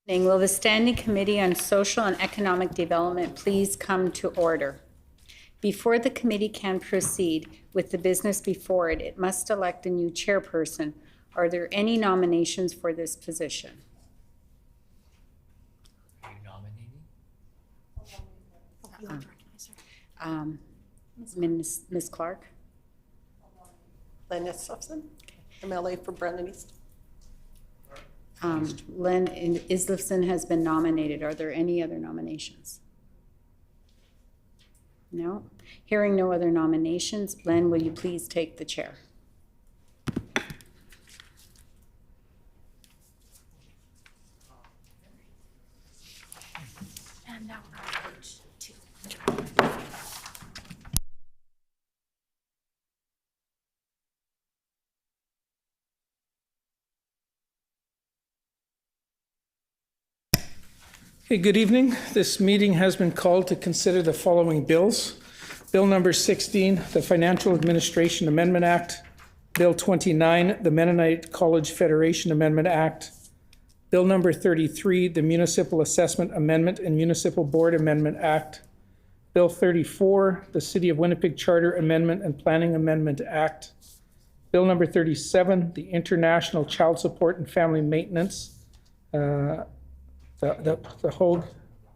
Will the Standing Committee on Social and Economic Development please come to order? Before the committee can proceed with the business before it, it must elect a new chairperson. Are there any nominations for this position? Are you nominating? Ms. Clark? Len Islifson, MLA for Brennan East. Len Islifson has been nominated. Are there any other nominations? No? Hearing no other nominations, Len, will you please take the chair? And now we're on page 2. Okay, good evening. This meeting has been called to consider the following bills. Bill number 16, the Financial Administration Amendment Act. Bill 29, the Mennonite College Federation Amendment Act. Bill number 33, the Municipal Assessment Amendment and Municipal Board Amendment Act. Bill 34, the City of Winnipeg Charter Amendment and Planning Amendment Act. Bill number 37, the International Child Support and Family Maintenance, the Hague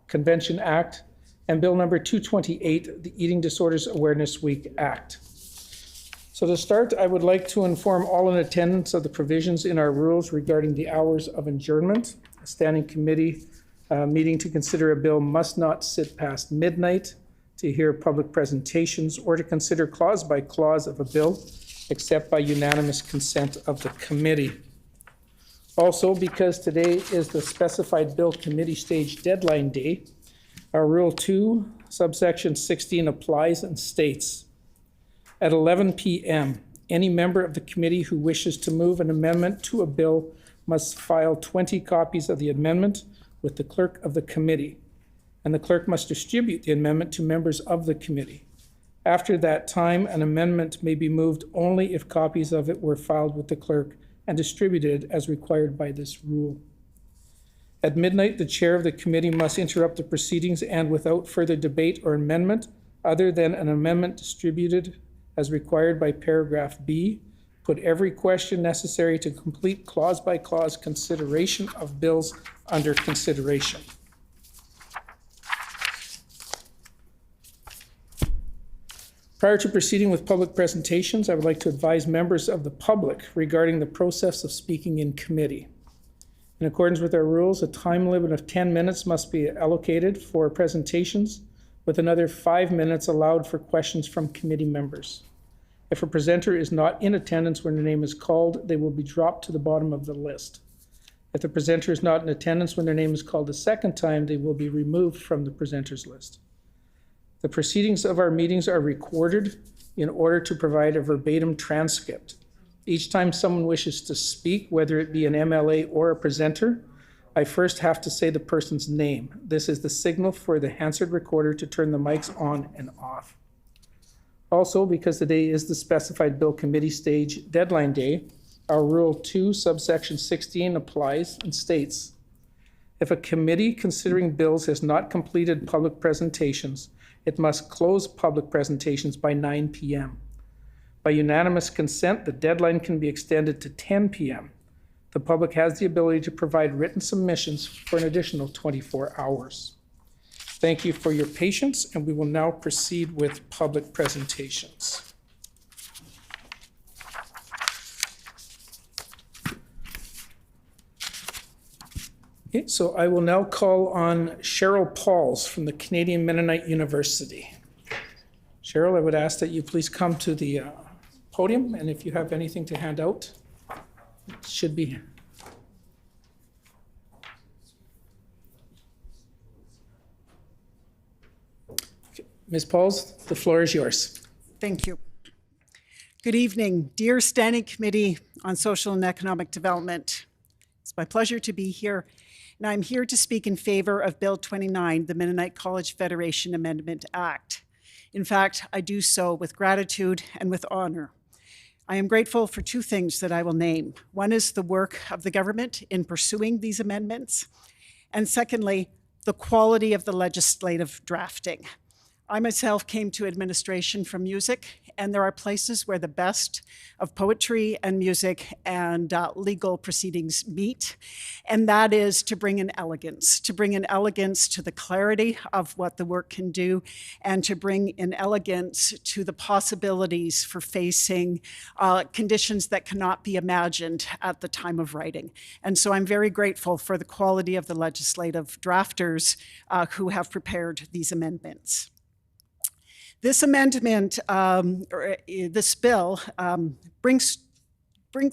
Convention Act, and Bill number 228, the Eating Disorders Awareness Week Act. So to start, I would like to inform all in attendance of the provisions in our rules regarding the hours of adjournment. A standing committee meeting to consider a bill must not sit past midnight, to hear public presentations, or to consider clause by clause of a bill, except by unanimous consent of the committee. Also, because today is the specified bill committee stage deadline day, our Rule 2, subsection 16 applies and states, at 11 p.m., any member of the committee who wishes to move an amendment to a bill must file 20 copies of the amendment with the clerk of the committee, and the clerk must distribute the amendment to members of the committee. After that time, an amendment may be moved only if copies of it were filed with the clerk and distributed as required by this rule. At midnight, the chair of the committee must interrupt the proceedings and, without further debate or amendment, other than an amendment distributed as required by paragraph B, put every question necessary to complete clause-by-clause consideration of bills under consideration. Prior to proceeding with public presentations, I would like to advise members of the public regarding the process of speaking in committee. In accordance with our rules, a time limit of 10 minutes must be allocated for presentations, with another 5 minutes allowed for questions from committee members. If a presenter is not in attendance when their name is called, they will be dropped to the bottom of the list. If the presenter is not in attendance when their name is called a second time, they will be removed from the presenters list. The proceedings of our meetings are recorded in order to provide a verbatim transcript. Each time someone wishes to speak, whether it be an MLA or a presenter, I first have to say the person's name. This is the signal for the Hansard recorder to turn the mics on and off. Also, because today is the specified bill committee stage deadline day, our Rule 2, subsection 16 applies and states, if a committee considering bills has not completed public presentations, it must close public presentations by 9 p.m. By unanimous consent, the deadline can be extended to 10 p.m. The public has the ability to provide written submissions for an additional 24 hours. Thank you for your patience, and we will now proceed with public presentations. Okay, so I will now call on Cheryl Pauls from the Canadian Mennonite University. Cheryl, I would ask that you please come to the podium, and if you have anything to hand out, it should be here. Okay. Ms. Pauls, the floor is yours. Thank you. Good evening, dear Standing Committee on Social and Economic Development. It's my pleasure to be here, and I'm here to speak in favor of Bill 29, the Mennonite College Federation Amendment Act. In fact, I do so with gratitude and with honor. I am grateful for two things that I will name. One is the work of the government in pursuing these amendments, And secondly, the quality of the legislative drafting. I myself came to administration from music, and there are places where the best of poetry and music and legal proceedings meet, and that is to bring an elegance to the clarity of what the work can do, and to bring an elegance to the possibilities for facing conditions that cannot be imagined at the time of writing. And so I'm very grateful for the quality of the legislative drafters who have prepared these amendments. This amendment, this bill, brings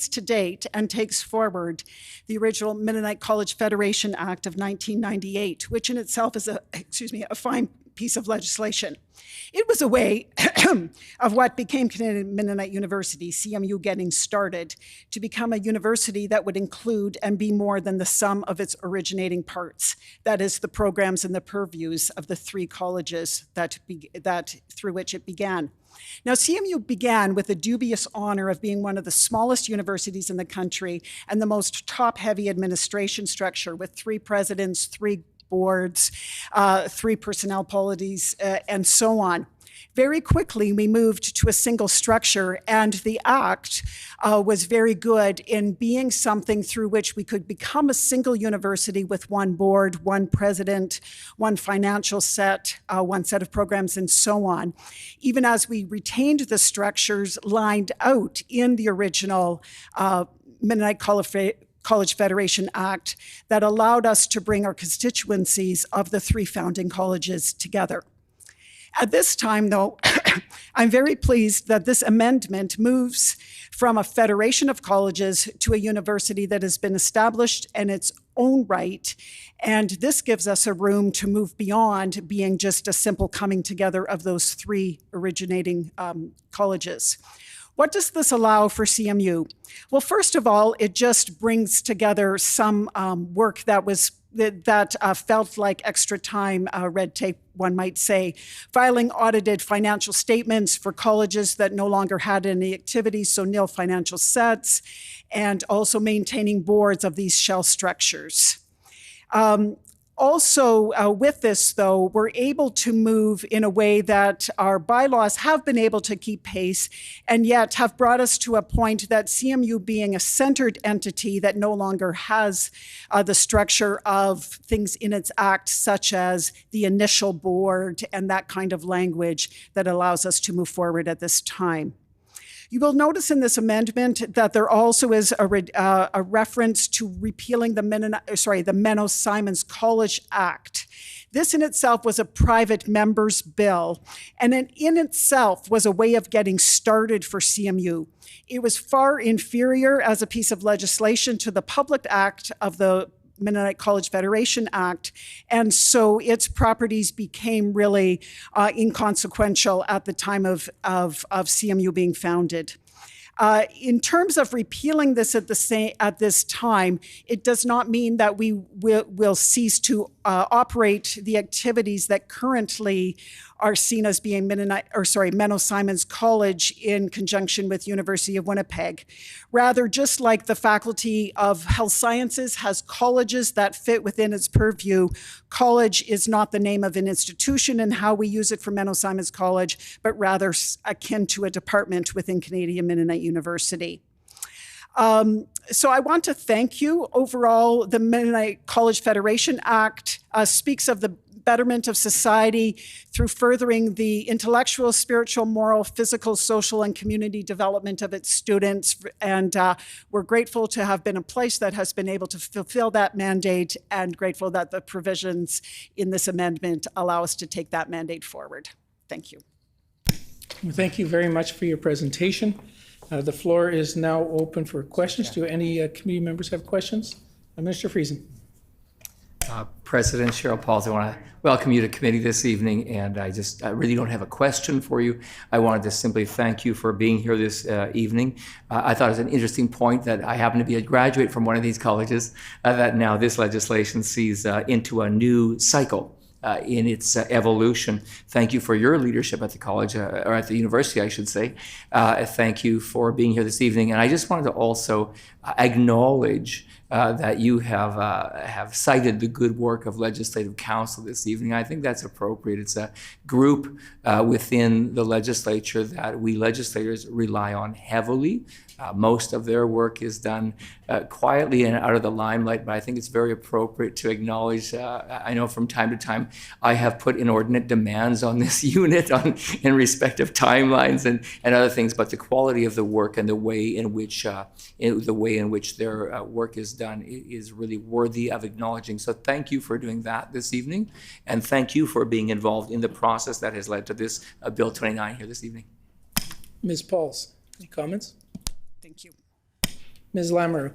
to date and takes forward the original Mennonite College Federation Act of 1998, which in itself is a fine piece of legislation. It was a way of what became Canadian Mennonite University, CMU, getting started to become a university that would include and be more than the sum of its originating parts. That is, the programs and the purviews of the three colleges that through which it began. Now, CMU began with the dubious honor of being one of the smallest universities in the country and the most top-heavy administration structure, with 3 presidents, 3 boards, 3 personnel policies, and so on. Very quickly, we moved to a single structure, and the Act was very good in being something through which we could become a single university with 1 board, 1 president, 1 financial set, 1 set of programs, and so on, even as we retained the structures lined out in the original Mennonite College Federation Act that allowed us to bring our constituencies of the 3 founding colleges together. At this time, though, I'm very pleased that this amendment moves from a federation of colleges to a university that has been established in its own right, and this gives us a room to move beyond being just a simple coming together of those 3 originating colleges. What does this allow for CMU? Well, first of all, it just brings together some work that felt like extra time, red tape, one might say. Filing audited financial statements for colleges that no longer had any activities, so nil financial sets, and also maintaining boards of these shell structures. Also, with this, though, we're able to move in a way that our bylaws have been able to keep pace, and yet have brought us to a point that CMU, being a centered entity that no longer has the structure of things in its act, such as the initial board and that kind of language that allows us to move forward at this time. You will notice in this amendment that there also is a reference to repealing the Menno-Simons College Act. This in itself was a private member's bill, and it in itself was a way of getting started for CMU. It was far inferior as a piece of legislation to the Public Act of the Mennonite College Federation Act, and so its properties became really inconsequential at the time of CMU being founded. In terms of repealing this at this time, it does not mean that we will cease to operate the activities that currently are seen as being Menno-Simons College in conjunction with University of Winnipeg. Rather, just like the Faculty of Health Sciences has colleges that fit within its purview, college is not the name of an institution and how we use it for Menno-Simons College, but rather akin to a department within Canadian Mennonite University. So I want to thank you. Overall, the Mennonite College Federation Act speaks of the betterment of society through furthering the intellectual, spiritual, moral, physical, social, and community development of its students. And we're grateful to have been a place that has been able to fulfill that mandate, and grateful that the provisions in this amendment allow us to take that mandate forward. Thank you. Well, thank you very much for your presentation. The floor is now open for questions. Do any committee members have questions? Minister Friesen. President Cheryl Pauls, I want to welcome you to committee this evening, and I really don't have a question for you. I wanted to simply thank you for being here this evening. I thought it was an interesting point that I happen to be a graduate from one of these colleges, that now this legislation sees into a new cycle in its evolution. Thank you for your leadership at the college, or at the university, I should say. Thank you for being here this evening. And I just wanted to also acknowledge that you have cited the good work of Legislative Council this evening. I think that's appropriate. It's a group within the legislature that we legislators rely on heavily. Most of their work is done quietly and out of the limelight, but I think it's very appropriate to acknowledge. I know from time to time I have put inordinate demands on this unit in respect of timelines and other things, but the quality of the work and the way in which their work is done is really worthy of acknowledging. So thank you for doing that this evening, and thank you for being involved in the process that has led to this Bill 29 here this evening. Ms. Pauls, any comments? Thank you. Ms. Lamoureux.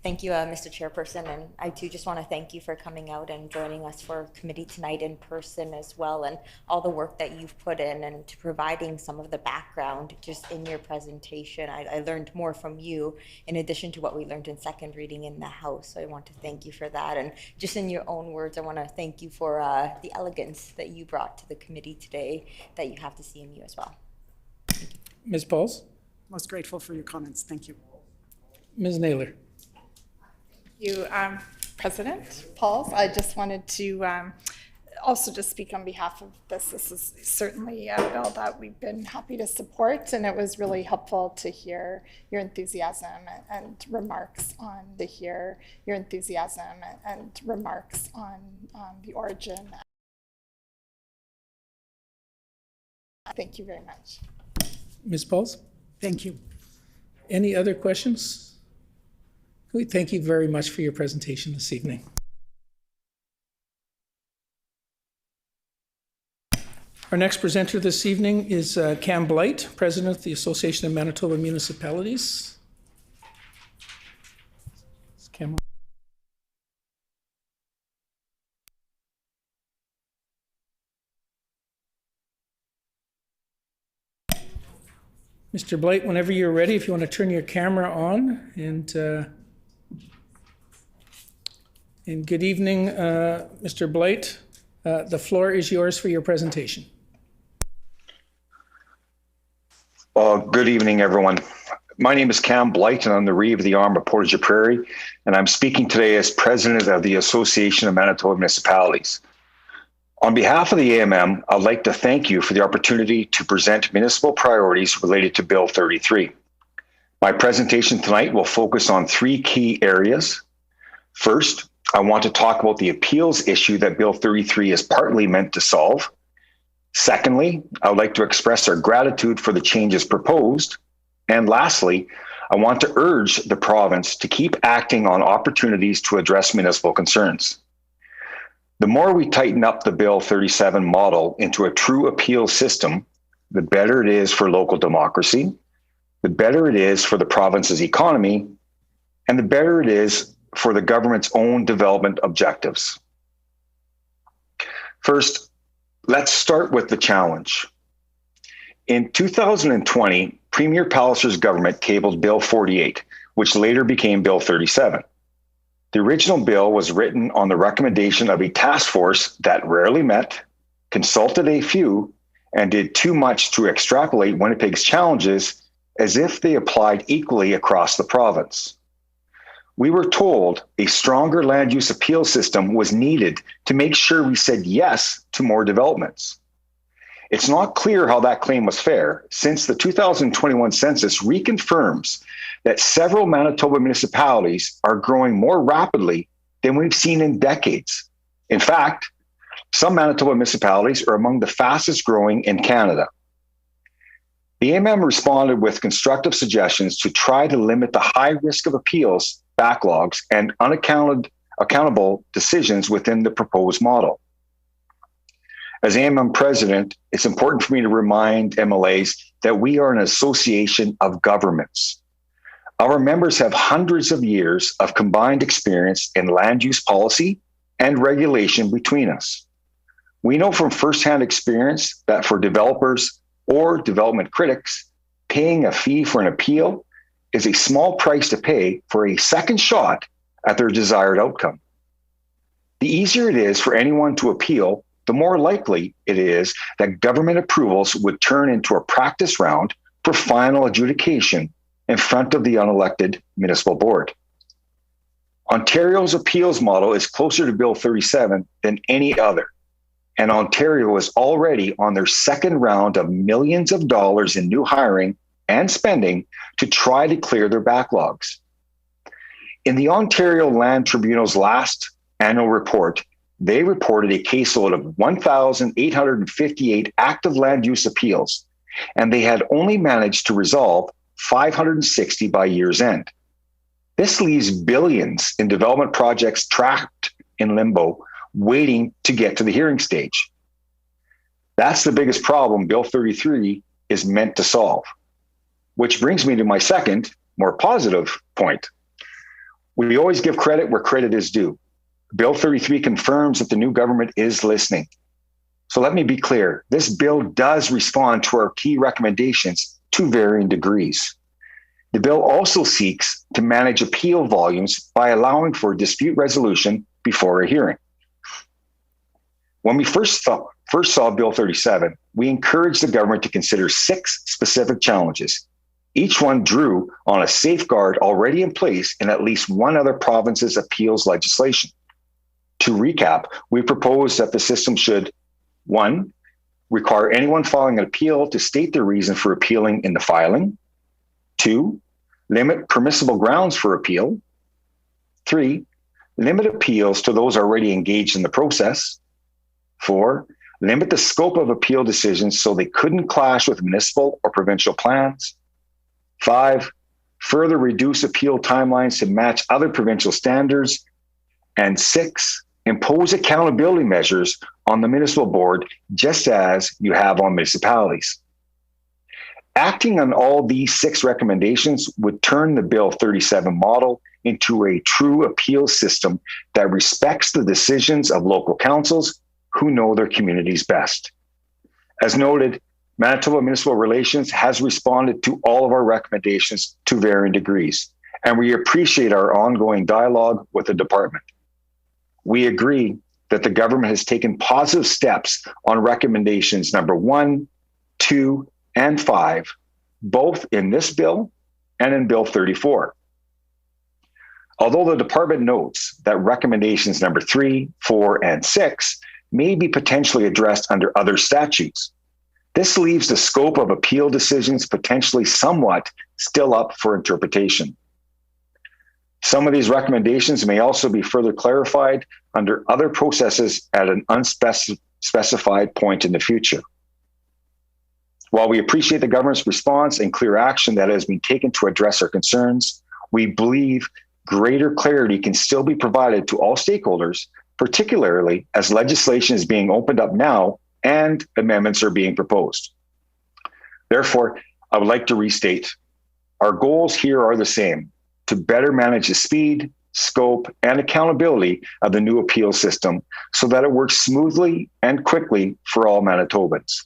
Thank you, Mr. Chairperson, and I too just want to thank you for coming out and joining us for committee tonight in person as well, and all the work that you've put in and to providing some of the background just in your presentation. I learned more from you in addition to what we learned in second reading in the House, so I want to thank you for that. And just in your own words, I want to thank you for the elegance that you brought to the committee today that you have to see in you as well. Ms. Pauls. Most grateful for your comments. Thank you. Ms. Naylor. You, President Pauls. I just wanted to also just speak on behalf of this. This is certainly a bill that we've been happy to support, and it was really helpful to hear your enthusiasm and remarks on the origin. Thank you very much. Ms. Pauls. Thank you. Any other questions? We thank you very much for your presentation this evening. Our next presenter this evening is Cam Blight, President of the Association of Manitoba Municipalities. Cam. Mr. Blight, whenever you're ready, if you want to turn your camera on. And good evening, Mr. Blight. The floor is yours for your presentation. Well, good evening, everyone. My name is Cam Blight, and I'm the Reeve of the Arm of Portage Prairie, and I'm speaking today as President of the Association of Manitoba Municipalities. On behalf of the AMM, I'd like to thank you for the opportunity to present municipal priorities related to Bill 33. My presentation tonight will focus on three key areas. First, I want to talk about the appeals issue that Bill 33 is partly meant to solve. Secondly, I would like to express our gratitude for the changes proposed. And lastly, I want to urge the province to keep acting on opportunities to address municipal concerns. The more we tighten up the Bill 37 model into a true appeal system, the better it is for local democracy, the better it is for the province's economy, and the better it is for the government's own development objectives. First, let's start with the challenge. In 2020, Premier Palliser's government tabled Bill 48, which later became Bill 37. The original bill was written on the recommendation of a task force that rarely met, consulted a few, and did too much to extrapolate Winnipeg's challenges as if they applied equally across the province. We were told a stronger land use appeal system was needed to make sure we said yes to more developments. It's not clear how that claim was fair, since the 2021 census reconfirms that several Manitoba municipalities are growing more rapidly than we've seen in decades. In fact, some Manitoba municipalities are among the fastest growing in Canada. The AMM responded with constructive suggestions to try to limit the high risk of appeals, backlogs, and unaccountable decisions within the proposed model. As AMM president, it's important for me to remind MLAs that we are an association of governments. Our members have hundreds of years of combined experience in land use policy and regulation between us. We know from firsthand experience that for developers or development critics, paying a fee for an appeal is a small price to pay for a second shot at their desired outcome. The easier it is for anyone to appeal, the more likely it is that government approvals would turn into a practice round for final adjudication in front of the unelected municipal board. Ontario's appeals model is closer to Bill 37 than any other, and Ontario is already on their second round of millions of dollars in new hiring and spending to try to clear their backlogs. In the Ontario Land Tribunal's last annual report, they reported a caseload of 1,858 active land use appeals, and they had only managed to resolve 560 by year's end. This leaves billions in development projects trapped in limbo, waiting to get to the hearing stage. That's the biggest problem Bill 33 is meant to solve. Which brings me to my second, more positive point. We always give credit where credit is due. Bill 33 confirms that the new government is listening. So let me be clear, this bill does respond to our key recommendations to varying degrees. The bill also seeks to manage appeal volumes by allowing for dispute resolution before a hearing. When we first saw Bill 37, we encouraged the government to consider 6 specific challenges. Each one drew on a safeguard already in place in at least one other province's appeals legislation. To recap, we proposed that the system should, 1, require anyone filing an appeal to state their reason for appealing in the filing. 2, limit permissible grounds for appeal. 3, limit appeals to those already engaged in the process. 4, limit the scope of appeal decisions so they couldn't clash with municipal or provincial plans. 5, further reduce appeal timelines to match other provincial standards. And 6, impose accountability measures on the municipal board, just as you have on municipalities. Acting on all these 6 recommendations would turn the Bill 37 model into a true appeal system that respects the decisions of local councils who know their communities best. As noted, Manitoba Municipal Relations has responded to all of our recommendations to varying degrees, and we appreciate our ongoing dialogue with the department. We agree that the government has taken positive steps on recommendations number 1, 2, and 5, both in this bill and in Bill 34. Although the department notes that recommendations number 3, 4, and 6 may be potentially addressed under other statutes, this leaves the scope of appeal decisions potentially somewhat still up for interpretation. Some of these recommendations may also be further clarified under other processes at an unspecified point in the future. While we appreciate the government's response and clear action that has been taken to address our concerns, we believe greater clarity can still be provided to all stakeholders, particularly as legislation is being opened up now and amendments are being proposed. Therefore, I would like to restate, our goals here are the same: to better manage the speed, scope, and accountability of the new appeal system so that it works smoothly and quickly for all Manitobans.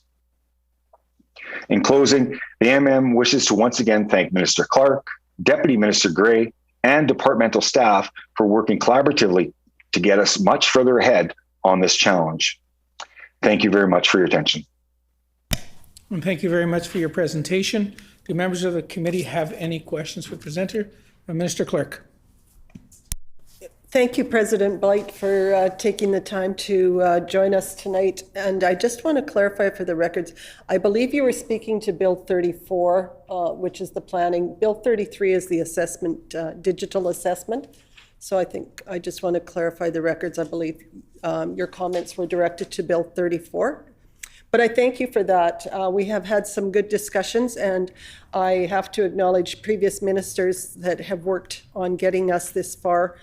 In closing, the MM wishes to once again thank Minister Clark, Deputy Minister Gray, and departmental staff for working collaboratively to get us much further ahead on this challenge. Thank you very much for your attention. And thank you very much for your presentation. Do members of the committee have any questions for the presenter? Minister Clark. Thank you, President Blight, for taking the time to join us tonight. And I just want to clarify for the records, I believe you were speaking to Bill 34, which is the planning. Bill 33 is the assessment, digital assessment. So I just want to clarify the records. I believe your comments were directed to Bill 34. But I thank you for that. We have had some good discussions, and I have to acknowledge previous ministers that have worked on getting us this far,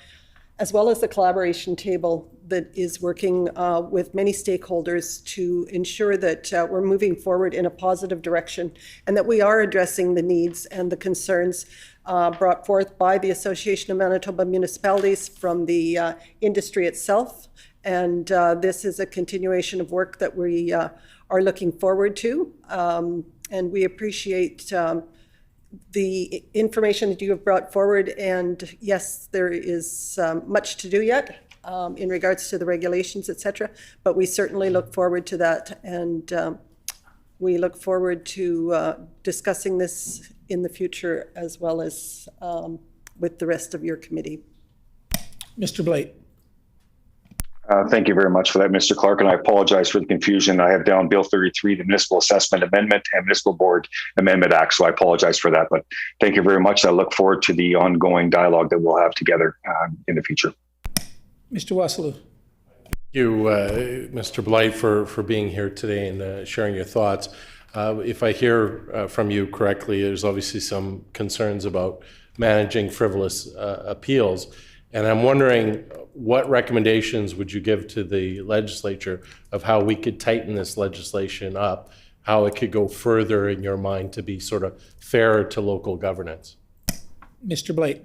as well as the collaboration table that is working with many stakeholders to ensure that we're moving forward in a positive direction and that we are addressing the needs and the concerns brought forth by the Association of Manitoba Municipalities from the industry itself. And this is a continuation of work that we are looking forward to. And we appreciate the information that you have brought forward. And yes, there is much to do yet, in regards to the regulations, et cetera. But we certainly look forward to that, and we look forward to discussing this in the future as well as with the rest of your committee. Mr. Blake. Thank you very much for that, Mr. Clark, and I apologize for the confusion. I have down Bill 33, the Municipal Assessment Amendment and Municipal Board Amendment Act, so I apologize for that. But thank you very much. I look forward to the ongoing dialogue that we'll have together in the future. Mr. Wassilou. Thank you, Mr. Blight, for being here today and sharing your thoughts. If I hear from you correctly, there's obviously some concerns about managing frivolous appeals. And I'm wondering, what recommendations would you give to the legislature of how we could tighten this legislation up, how it could go further in your mind to be sort of fairer to local governance? Mr. Blake.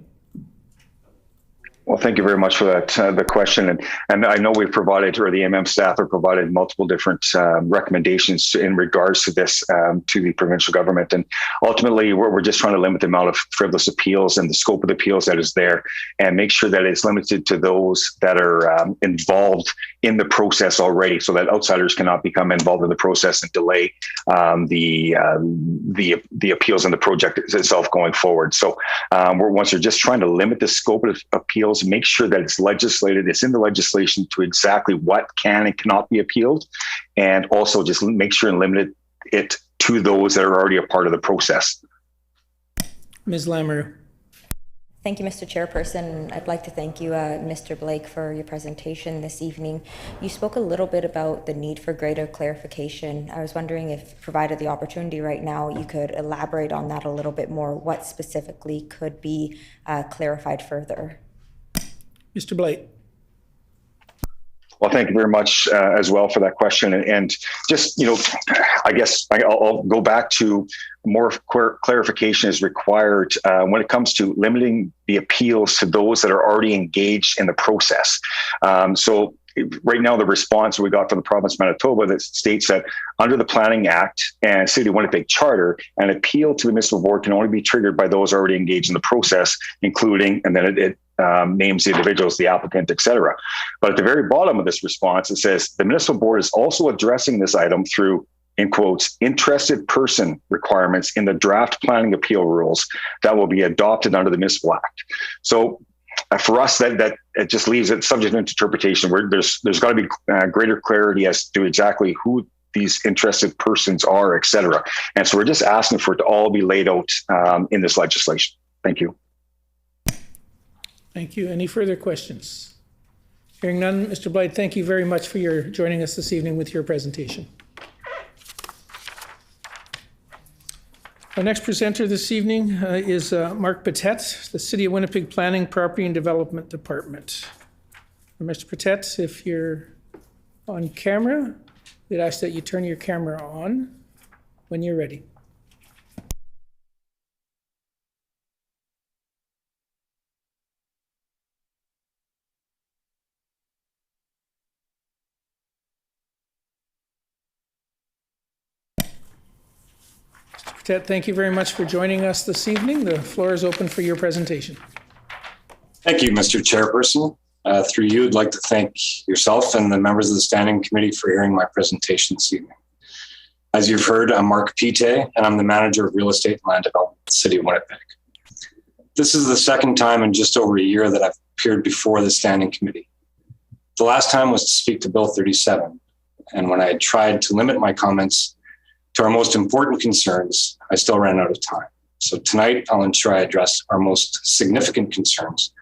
Well, thank you very much for that, the question. And I know we've provided, or the MM staff have provided multiple different recommendations in regards to this to the provincial government. And ultimately, we're just trying to limit the amount of frivolous appeals and the scope of the appeals that is there, and make sure that it's limited to those that are involved in the process already, so that outsiders cannot become involved in the process and delay the appeals and the project itself going forward. So once we're just trying to limit the scope of appeals, make sure that it's legislated, it's in the legislation to exactly what can and cannot be appealed, and also just make sure and limit it to those that are already a part of the process. Ms. Lamoureux. Thank you, Mr. Chairperson. I'd like to thank you, Mr. Blake, for your presentation this evening. You spoke a little bit about the need for greater clarification. I was wondering if, provided the opportunity right now, you could elaborate on that a little bit more. What specifically could be clarified further? Mr. Blake. Well, thank you very much as well for that question. And just, I guess I'll go back to more clarification is required when it comes to limiting the appeals to those that are already engaged in the process. So right now, the response we got from the province of Manitoba that states that under the Planning Act and City of Winnipeg Charter, an appeal to the municipal board can only be triggered by those already engaged in the process, including, and then it names the individuals, the applicant, et cetera. But at the very bottom of this response, it says the municipal board is also addressing this item through, in quotes, interested person requirements in the draft planning appeal rules that will be adopted under the Municipal Act. So for us, that it just leaves it subject to interpretation, where there's got to be greater clarity as to exactly who these interested persons are, et cetera. And so we're just asking for it to all be laid out in this legislation. Thank you. Thank you. Any further questions? Hearing none, Mr. Blight, thank you very much for your joining us this evening with your presentation. Our next presenter this evening is Mark Patet, the City of Winnipeg Planning, Property and Development Department. Mr. Patet, if you're on camera, we'd ask that you turn your camera on when you're ready. Thank you very much for joining us this evening. The floor is open for your presentation. Thank you, Mr. Chairperson. Through you, I'd like to thank yourself and the members of the Standing Committee for hearing my presentation this evening. As you've heard, I'm Mark Pite, and I'm the Manager of Real Estate and Land Development at the City of Winnipeg. This is the second time in just over a year that I've appeared before the Standing Committee. The last time was to speak to Bill 37, and when I had tried to limit my comments to our most important concerns, I still ran out of time. So tonight, I'll ensure I address our most significant concerns,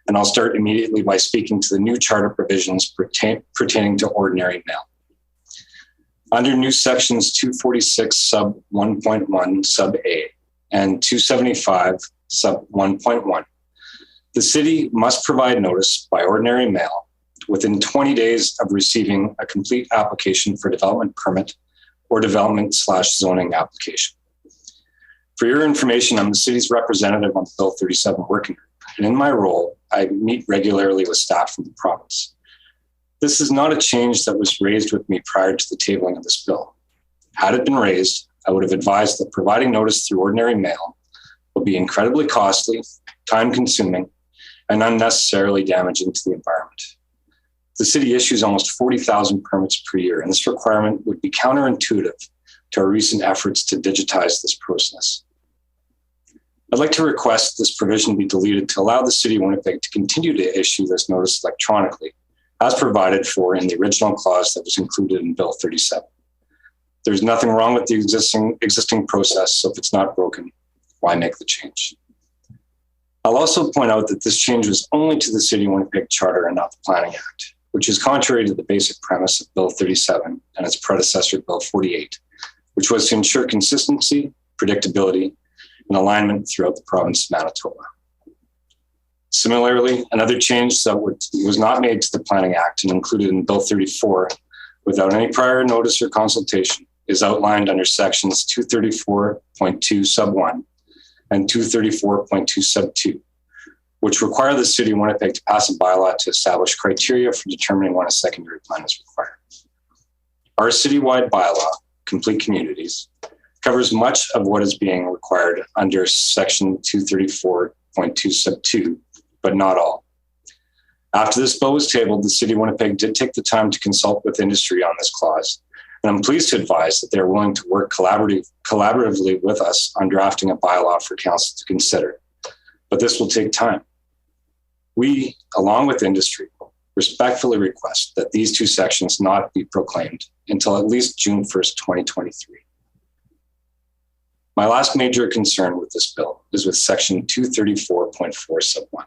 and I'll start immediately by speaking to the new charter provisions pertaining to ordinary mail. Under new sections 246 sub 1.1 sub A and 275 sub 1.1, the city must provide notice by ordinary mail within 20 days of receiving a complete application for development permit or development/zoning application. For your information, I'm the city's representative on the Bill 37 working group, and in my role, I meet regularly with staff from the province. This is not a change that was raised with me prior to the tabling of this bill. Had it been raised, I would have advised that providing notice through ordinary mail will be incredibly costly, time-consuming, and unnecessarily damaging to the environment. The city issues almost 40,000 permits per year, and this requirement would be counterintuitive to our recent efforts to digitize this process. I'd like to request this provision be deleted to allow the City of Winnipeg to continue to issue this notice electronically, as provided for in the original clause that was included in Bill 37. There's nothing wrong with the existing process, so if it's not broken, why make the change? I'll also point out that this change was only to the City of Winnipeg Charter and not the Planning Act, which is contrary to the basic premise of Bill 37 and its predecessor, Bill 48, which was to ensure consistency, predictability, and alignment throughout the province of Manitoba. Similarly, another change that was not made to the Planning Act and included in Bill 34 without any prior notice or consultation is outlined under sections 234.2 sub 1 and 234.2 sub 2, which require the City of Winnipeg to pass a bylaw to establish criteria for determining when a secondary plan is required. Our citywide bylaw, Complete Communities, covers much of what is being required under section 234.2 sub 2, but not all. After this bill was tabled, the City of Winnipeg did take the time to consult with industry on this clause, and I'm pleased to advise that they're willing to work collaboratively with us on drafting a bylaw for council to consider. But this will take time. We, along with industry, respectfully request that these two sections not be proclaimed until at least June 1st, 2023. My last major concern with this bill is with section 234.4 sub 1.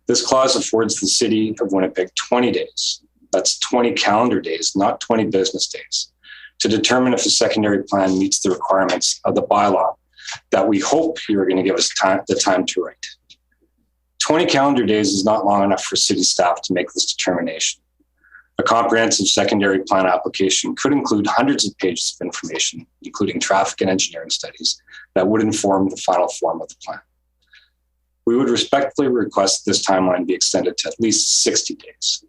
This clause affords the City of Winnipeg 20 days, that's 20 calendar days, not 20 business days, to determine if a secondary plan meets the requirements of the bylaw that we hope you're going to give us the time to write. 20 calendar days is not long enough for city staff to make this determination. A comprehensive secondary plan application could include hundreds of pages of information, including traffic and engineering studies, that would inform the final form of the plan. We would respectfully request this timeline be extended to at least 60 days.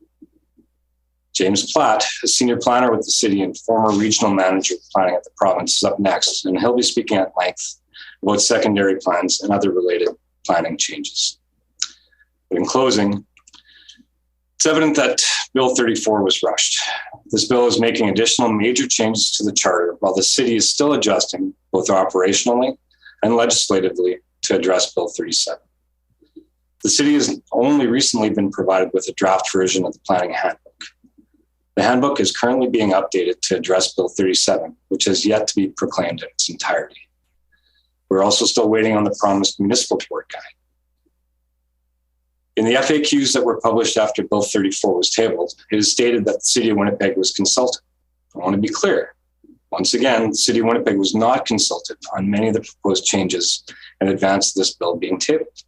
James Platt, a senior planner with the city and former regional manager of planning at the province, is up next, and he'll be speaking at length about secondary plans and other related planning changes. But in closing, it's evident that Bill 34 was rushed. This bill is making additional major changes to the charter while the city is still adjusting both operationally and legislatively to address Bill 37. The city has only recently been provided with a draft version of the planning handbook. The handbook is currently being updated to address Bill 37, which has yet to be proclaimed in its entirety. We're also still waiting on the promised municipal board guide. In the FAQs that were published after Bill 34 was tabled, it is stated that the City of Winnipeg was consulted. I want to be clear. Once again, the City of Winnipeg was not consulted on many of the proposed changes in advance of this bill being tabled.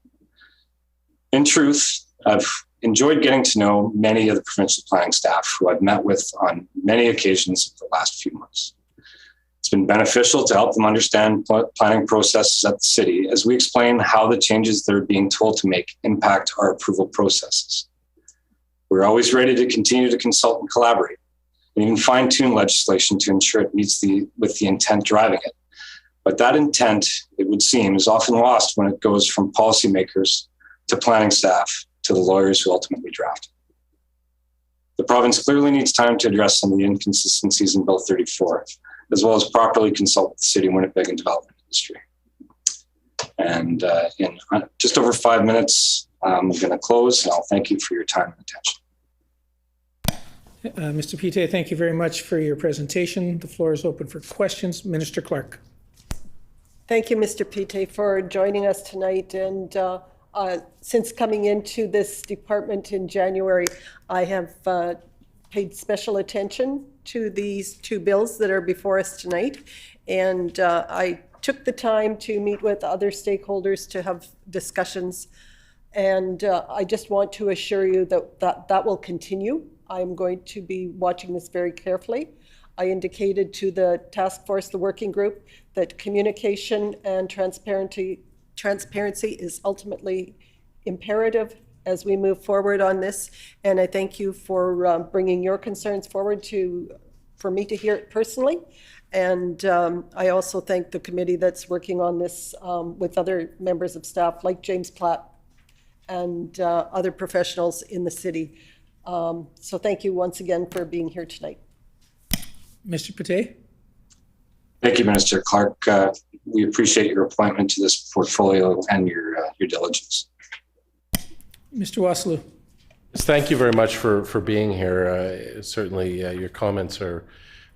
In truth, I've enjoyed getting to know many of the provincial planning staff who I've met with on many occasions in the last few months. It's been beneficial to help them understand planning processes at the city as we explain how the changes they're being told to make impact our approval processes. We're always ready to continue to consult and collaborate, and even fine-tune legislation to ensure it meets with the intent driving it. But that intent, it would seem, is often lost when it goes from policymakers to planning staff to the lawyers who ultimately draft it. The province clearly needs time to address some of the inconsistencies in Bill 34, as well as properly consult with the City of Winnipeg and development industry. And in just over 5 minutes, I'm going to close, and I'll thank you for your time and attention. Mr. Pite, thank you very much for your presentation. The floor is open for questions. Minister Clark. Thank you, Mr. Pite, for joining us tonight. And since coming into this department in January, I have paid special attention to these two bills that are before us tonight. And I took the time to meet with other stakeholders to have discussions. And I just want to assure you that will continue. I'm going to be watching this very carefully. I indicated to the task force, the working group, that communication and transparency is ultimately imperative as we move forward on this. And I thank you for bringing your concerns forward for me to hear it personally. And I also thank the committee that's working on this with other members of staff like James Platt and other professionals in the city. So thank you once again for being here tonight. Mr. Pate? Thank you, Minister Clark. We appreciate your appointment to this portfolio and your diligence. Mr. Waslu? Thank you very much for being here. Certainly, your comments are,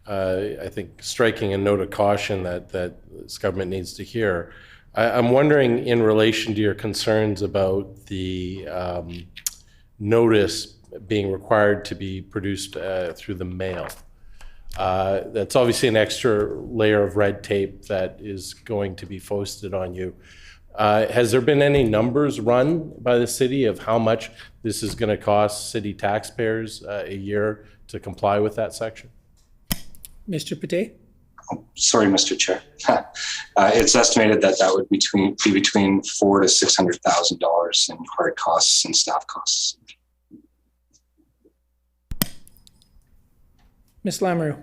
I think, striking a note of caution that this government needs to hear. I'm wondering, in relation to your concerns about the notice being required to be produced through the mail. That's obviously an extra layer of red tape that is going to be foisted on you. Has there been any numbers run by the city of how much this is going to cost city taxpayers a year to comply with that section? Mr. Pate? Oh, sorry, Mr. Chair. It's estimated that would be between $400,000 to $600,000 in hard costs and staff costs. Ms. Lamoureux?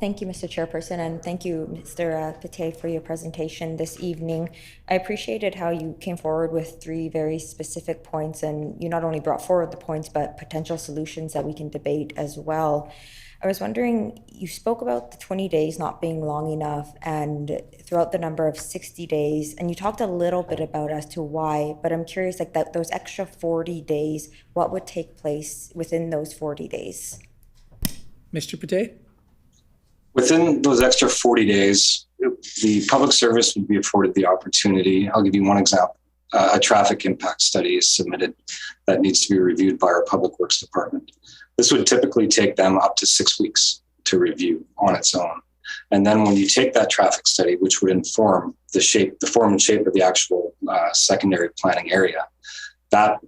Thank you, Mr. Chairperson, and thank you, Mr. Pate, for your presentation this evening. I appreciated how you came forward with 3 very specific points, and you not only brought forward the points, but potential solutions that we can debate as well. I was wondering, you spoke about the 20 days not being long enough and throughout the number of 60 days, and you talked a little bit about as to why, but I'm curious, like those extra 40 days, what would take place within those 40 days? Mr. Pate? Within those extra 40 days, the public service would be afforded the opportunity. I'll give you one example. A traffic impact study is submitted that needs to be reviewed by our Public Works Department. This would typically take them up to 6 weeks to review on its own. And then when you take that traffic study, which would inform the form and shape of the actual secondary planning area, that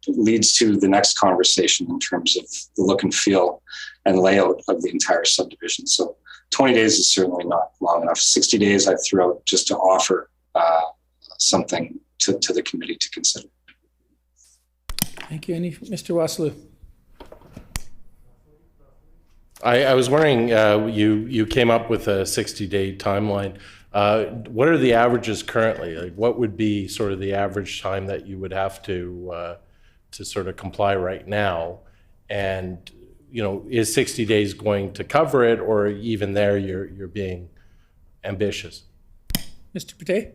leads to the next conversation in terms of the look and feel and layout of the entire subdivision. So 20 days is certainly not long enough. 60 days I threw out just to offer something to the committee to consider. Thank you. Mr. Waslu? I was wondering, you came up with a 60-day timeline. What are the averages currently? Like, what would be sort of the average time that you would have to sort of comply right now? And, you know, is 60 days going to cover it, or even there you're being ambitious? Mr. Pate?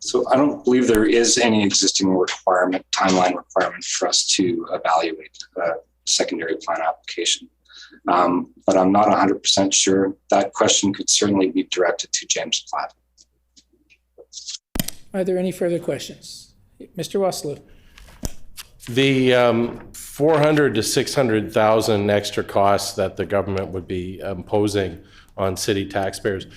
So I don't believe there is any existing timeline requirement for us to evaluate a secondary plan application. But I'm not 100% sure. That question could certainly be directed to James Platt. Are there any further questions? Mr. Waslu? The 400 to 600,000 extra costs that the government would be imposing on city taxpayers,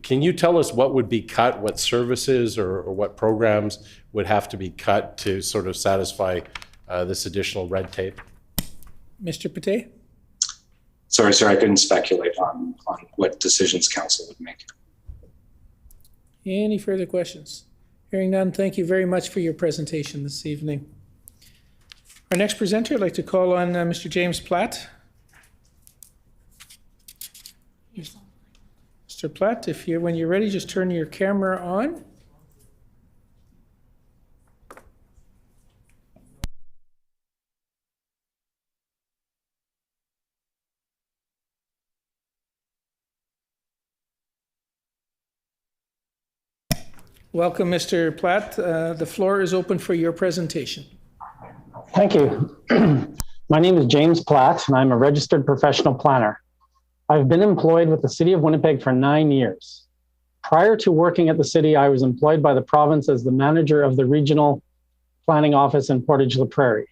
can you tell us what would be cut, what services or what programs would have to be cut to sort of satisfy this additional red tape? Mr. Pate? Sorry, sir, I couldn't speculate on what decisions council would make. Any further questions? Hearing none, thank you very much for your presentation this evening. Our next presenter, I'd like to call on Mr. James Platt. Mr. Platt, when you're ready, just turn your camera on. Welcome, Mr. Platt. The floor is open for your presentation. Thank you. My name is James Platt, and I'm a registered professional planner. I've been employed with the City of Winnipeg for 9 years. Prior to working at the city, I was employed by the province as the manager of the Regional Planning Office in Portage-la Prairie.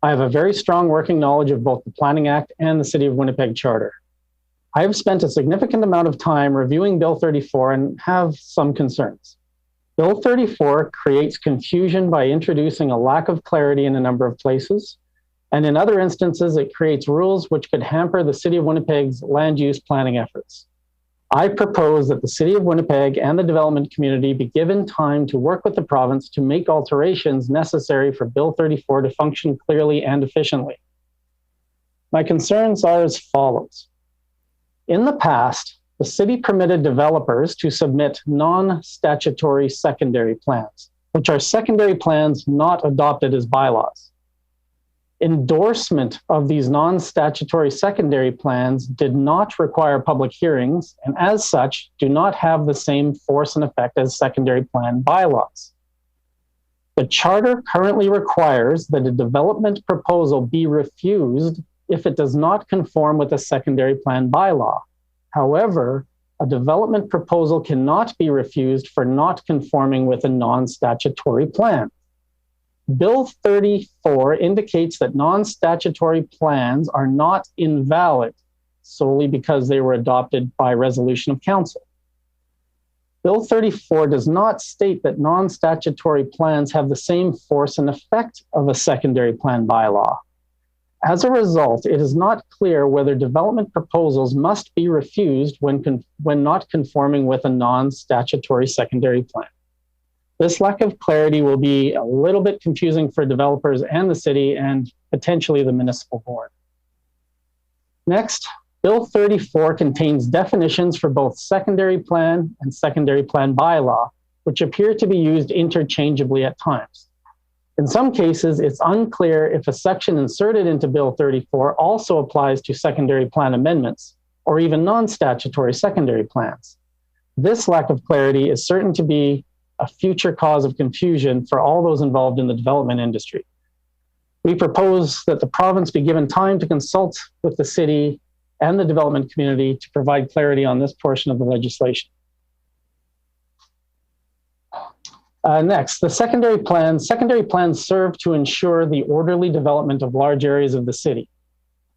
I have a very strong working knowledge of both the Planning Act and the City of Winnipeg Charter. I have spent a significant amount of time reviewing Bill 34 and have some concerns. Bill 34 creates confusion by introducing a lack of clarity in a number of places, and in other instances, it creates rules which could hamper the City of Winnipeg's land use planning efforts. I propose that the City of Winnipeg and the development community be given time to work with the province to make alterations necessary for Bill 34 to function clearly and efficiently. My concerns are as follows. In the past, the city permitted developers to submit non-statutory secondary plans, which are secondary plans not adopted as bylaws. Endorsement of these non-statutory secondary plans did not require public hearings, and as such, do not have the same force and effect as secondary plan bylaws. The charter currently requires that a development proposal be refused if it does not conform with a secondary plan bylaw. However, a development proposal cannot be refused for not conforming with a non-statutory plan. Bill 34 indicates that non-statutory plans are not invalid solely because they were adopted by resolution of council. Bill 34 does not state that non-statutory plans have the same force and effect of a secondary plan bylaw. As a result, it is not clear whether development proposals must be refused when not conforming with a non-statutory secondary plan. This lack of clarity will be a little bit confusing for developers and the city and potentially the municipal board. Next, Bill 34 contains definitions for both secondary plan and secondary plan bylaw, which appear to be used interchangeably at times. In some cases, it's unclear if a section inserted into Bill 34 also applies to secondary plan amendments or even non-statutory secondary plans. This lack of clarity is certain to be a future cause of confusion for all those involved in the development industry. We propose that the province be given time to consult with the city and the development community to provide clarity on this portion of the legislation. Next, the secondary plans. Secondary plans serve to ensure the orderly development of large areas of the city.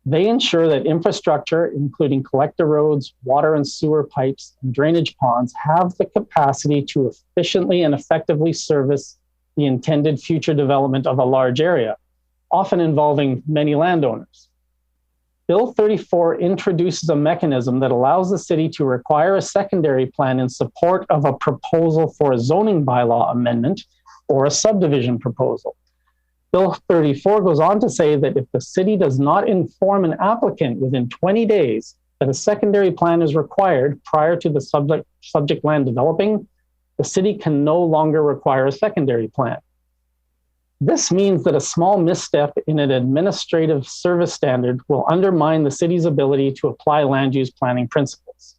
They ensure that infrastructure, including collector roads, water and sewer pipes, and drainage ponds, have the capacity to efficiently and effectively service the intended future development of a large area, often involving many landowners. Bill 34 introduces a mechanism that allows the city to require a secondary plan in support of a proposal for a zoning bylaw amendment or a subdivision proposal. Bill 34 goes on to say that if the city does not inform an applicant within 20 days that a secondary plan is required prior to the subject land developing, the city can no longer require a secondary plan. This means that a small misstep in an administrative service standard will undermine the city's ability to apply land use planning principles.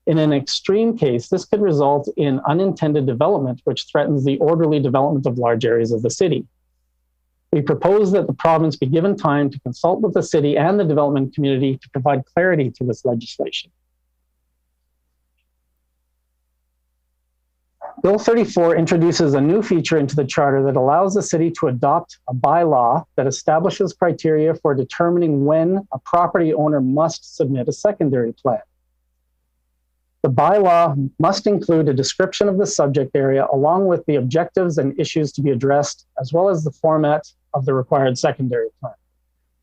In an extreme case, this could result in unintended development, which threatens the orderly development of large areas of the city. We propose that the province be given time to consult with the city and the development community to provide clarity to this legislation. Bill 34 introduces a new feature into the charter that allows the city to adopt a bylaw that establishes criteria for determining when a property owner must submit a secondary plan. The bylaw must include a description of the subject area along with the objectives and issues to be addressed, as well as the format of the required secondary plan.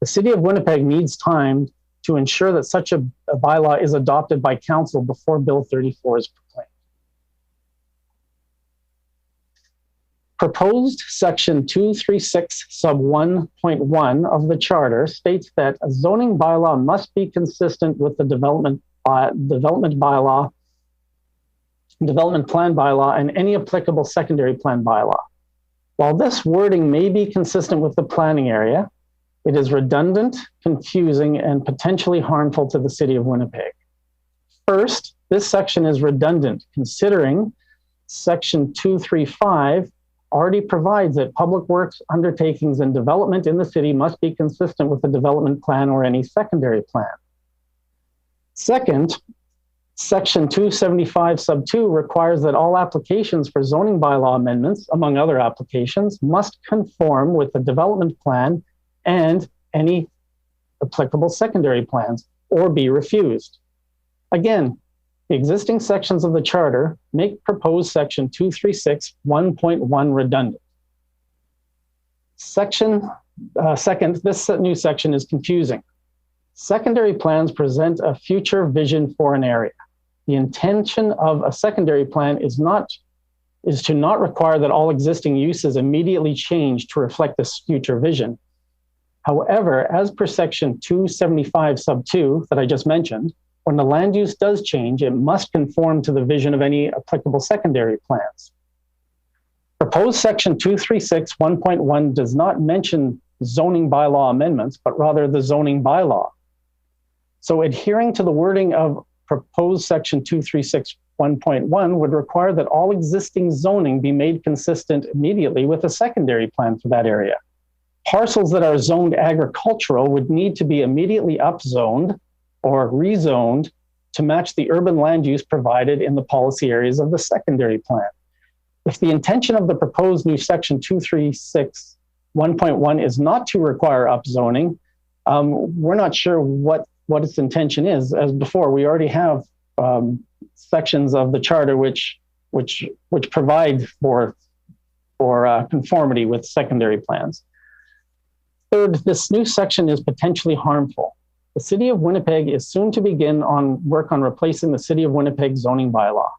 The City of Winnipeg needs time to ensure that such a bylaw is adopted by council before Bill 34 is proclaimed. Proposed section 236 sub 1.1 of the charter states that a zoning bylaw must be consistent with the development plan bylaw, and any applicable secondary plan bylaw. While this wording may be consistent with the planning area, it is redundant, confusing, and potentially harmful to the City of Winnipeg. First, this section is redundant, considering section 235 already provides that public works undertakings and development in the city must be consistent with the development plan or any secondary plan. Second, section 275 sub 2 requires that all applications for zoning bylaw amendments, among other applications, must conform with the development plan and any applicable secondary plans or be refused. Again, the existing sections of the charter make proposed section 236 1.1 redundant. Second, this new section is confusing. Secondary plans present a future vision for an area. The intention of a secondary plan is to not require that all existing uses immediately change to reflect this future vision. However, as per section 275 sub 2 that I just mentioned, when the land use does change, it must conform to the vision of any applicable secondary plans. Proposed section 236 1.1 does not mention zoning bylaw amendments, but rather the zoning bylaw. So adhering to the wording of proposed section 236.1.1 would require that all existing zoning be made consistent immediately with a secondary plan for that area. Parcels that are zoned agricultural would need to be immediately upzoned or rezoned to match the urban land use provided in the policy areas of the secondary plan. If the intention of the proposed new section 236.1.1 is not to require upzoning, we're not sure what its intention is. As before, we already have sections of the charter which provide for conformity with secondary plans. Third, this new section is potentially harmful. The City of Winnipeg is soon to begin work on replacing the City of Winnipeg zoning bylaw.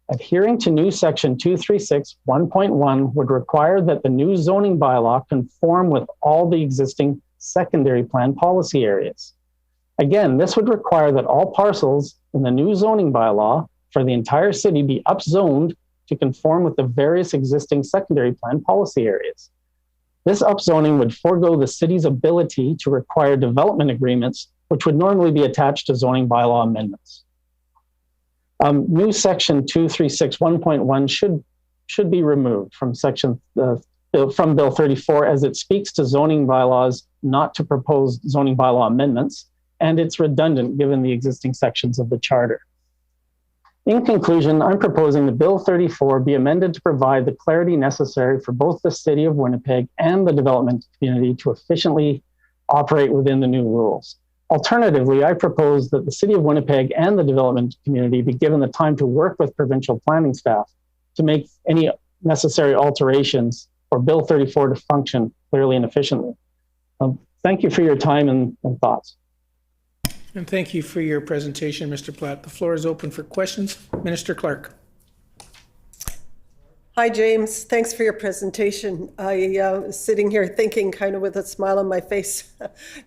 Adhering to new section 236.1.1 would require that the new zoning bylaw conform with all the existing secondary plan policy areas. Again, this would require that all parcels in the new zoning bylaw for the entire city be upzoned to conform with the various existing secondary plan policy areas. This upzoning would forego the city's ability to require development agreements, which would normally be attached to zoning bylaw amendments. New section 236.1.1 should be removed from Bill 34, as it speaks to zoning bylaws not to propose zoning bylaw amendments, and it's redundant given the existing sections of the charter. In conclusion, I'm proposing that Bill 34 be amended to provide the clarity necessary for both the City of Winnipeg and the development community to efficiently operate within the new rules. Alternatively, I propose that the City of Winnipeg and the development community be given the time to work with provincial planning staff to make any necessary alterations for Bill 34 to function clearly and efficiently. Thank you for your time and thoughts. And thank you for your presentation, Mr. Platt. The floor is open for questions. Minister Clark. Hi, James. Thanks for your presentation. I was sitting here thinking, kind of with a smile on my face,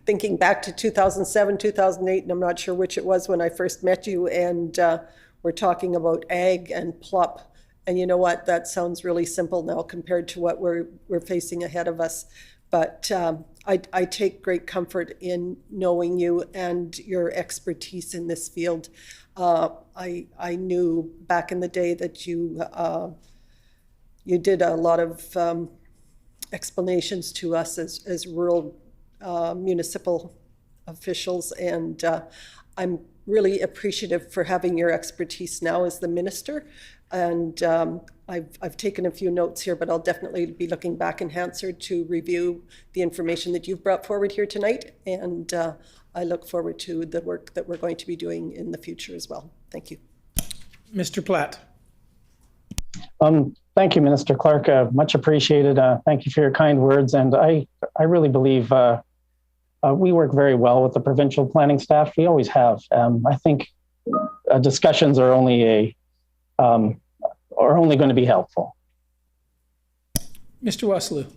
thinking back to 2007, 2008, and I'm not sure which it was when I first met you, and we're talking about ag and plup. And you know what? That sounds really simple now compared to what we're facing ahead of us. But I take great comfort in knowing you and your expertise in this field. I knew back in the day that you did a lot of explanations to us as rural municipal officials, and I'm really appreciative for having your expertise now as the minister. And I've taken a few notes here, but I'll definitely be looking back in Hansard to review the information that you've brought forward here tonight. And I look forward to the work that we're going to be doing in the future as well. Thank you. Mr. Platt. Thank you, Minister Clark. Much appreciated. Thank you for your kind words. And I really believe we work very well with the provincial planning staff. We always have. I think discussions are only going to be helpful. Mr. Wasilou.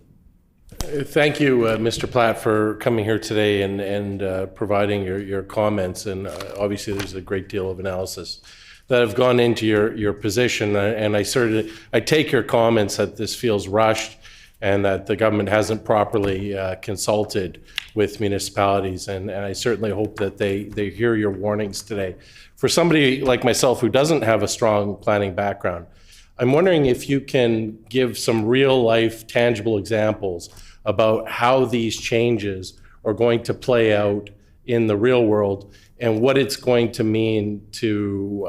Thank you, Mr. Platt, for coming here today and providing your comments. And obviously, there's a great deal of analysis that have gone into your position. And I take your comments that this feels rushed and that the government hasn't properly consulted with municipalities. And I certainly hope that they hear your warnings today. For somebody like myself who doesn't have a strong planning background, I'm wondering if you can give some real life tangible examples about how these changes are going to play out in the real world and what it's going to mean to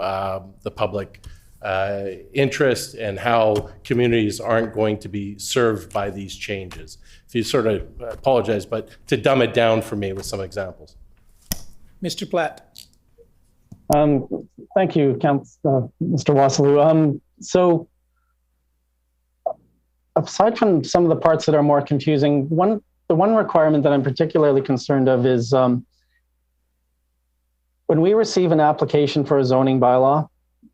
the public interest and how communities aren't going to be served by these changes. If you sort of apologize, but to dumb it down for me with some examples. Mr. Platt. Thank you, Mr. Wasilou. So aside from some of the parts that are more confusing, the one requirement that I'm particularly concerned of is when we receive an application for a zoning bylaw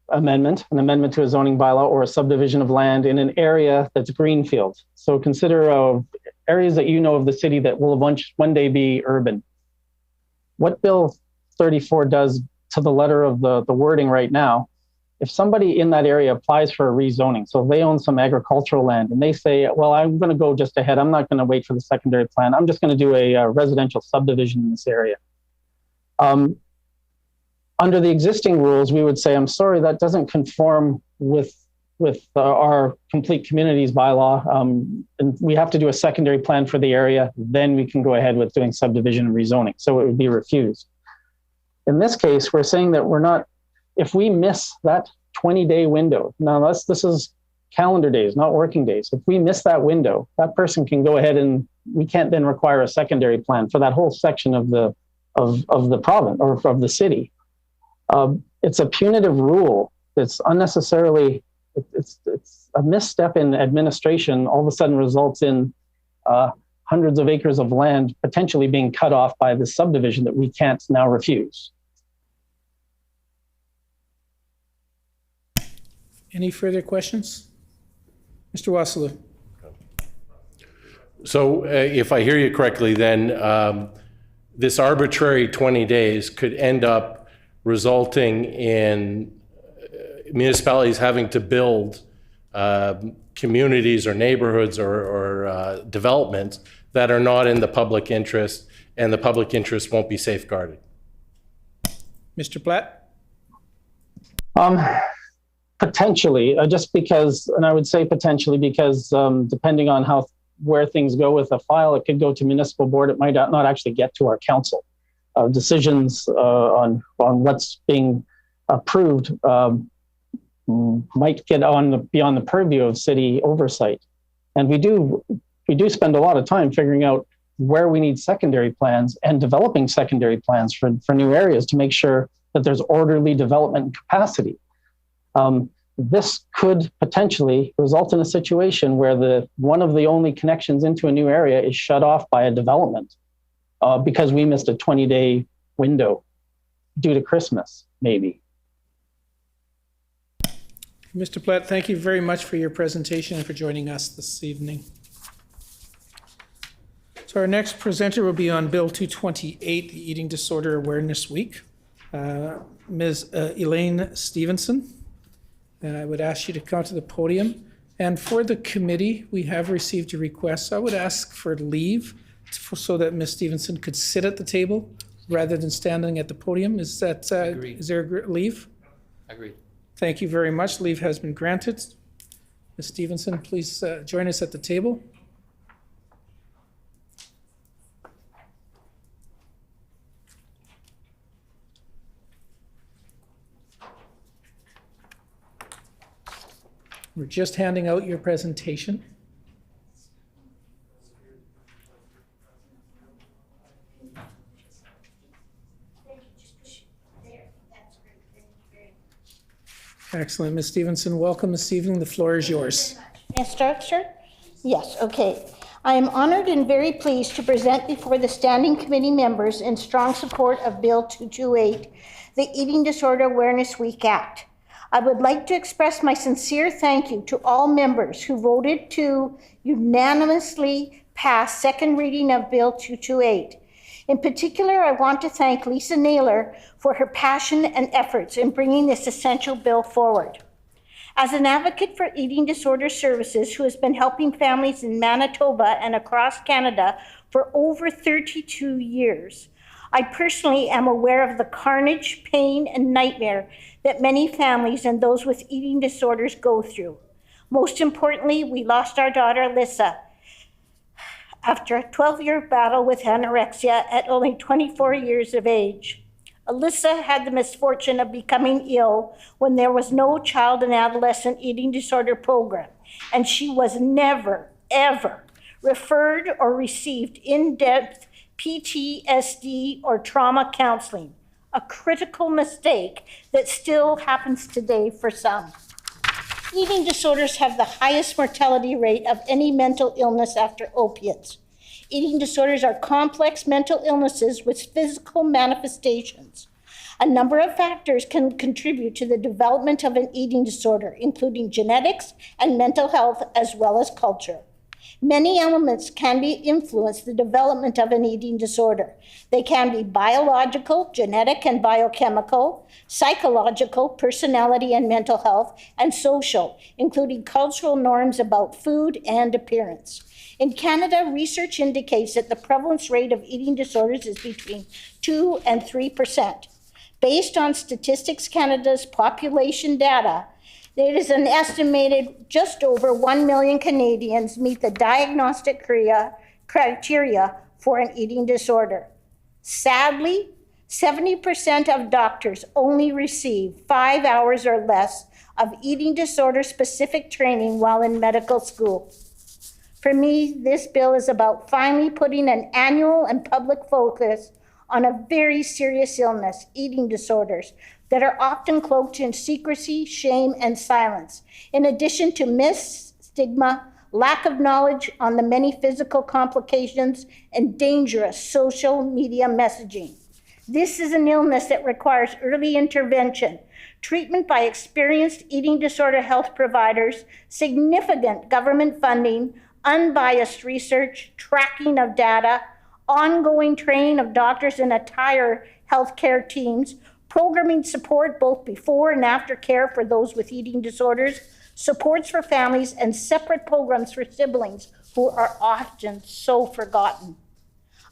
amendment, an amendment to a zoning bylaw or a subdivision of land in an area that's greenfield. So consider areas that you know of the city that will one day be urban. What Bill 34 does to the letter of the wording right now if somebody in that area applies for a rezoning, so they own some agricultural land and they say, well, I'm going to go just ahead. I'm not going to wait for the secondary plan. I'm just going to do a residential subdivision in this area. Under the existing rules, we would say, I'm sorry, that doesn't conform with our complete communities bylaw. And we have to do a secondary plan for the area. Then we can go ahead with doing subdivision and rezoning. So it would be refused. In this case, we're saying that we're not, if we miss that 20-day window, now this is calendar days, not working days. If we miss that window, that person can go ahead and we can't then require a secondary plan for that whole section of the province or of the city. It's a punitive rule. It's unnecessarily, it's a misstep in administration all of a sudden results in hundreds of acres of land potentially being cut off by the subdivision that we can't now refuse. Any further questions? Mr. Wassilou. So if I hear you correctly, then this arbitrary 20 days could end up resulting in municipalities having to build communities or neighborhoods or developments that are not in the public interest, and the public interest won't be safeguarded. Mr. Platt? Potentially, just because, and I would say potentially because depending on where things go with a file, it could go to municipal board. It might not actually get to our council. Decisions on what's being approved might get beyond the purview of city oversight. And we do spend a lot of time figuring out where we need secondary plans and developing secondary plans for new areas to make sure that there's orderly development and capacity. This could potentially result in a situation where one of the only connections into a new area is shut off by a development because we missed a 20-day window due to Christmas, maybe. Mr. Platt, thank you very much for your presentation and for joining us this evening. So our next presenter will be on Bill 228, the Eating Disorder Awareness Week. Ms. Elaine Stevenson. And I would ask you to come to the podium. And for the committee, we have received a request. So I would ask for leave so that Ms. Stevenson could sit at the table rather than standing at the podium. Is there leave? Agreed. Thank you very much. Leave has been granted. Ms. Stevenson, please join us at the table. We're just handing out your presentation. Excellent. Ms. Stevenson, welcome this evening. The floor is yours. May I start, sir? Yes, okay. I am honored and very pleased to present before the Standing Committee members in strong support of Bill 228, the Eating Disorder Awareness Week Act. I would like to express my sincere thank you to all members who voted to unanimously pass second reading of Bill 228. In particular, I want to thank Lisa Naylor for her passion and efforts in bringing this essential bill forward. As an advocate for eating disorder services who has been helping families in Manitoba and across Canada for over 32 years, I personally am aware of the carnage, pain, and nightmare that many families and those with eating disorders go through. Most importantly, we lost our daughter, Alyssa, after a 12-year battle with anorexia at only 24 years of age. Alyssa had the misfortune of becoming ill when there was no child and adolescent eating disorder program, and she was never, ever referred or received in-depth PTSD or trauma counseling, a critical mistake that still happens today for some. Eating disorders have the highest mortality rate of any mental illness after opiates. Eating disorders are complex mental illnesses with physical manifestations. A number of factors can contribute to the development of an eating disorder, including genetics and mental health, as well as culture. Many elements can influence the development of an eating disorder. They can be biological, genetic and biochemical, psychological, personality and mental health, and social, including cultural norms about food and appearance. In Canada, research indicates that the prevalence rate of eating disorders is between 2 and 3%. Based on Statistics Canada's population data, there is an estimated just over 1 million Canadians meet the diagnostic criteria for an eating disorder. Sadly, 70% of doctors only receive 5 hours or less of eating disorder specific training while in medical school. For me, this bill is about finally putting an annual and public focus on a very serious illness, eating disorders, that are often cloaked in secrecy, shame, and silence, in addition to myths, stigma, lack of knowledge on the many physical complications, and dangerous social media messaging. This is an illness that requires early intervention, treatment by experienced eating disorder health providers, significant government funding, unbiased research, tracking of data, ongoing training of doctors and entire healthcare teams, programming support both before and after care for those with eating disorders, supports for families, and separate programs for siblings who are often so forgotten.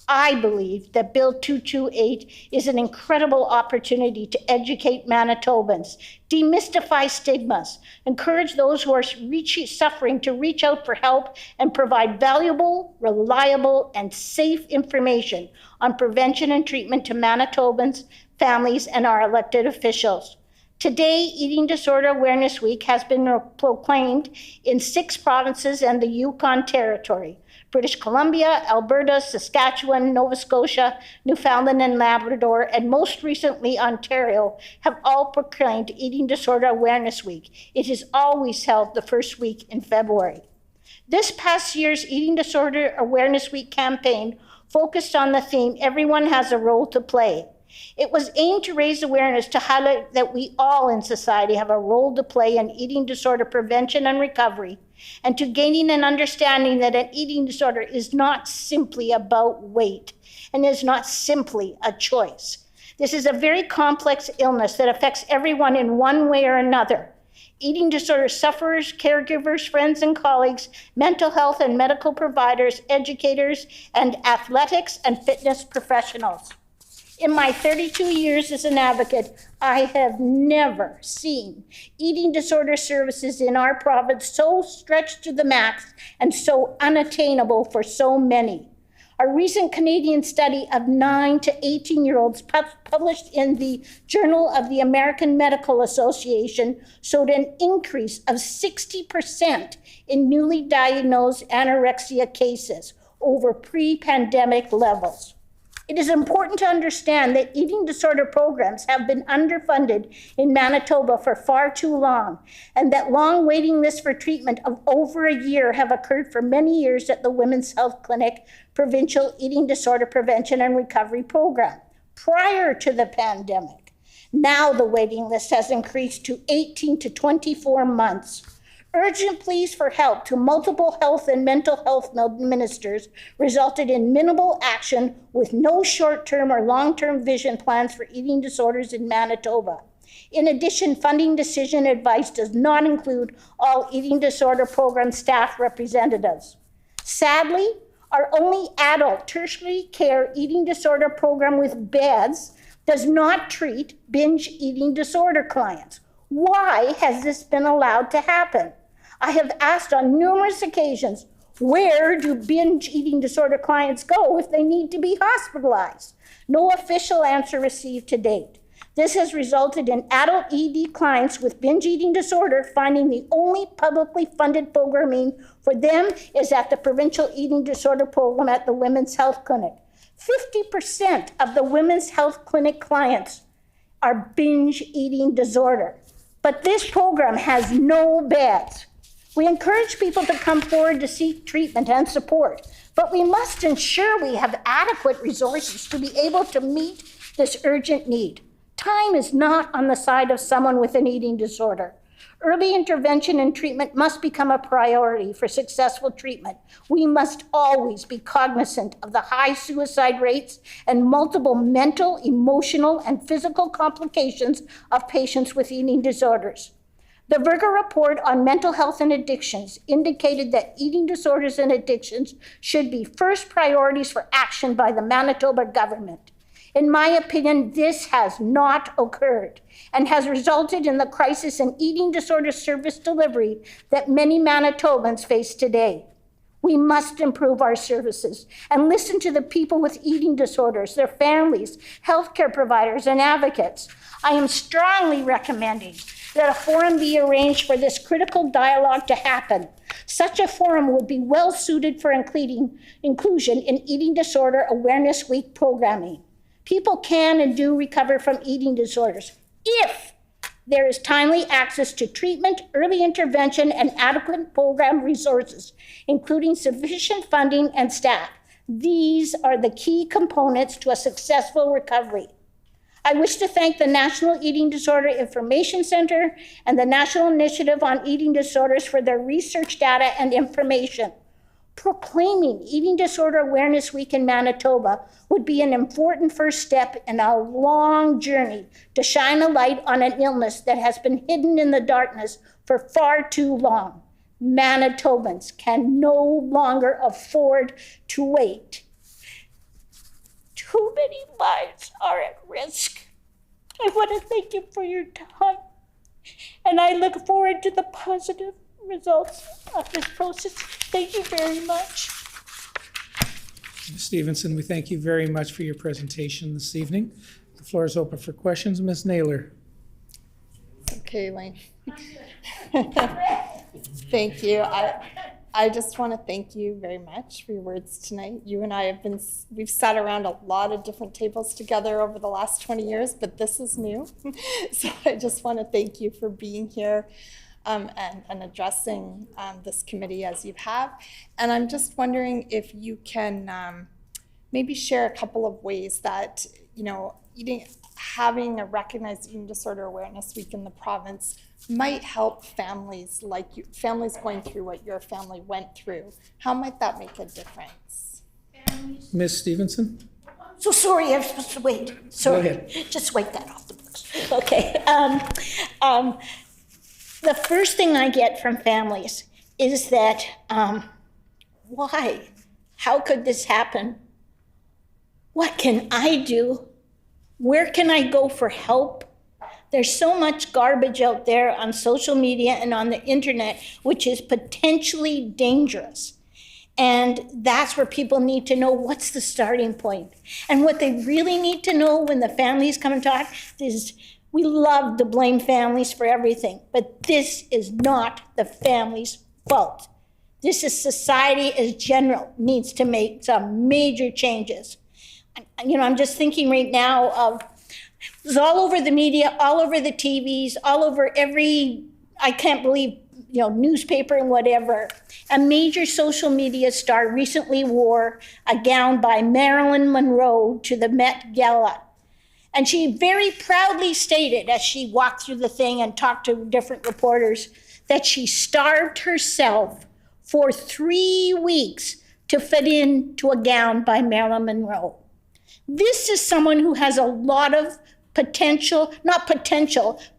I believe that Bill 228 is an incredible opportunity to educate Manitobans, demystify stigmas, encourage those who are suffering to reach out for help, and provide valuable, reliable, and safe information on prevention and treatment to Manitobans, families, and our elected officials. Today, Eating Disorder Awareness Week has been proclaimed in 6 provinces and the Yukon Territory. British Columbia, Alberta, Saskatchewan, Nova Scotia, Newfoundland and Labrador, and most recently Ontario, have all proclaimed Eating Disorder Awareness Week. It is always held the first week in February. This past year's Eating Disorder Awareness Week campaign focused on the theme, Everyone Has a Role to Play. It was aimed to raise awareness to highlight that we all in society have a role to play in eating disorder prevention and recovery, and to gaining an understanding that an eating disorder is not simply about weight and is not simply a choice. This is a very complex illness that affects everyone in one way or another. Eating disorder sufferers, caregivers, friends and colleagues, mental health and medical providers, educators, and athletics and fitness professionals. In my 32 years as an advocate, I have never seen eating disorder services in our province so stretched to the max and so unattainable for so many. A recent Canadian study of 9 to 18-year-olds published in the Journal of the American Medical Association showed an increase of 60% in newly diagnosed anorexia cases over pre-pandemic levels. It is important to understand that eating disorder programs have been underfunded in Manitoba for far too long, and that long waiting lists for treatment of over a year have occurred for many years at the Women's Health Clinic Provincial Eating Disorder Prevention and Recovery Program prior to the pandemic. Now the waiting list has increased to 18 to 24 months. Urgent pleas for help to multiple health and mental health ministers resulted in minimal action with no short-term or long-term vision plans for eating disorders in Manitoba. In addition, funding decision advice does not include all eating disorder program staff representatives. Sadly, our only adult tertiary care eating disorder program with beds does not treat binge eating disorder clients. Why has this been allowed to happen? I have asked on numerous occasions, where do binge eating disorder clients go if they need to be hospitalized? No official answer received to date. This has resulted in adult ED clients with binge eating disorder finding the only publicly funded programming for them is at the Provincial Eating Disorder Program at the Women's Health Clinic. 50% of the Women's Health Clinic clients are binge eating disorder, but this program has no beds. We encourage people to come forward to seek treatment and support, but we must ensure we have adequate resources to be able to meet this urgent need. Time is not on the side of someone with an eating disorder. Early intervention and treatment must become a priority for successful treatment. We must always be cognizant of the high suicide rates and multiple mental, emotional, and physical complications of patients with eating disorders. The Virga report on mental health and addictions indicated that eating disorders and addictions should be first priorities for action by the Manitoba government. In my opinion, this has not occurred and has resulted in the crisis in eating disorder service delivery that many Manitobans face today. We must improve our services and listen to the people with eating disorders, their families, healthcare providers, and advocates. I am strongly recommending that a forum be arranged for this critical dialogue to happen. Such a forum would be well suited for inclusion in Eating Disorder Awareness Week programming. People can and do recover from eating disorders if there is timely access to treatment, early intervention, and adequate program resources, including sufficient funding and staff. These are the key components to a successful recovery. I wish to thank the National Eating Disorder Information Center and the National Initiative on Eating Disorders for their research data and information. Proclaiming Eating Disorder Awareness Week in Manitoba would be an important first step in a long journey to shine a light on an illness that has been hidden in the darkness for far too long. Manitobans can no longer afford to wait. Too many lives are at risk. I want to thank you for your time, and I look forward to the positive results of this process. Thank you very much. Ms. Stevenson, we thank you very much for your presentation this evening. The floor is open for questions. Ms. Naylor. Okay, Elaine. Thank you. I just want to thank you very much for your words tonight. You and I we've sat around a lot of different tables together over the last 20 years, but this is new. So I just want to thank you for being here and addressing this committee as you have. And I'm just wondering if you can maybe share a couple of ways that, having a recognized Eating Disorder Awareness Week in the province might help families like you, families going through what your family went through. How might that make a difference? Ms. Stevenson? So sorry, I was supposed to wait. Sorry. Go ahead. Just wipe that off the books. Okay. The first thing I get from families is that, why? How could this happen? What can I do? Where can I go for help? There's so much garbage out there on social media and on the internet, which is potentially dangerous. And that's where people need to know what's the starting point. And what they really need to know when the families come and talk is we love to blame families for everything, but this is not the family's fault. This is society as general needs to make some major changes. I'm just thinking right now of it was all over the media, all over the TVs, all over I can't believe, newspaper and whatever. A major social media star recently wore a gown by Marilyn Monroe to the Met Gala. And she very proudly stated as she walked through the thing and talked to different reporters that she starved herself for 3 weeks to fit into a gown by Marilyn Monroe. This is someone who has a lot of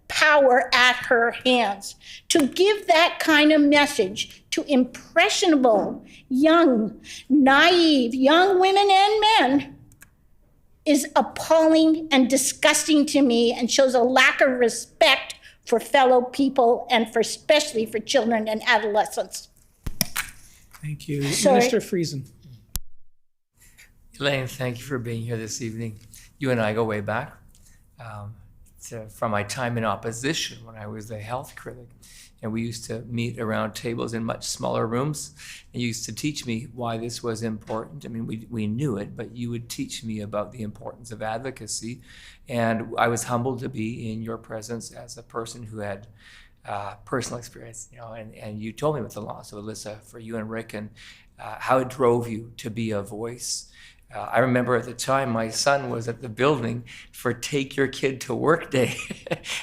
power at her hands. To give that kind of message to impressionable, young, naive, young women and men is appalling and disgusting to me and shows a lack of respect for fellow people and especially for children and adolescents. Thank you. Sorry. Minister Friesen. Elaine, thank you for being here this evening. You and I go way back. From my time in opposition when I was the health critic. And we used to meet around tables in much smaller rooms. And you used to teach me why this was important. I mean, we knew it, but you would teach me about the importance of advocacy. And I was humbled to be in your presence as a person who had personal experience, and you told me with the loss of Alyssa, for you and Rick, and how it drove you to be a voice I remember at the time my son was at the building for Take Your Kid to Work Day,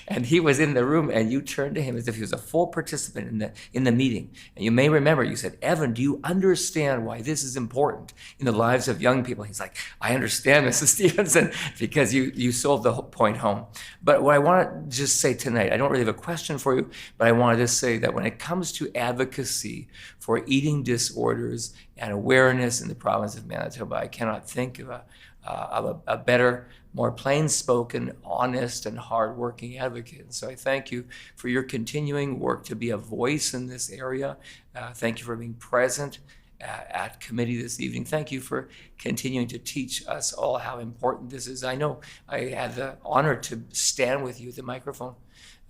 and he was in the room, and you turned to him as if he was a full participant in the meeting. And you may remember, you said, "Evan, do you understand why this is important in the lives of young people?" He's like, "I understand, Mrs. Stevenson," because you sold the point home. But what I want to just say tonight, I don't really have a question for you, but I wanted to say that when it comes to advocacy for eating disorders and awareness in the province of Manitoba, I cannot think of a better, more plain-spoken, honest, and hard-working advocate. And so I thank you for your continuing work to be a voice in this area. Thank you for being present at committee this evening. Thank you for continuing to teach us all how important this is. I know I had the honor to stand with you at the microphone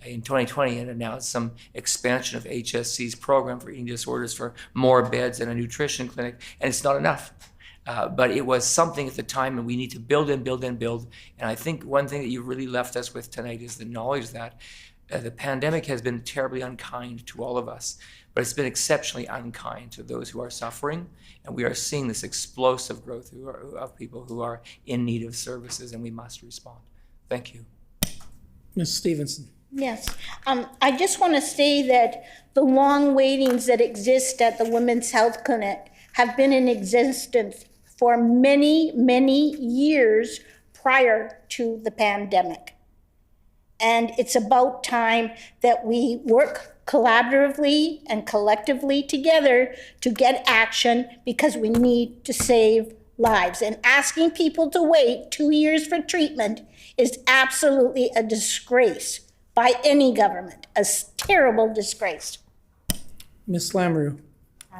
in 2020 and announced some expansion of HSC's program for eating disorders for more beds and a nutrition clinic, and it's not enough. But it was something at the time, and we need to build and build and build. And I think one thing that you really left us with tonight is the knowledge that the pandemic has been terribly unkind to all of us, but it's been exceptionally unkind to those who are suffering. And we are seeing this explosive growth of people who are in need of services, and we must respond. Thank you. Ms. Stevenson. Yes. I just want to say that the long waitings that exist at the Women's Health Clinic have been in existence for many, many years prior to the pandemic. And it's about time that we work collaboratively and collectively together to get action, because we need to save lives. And asking people to wait 2 years for treatment is absolutely a disgrace by any government, a terrible disgrace. Ms. Lamoureux.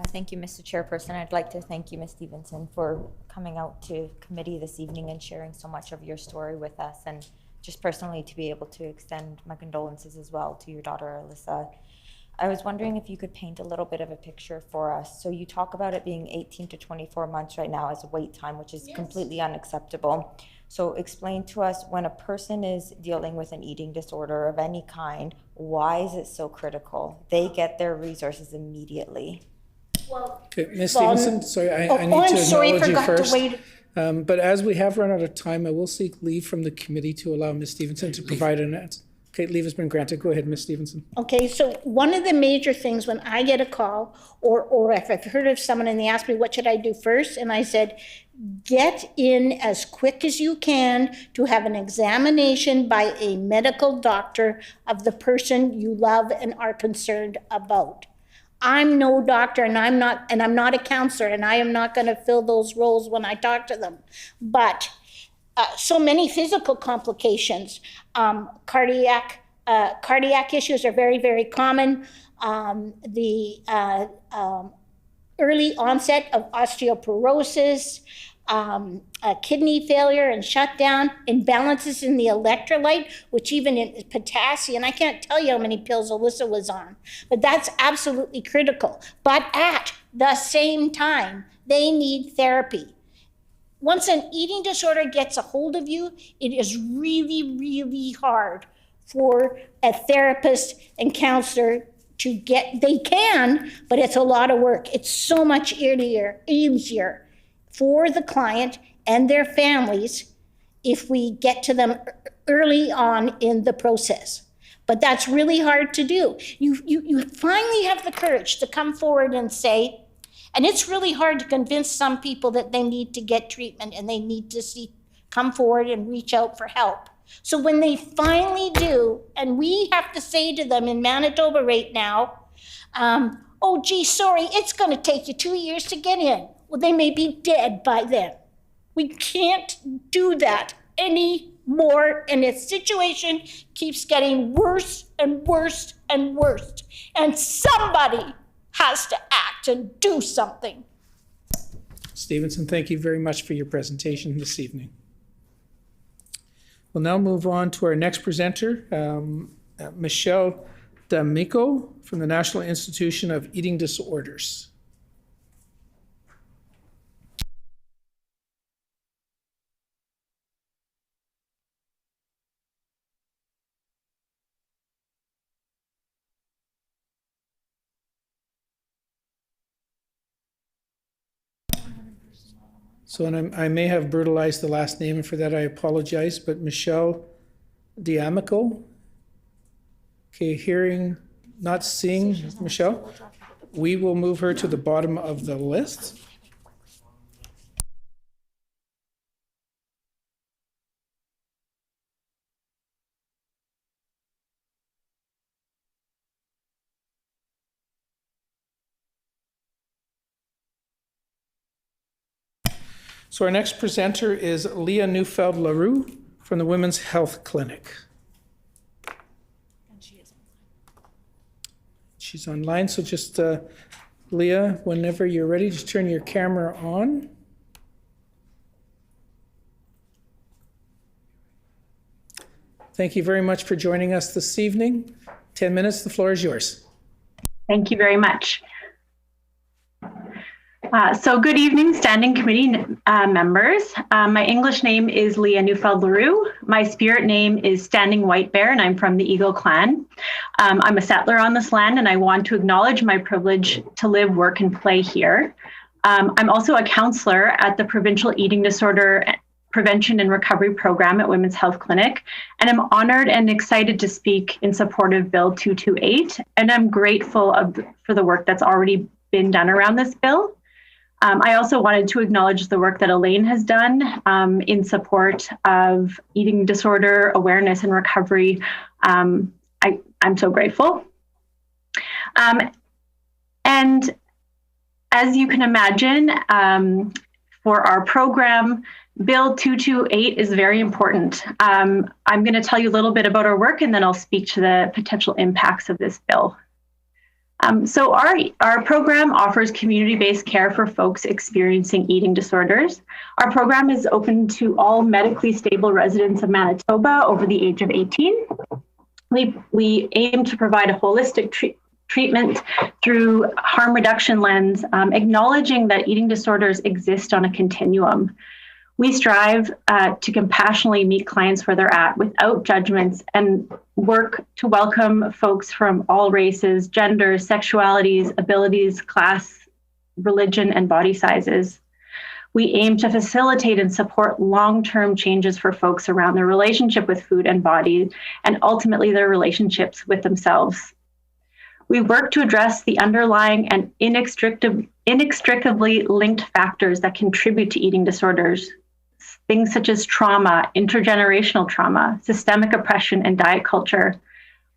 Thank you, Mr. Chairperson. I'd like to thank you, Ms. Stevenson, for coming out to committee this evening and sharing so much of your story with us, and just personally to be able to extend my condolences as well to your daughter, Alyssa. I was wondering if you could paint a little bit of a picture for us. So you talk about it being 18 to 24 months right now as a wait time, which is completely unacceptable. So explain to us, when a person is dealing with an eating disorder of any kind, why is it so critical? They get their resources immediately. Okay, Ms. Stevenson, sorry, I need to acknowledge you first. But as we have run out of time, I will seek leave from the committee to allow Ms. Stevenson to provide an answer. Okay, leave has been granted. Go ahead, Ms. Stevenson. Okay, so one of the major things when I get a call, or if I've heard of someone and they ask me, what should I do first? And I said, get in as quick as you can to have an examination by a medical doctor of the person you love and are concerned about. I'm no doctor, and I'm not a counselor, and I am not going to fill those roles when I talk to them. But so many physical complications, cardiac issues are very, very common. The early onset of osteoporosis, kidney failure and shutdown, imbalances in the electrolyte, which even in potassium, I can't tell you how many pills Alyssa was on, but that's absolutely critical. But at the same time, they need therapy. Once an eating disorder gets a hold of you, it is really, really hard for a therapist and counselor to get. They can, but it's a lot of work. It's so much easier for the client and their families if we get to them early on in the process. But that's really hard to do. You finally have the courage to come forward and say, and it's really hard to convince some people that they need to get treatment and they need to come forward and reach out for help. So when they finally do, and we have to say to them in Manitoba right now, oh gee, sorry, it's gonna take you 2 years to get in. Well, they may be dead by then. We can't do that anymore, and the situation keeps getting worse and worse and worse. And somebody has to act and do something. Stevenson, thank you very much for your presentation this evening. We'll now move on to our next presenter, Michelle D'Amico from the National Institution of Eating Disorders. So, and I may have brutalized the last name, and for that I apologize, but Michelle D'Amico. Okay, hearing, not seeing Michelle. We will move her to the bottom of the list. So our next presenter is Leah Neufeld-LaRue from the Women's Health Clinic. And she is online. She's online, so just Leah, whenever you're ready, just turn your camera on. Thank you very much for joining us this evening. 10 minutes, the floor is yours. Thank you very much. So good evening, Standing Committee members. My English name is Leah Neufeld-LaRue. My spirit name is Standing White Bear, and I'm from the Eagle Clan. I'm a settler on this land, and I want to acknowledge my privilege to live, work, and play here. I'm also a counselor at the Provincial Eating Disorder Prevention and Recovery Program at Women's Health Clinic, and I'm honored and excited to speak in support of Bill 228, and I'm grateful for the work that's already been done around this bill. I also wanted to acknowledge the work that Elaine has done in support of eating disorder awareness and recovery. I'm so grateful. And as you can imagine, for our program, Bill 228 is very important. I'm going to tell you a little bit about our work, and then I'll speak to the potential impacts of this bill. So our program offers community-based care for folks experiencing eating disorders. Our program is open to all medically stable residents of Manitoba over the age of 18. We aim to provide a holistic treatment through harm reduction lens, acknowledging that eating disorders exist on a continuum. We strive to compassionately meet clients where they're at without judgments and work to welcome folks from all races, genders, sexualities, abilities, class, religion, and body sizes. We aim to facilitate and support long-term changes for folks around their relationship with food and body, and ultimately their relationships with themselves. We work to address the underlying and inextricably linked factors that contribute to eating disorders. Things such as trauma, intergenerational trauma, systemic oppression, and diet culture.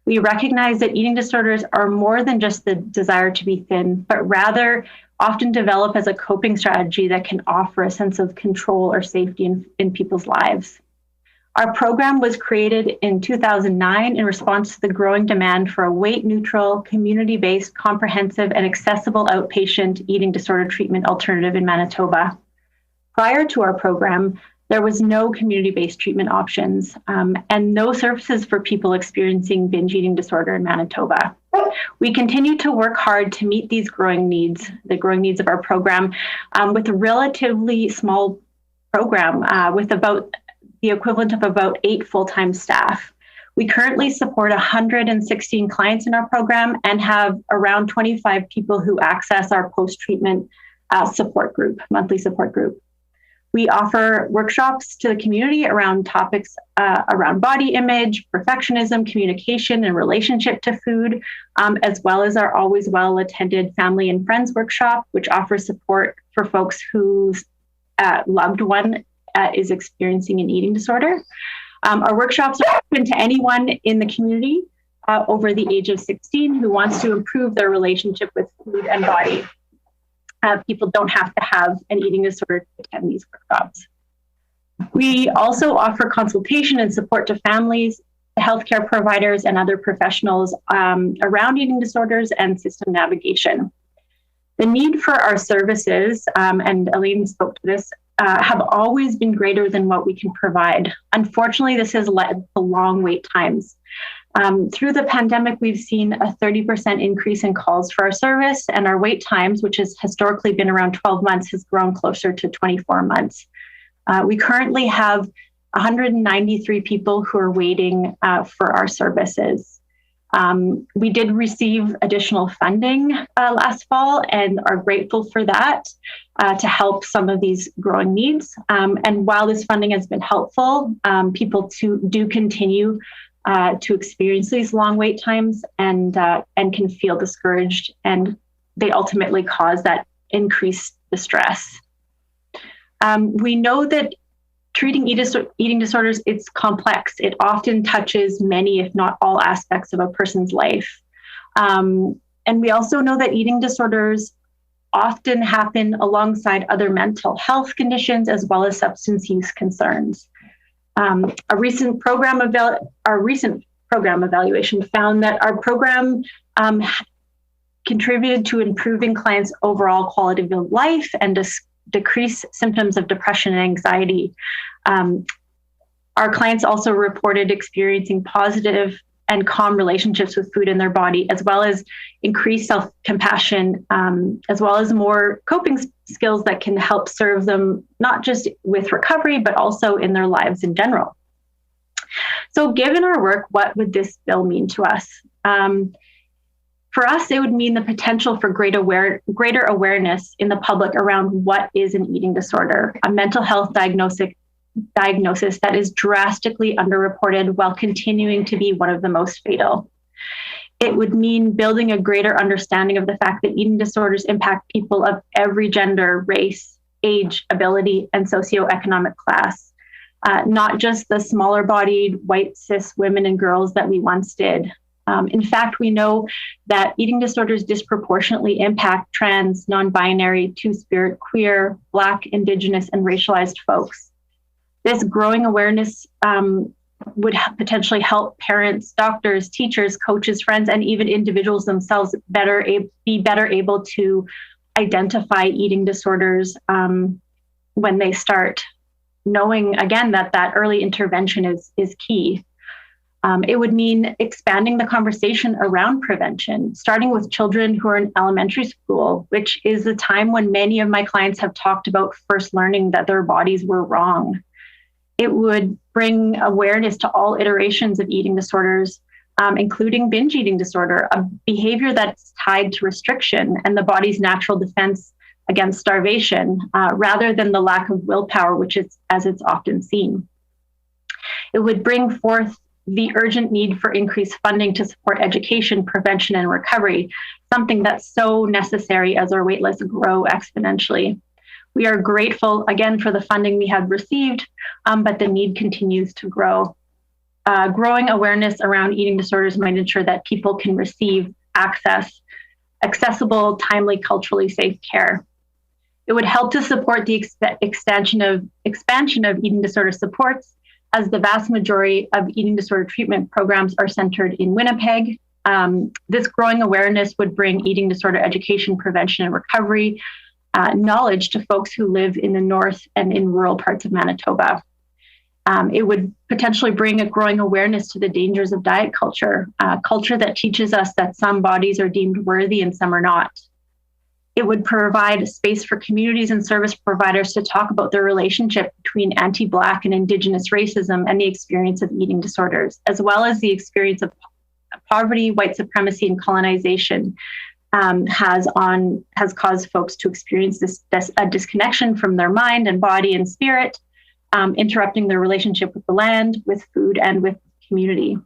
We recognize that eating disorders are more than just the desire to be thin, but rather often develop as a coping strategy that can offer a sense of control or safety in people's lives. Our program was created in 2009 in response to the growing demand for a weight-neutral, community-based, comprehensive, and accessible outpatient eating disorder treatment alternative in Manitoba. Prior to our program, there was no community-based treatment options and no services for people experiencing binge eating disorder in Manitoba. We continue to work hard to meet these growing needs, the growing needs of our program, with a relatively small program with about the equivalent of about 8 full-time staff. We currently support 116 clients in our program and have around 25 people who access our post-treatment support group, monthly support group. We offer workshops to the community around topics around body image, perfectionism, communication, and relationship to food, as well as our always well-attended family and friends workshop, which offers support for folks whose loved one is experiencing an eating disorder. Our workshops are open to anyone in the community over the age of 16 who wants to improve their relationship with food and body. People don't have to have an eating disorder to attend these workshops. We also offer consultation and support to families, healthcare providers, and other professionals around eating disorders and system navigation. The need for our services, and Elaine spoke to this, have always been greater than what we can provide. Unfortunately, this has led to long wait times. Through the pandemic, we've seen a 30% increase in calls for our service, and our wait times, which has historically been around 12 months, has grown closer to 24 months. We currently have 193 people who are waiting for our services. We did receive additional funding last fall and are grateful for that to help some of these growing needs. And while this funding has been helpful, people do continue to experience these long wait times and can feel discouraged, and they ultimately cause that increased distress. We know that treating eating disorders, it's complex. It often touches many, if not all, aspects of a person's life. And we also know that eating disorders often happen alongside other mental health conditions as well as substance use concerns. Our recent program evaluation found that our program contributed to improving clients' overall quality of life and decrease symptoms of depression and anxiety. Our clients also reported experiencing positive and calm relationships with food in their body, as well as increased self-compassion, as well as more coping skills that can help serve them, not just with recovery, but also in their lives in general. So given our work, what would this bill mean to us? For us, it would mean the potential for greater awareness in the public around what is an eating disorder, a mental health diagnosis that is drastically underreported while continuing to be one of the most fatal. It would mean building a greater understanding of the fact that eating disorders impact people of every gender, race, age, ability, and socioeconomic class, not just the smaller bodied, white, cis women and girls that we once did. In fact, we know that eating disorders disproportionately impact trans, non-binary, two-spirit, queer, Black, Indigenous, and racialized folks. This growing awareness would potentially help parents, doctors, teachers, coaches, friends, and even individuals themselves be better able to identify eating disorders when they start, knowing, again, that early intervention is key. It would mean expanding the conversation around prevention, starting with children who are in elementary school, which is the time when many of my clients have talked about first learning that their bodies were wrong. It would bring awareness to all iterations of eating disorders, including binge eating disorder, a behavior that's tied to restriction and the body's natural defense against starvation, rather than the lack of willpower, which is as it's often seen. It would bring forth the urgent need for increased funding to support education, prevention, and recovery, something that's so necessary as our wait lists grow exponentially. We are grateful, again, for the funding we have received, but the need continues to grow. Growing awareness around eating disorders might ensure that people can receive accessible, timely, culturally safe care. It would help to support the expansion of eating disorder supports, as the vast majority of eating disorder treatment programs are centered in Winnipeg. This growing awareness would bring eating disorder education, prevention, and recovery knowledge to folks who live in the north and in rural parts of Manitoba. It would potentially bring a growing awareness to the dangers of diet culture, culture that teaches us that some bodies are deemed worthy and some are not. It would provide space for communities and service providers to talk about the relationship between anti-Black and Indigenous racism and the experience of eating disorders, as well as the experience of poverty, white supremacy, and colonization has caused folks to experience a disconnection from their mind and body and spirit, interrupting their relationship with the land, with food, and with community.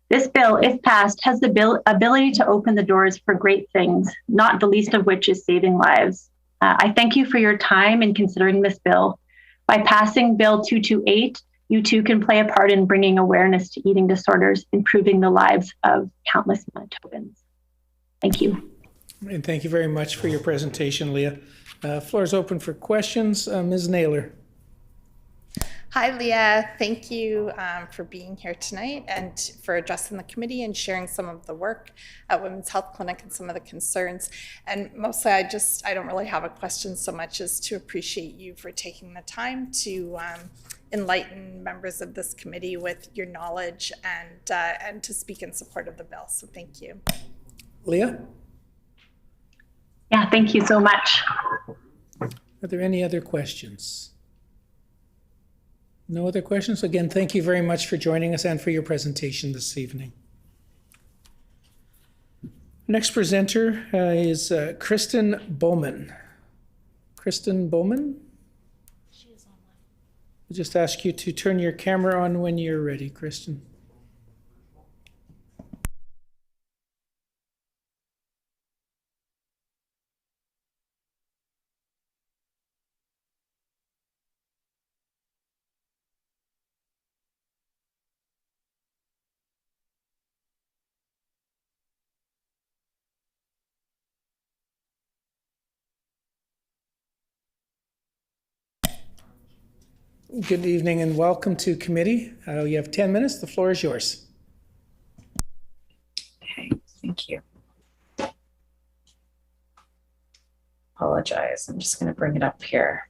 This bill, if passed, has the ability to open the doors for great things, not the least of which is saving lives. I thank you for your time in considering this bill. By passing Bill 228, you too can play a part in bringing awareness to eating disorders, improving the lives of countless Manitobans. Thank you. And thank you very much for your presentation, Leah. Floor is open for questions. Ms. Naylor. Hi, Leah. Thank you for being here tonight and for addressing the committee and sharing some of the work at Women's Health Clinic and some of the concerns. And mostly, I don't really have a question so much as to appreciate you for taking the time to enlighten members of this committee with your knowledge and to speak in support of the bill. So thank you. Leah? Yeah, thank you so much. Are there any other questions? No other questions? Again, thank you very much for joining us and for your presentation this evening. Next presenter is Kristen Bowman. Kristen Bowman? I'll just ask you to turn your camera on when you're ready, Kristen. Good evening and welcome to committee. You have 10 minutes. The floor is yours. Okay, thank you. Apologize. I'm just going to bring it up here.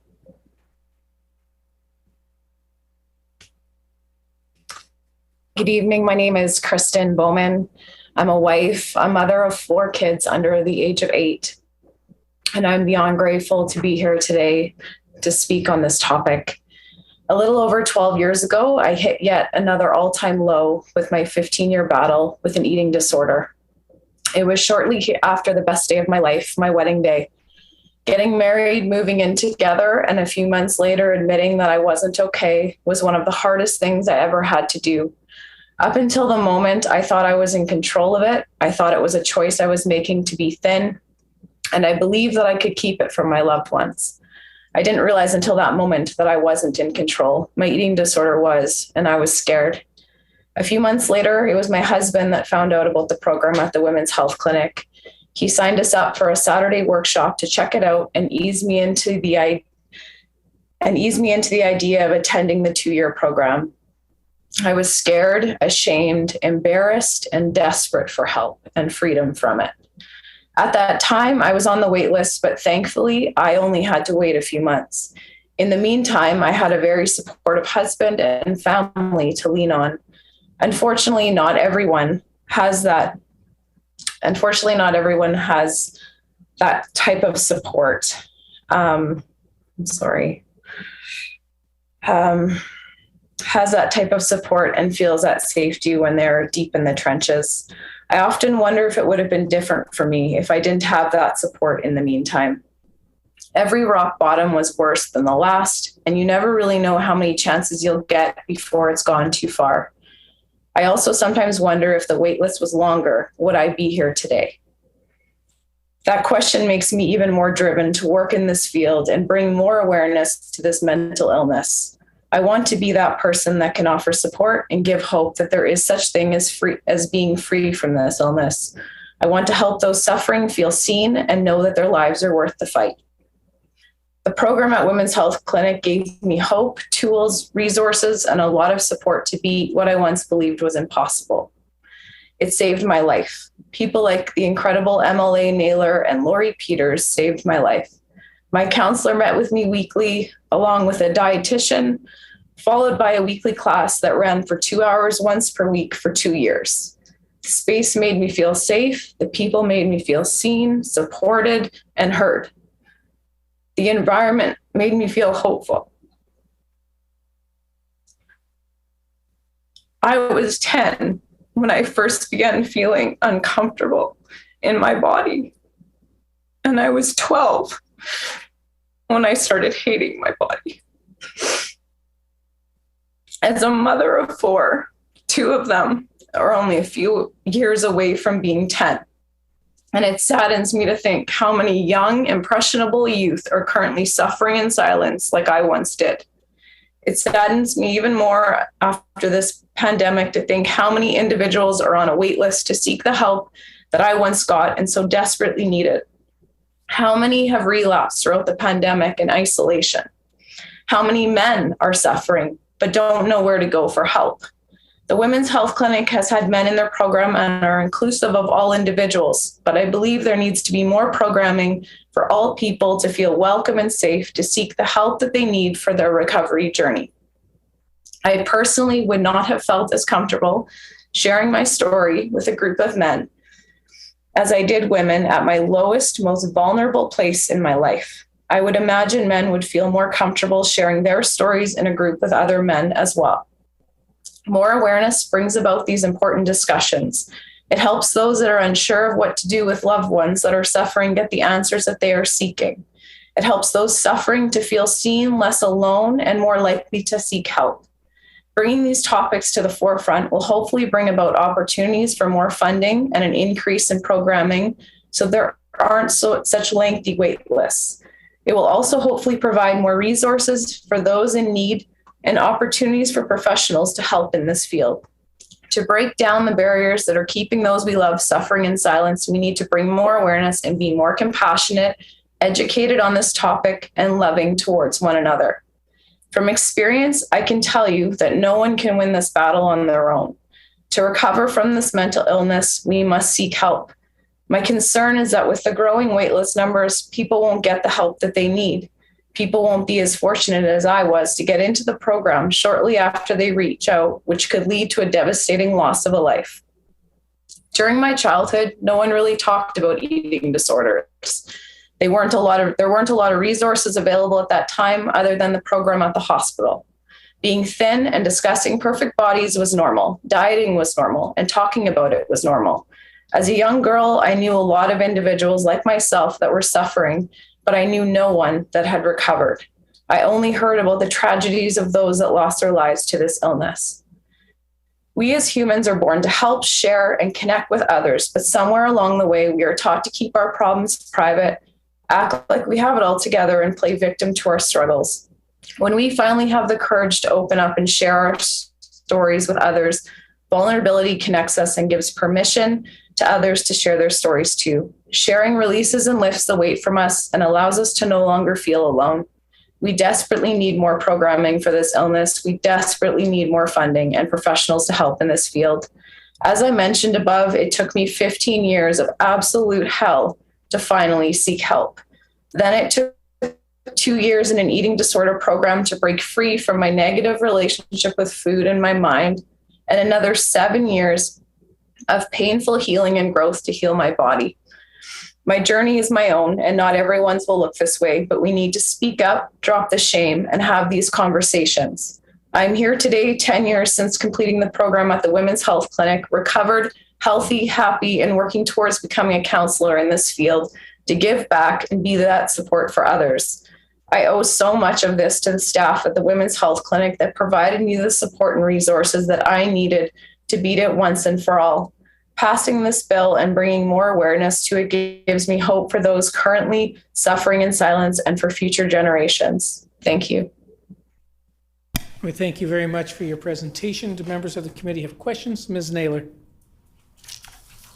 Good evening. My name is Kristen Bowman. I'm a wife, a mother of 4 kids under the age of 8. And I'm beyond grateful to be here today to speak on this topic. A little over 12 years ago, I hit yet another all-time low with my 15-year battle with an eating disorder. It was shortly after the best day of my life, my wedding day. Getting married, moving in together, and a few months later admitting that I wasn't okay was one of the hardest things I ever had to do. Up until the moment, I thought I was in control of it. I thought it was a choice I was making to be thin, and I believed that I could keep it from my loved ones. I didn't realize until that moment that I wasn't in control. My eating disorder was, and I was scared. A few months later, it was my husband that found out about the program at the Women's Health Clinic. He signed us up for a Saturday workshop to check it out and ease me into the idea of attending the 2-year program. I was scared, ashamed, embarrassed, and desperate for help and freedom from it. At that time, I was on the wait list, but thankfully, I only had to wait a few months. In the meantime, I had a very supportive husband and family to lean on. Unfortunately, not everyone has that. Unfortunately, not everyone has that type of support. Has that type of support and feels that safety when they're deep in the trenches. I often wonder if it would have been different for me if I didn't have that support in the meantime. Every rock bottom was worse than the last, and you never really know how many chances you'll get before it's gone too far. I also sometimes wonder if the wait list was longer, would I be here today? That question makes me even more driven to work in this field and bring more awareness to this mental illness. I want to be that person that can offer support and give hope that there is such thing as being free from this illness. I want to help those suffering feel seen and know that their lives are worth the fight. The program at Women's Health Clinic gave me hope, tools, resources, and a lot of support to be what I once believed was impossible. It saved my life. People like the incredible MLA Naylor and Lori Peters saved my life. My counselor met with me weekly, along with a dietitian, followed by a weekly class that ran for 2 hours once per week for 2 years. The space made me feel safe. The people made me feel seen, supported, and heard. The environment made me feel hopeful. I was 10 when I first began feeling uncomfortable in my body, and I was 12 when I started hating my body. As a mother of 4, 2 of them are only a few years away from being 10. And it saddens me to think how many young, impressionable youth are currently suffering in silence like I once did. It saddens me even more after this pandemic to think how many individuals are on a wait list to seek the help that I once got and so desperately needed. How many have relapsed throughout the pandemic in isolation? How many men are suffering but don't know where to go for help? The Women's Health Clinic has had men in their program and are inclusive of all individuals, but I believe there needs to be more programming for all people to feel welcome and safe to seek the help that they need for their recovery journey. I personally would not have felt as comfortable sharing my story with a group of men as I did women at my lowest, most vulnerable place in my life. I would imagine men would feel more comfortable sharing their stories in a group with other men as well. More awareness brings about these important discussions. It helps those that are unsure of what to do with loved ones that are suffering get the answers that they are seeking. It helps those suffering to feel seen, less alone, and more likely to seek help. Bringing these topics to the forefront will hopefully bring about opportunities for more funding and an increase in programming so there aren't such lengthy wait lists. It will also hopefully provide more resources for those in need and opportunities for professionals to help in this field. To break down the barriers that are keeping those we love suffering in silence, we need to bring more awareness and be more compassionate, educated on this topic, and loving towards one another. From experience, I can tell you that no one can win this battle on their own. To recover from this mental illness, we must seek help. My concern is that with the growing waitlist numbers, people won't get the help that they need. People won't be as fortunate as I was to get into the program shortly after they reach out, which could lead to a devastating loss of a life. During my childhood, no one really talked about eating disorders. There weren't a lot of resources available at that time other than the program at the hospital. Being thin and discussing perfect bodies was normal. Dieting was normal, and talking about it was normal. As a young girl, I knew a lot of individuals like myself that were suffering, but I knew no one that had recovered. I only heard about the tragedies of those that lost their lives to this illness. We as humans are born to help, share, and connect with others, but somewhere along the way, we are taught to keep our problems private, act like we have it all together, and play victim to our struggles. When we finally have the courage to open up and share our stories with others, vulnerability connects us and gives permission to others to share their stories too. Sharing releases and lifts the weight from us and allows us to no longer feel alone. We desperately need more programming for this illness. We desperately need more funding and professionals to help in this field. As I mentioned above, it took me 15 years of absolute hell to finally seek help. Then it took 2 years in an eating disorder program to break free from my negative relationship with food and my mind, and another 7 years of painful healing and growth to heal my body. My journey is my own, and not everyone's will look this way, but we need to speak up, drop the shame, and have these conversations. I'm here today, 10 years since completing the program at the Women's Health Clinic, recovered, healthy, happy, and working towards becoming a counselor in this field to give back and be that support for others. I owe so much of this to the staff at the Women's Health Clinic that provided me the support and resources that I needed to beat it once and for all. Passing this bill and bringing more awareness to it gives me hope for those currently suffering in silence and for future generations. Thank you. We thank you very much for your presentation. Do members of the committee have questions? Ms. Naylor.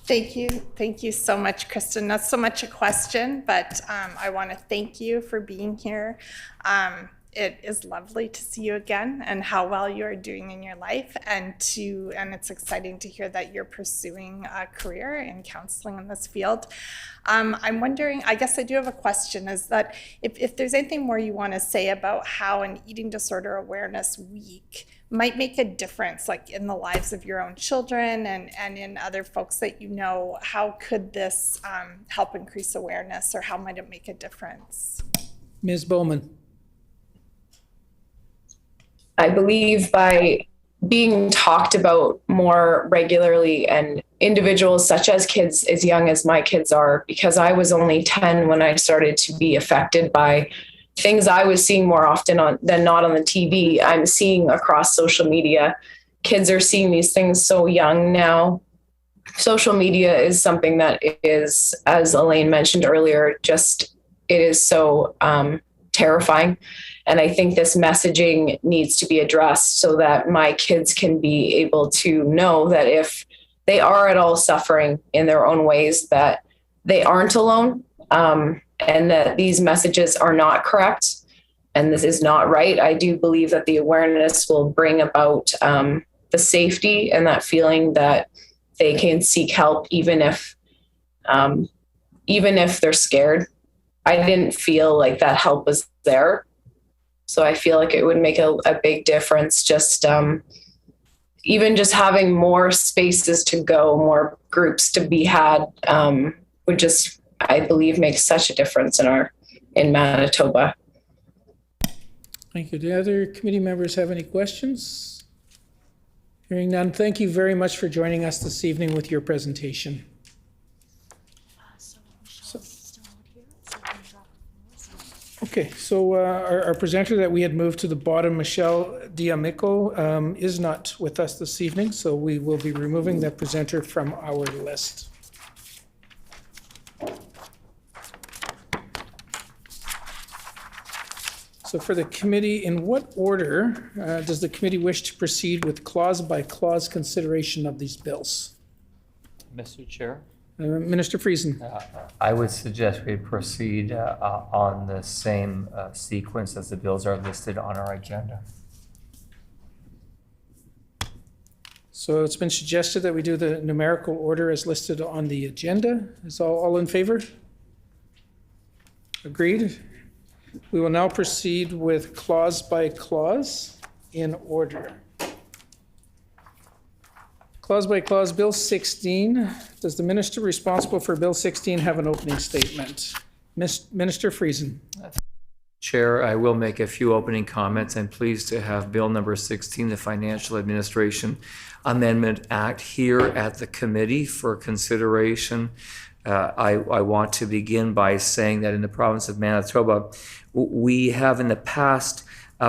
Thank you. Thank you so much, Kristen. Not so much a question, but I want to thank you for being here. It is lovely to see you again and how well you're doing in your life, and it's exciting to hear that you're pursuing a career in counseling in this field. I'm wondering, I guess I do have a question, is that if there's anything more you want to say about how an Eating Disorder Awareness Week might make a difference, like in the lives of your own children and in other folks that you know, how could this help increase awareness, or how might it make a difference? Ms. Bowman. I believe by being talked about more regularly, and individuals such as kids as young as my kids are, because I was only 10 when I started to be affected by things I was seeing more often than not on the TV. I'm seeing across social media. Kids are seeing these things so young now. Social media is something that is, as Elaine mentioned earlier, it is so terrifying. And I think this messaging needs to be addressed so that my kids can be able to know that if they are at all suffering in their own ways, that they aren't alone, and that these messages are not correct and this is not right. I do believe that the awareness will bring about the safety and that feeling that they can seek help even if they're scared. I didn't feel like that help was there. So I feel like it would make a big difference, just even just having more spaces to go, more groups to be had, would just, I believe, make such a difference in Manitoba. Thank you. Do other committee members have any questions? Hearing none, thank you very much for joining us this evening with your presentation. Okay, so our presenter that we had moved to the bottom, Michelle D'Amico, is not with us this evening, so we will be removing that presenter from our list. So for the committee, in what order does the committee wish to proceed with clause-by-clause consideration of these bills? Mr. Chair? Minister Friesen. I would suggest we proceed on the same sequence as the bills are listed on our agenda. So it's been suggested that we do the numerical order as listed on the agenda. Is all in favor? Agreed. We will now proceed with clause by clause in order. Clause by clause, Bill 16. Does the minister responsible for Bill 16 have an opening statement? Minister Friesen. Chair, I will make a few opening comments. I'm pleased to have Bill number 16, the Financial Administration Amendment Act, here at the committee for consideration. I want to begin by saying that in the province of Manitoba, we have in the past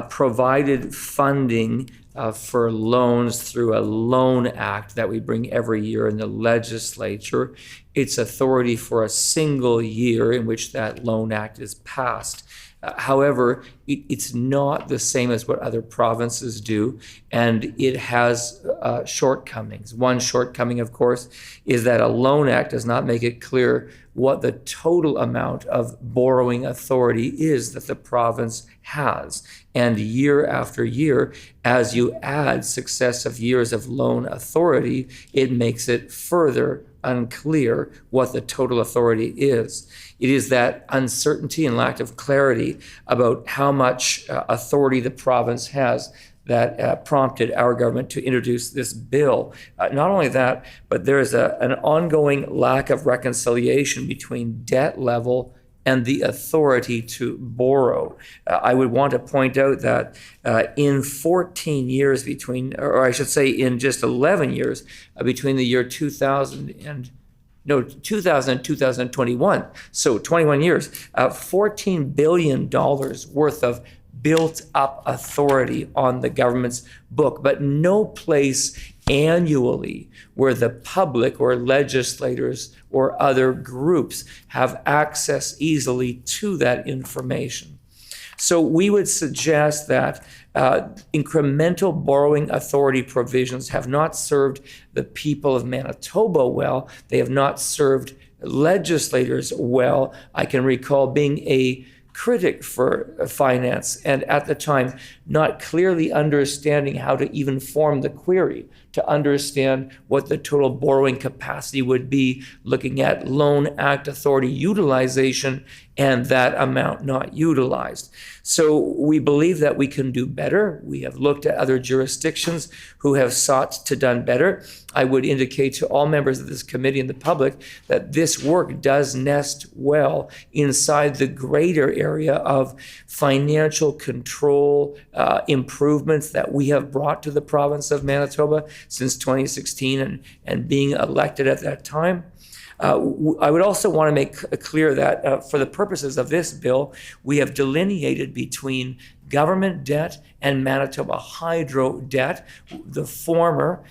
provided funding for loans through a loan act that we bring every year in the legislature. It's authority for a single year in which that loan act is passed. However, it's not the same as what other provinces do, and it has shortcomings. One shortcoming, of course, is that a loan act does not make it clear what the total amount of borrowing authority is that the province has. And year after year, as you add successive years of loan authority, it makes it further unclear what the total authority is. It is that uncertainty and lack of clarity about how much authority the province has that prompted our government to introduce this bill. Not only that, but there is an ongoing lack of reconciliation between debt level and the authority to borrow. I would want to point out that in 14 years between, or I should say in just 11 years between the year 2000 and 2021, so 21 years, $14 billion worth of built up authority on the government's book, but no place annually where the public or legislators or other groups have access easily to that information. So we would suggest that incremental borrowing authority provisions have not served the people of Manitoba well. They have not served legislators well. I can recall being a critic for finance and at the time not clearly understanding how to even form the query to understand what the total borrowing capacity would be, looking at loan act authority utilization and that amount not utilized. So we believe that we can do better. We have looked at other jurisdictions who have sought to done better. I would indicate to all members of this committee and the public that this work does nest well inside the greater area of financial control improvements that we have brought to the province of Manitoba since 2016 and being elected at that time. I would also want to make clear that for the purposes of this bill, we have delineated between government debt and Manitoba Hydro debt, the former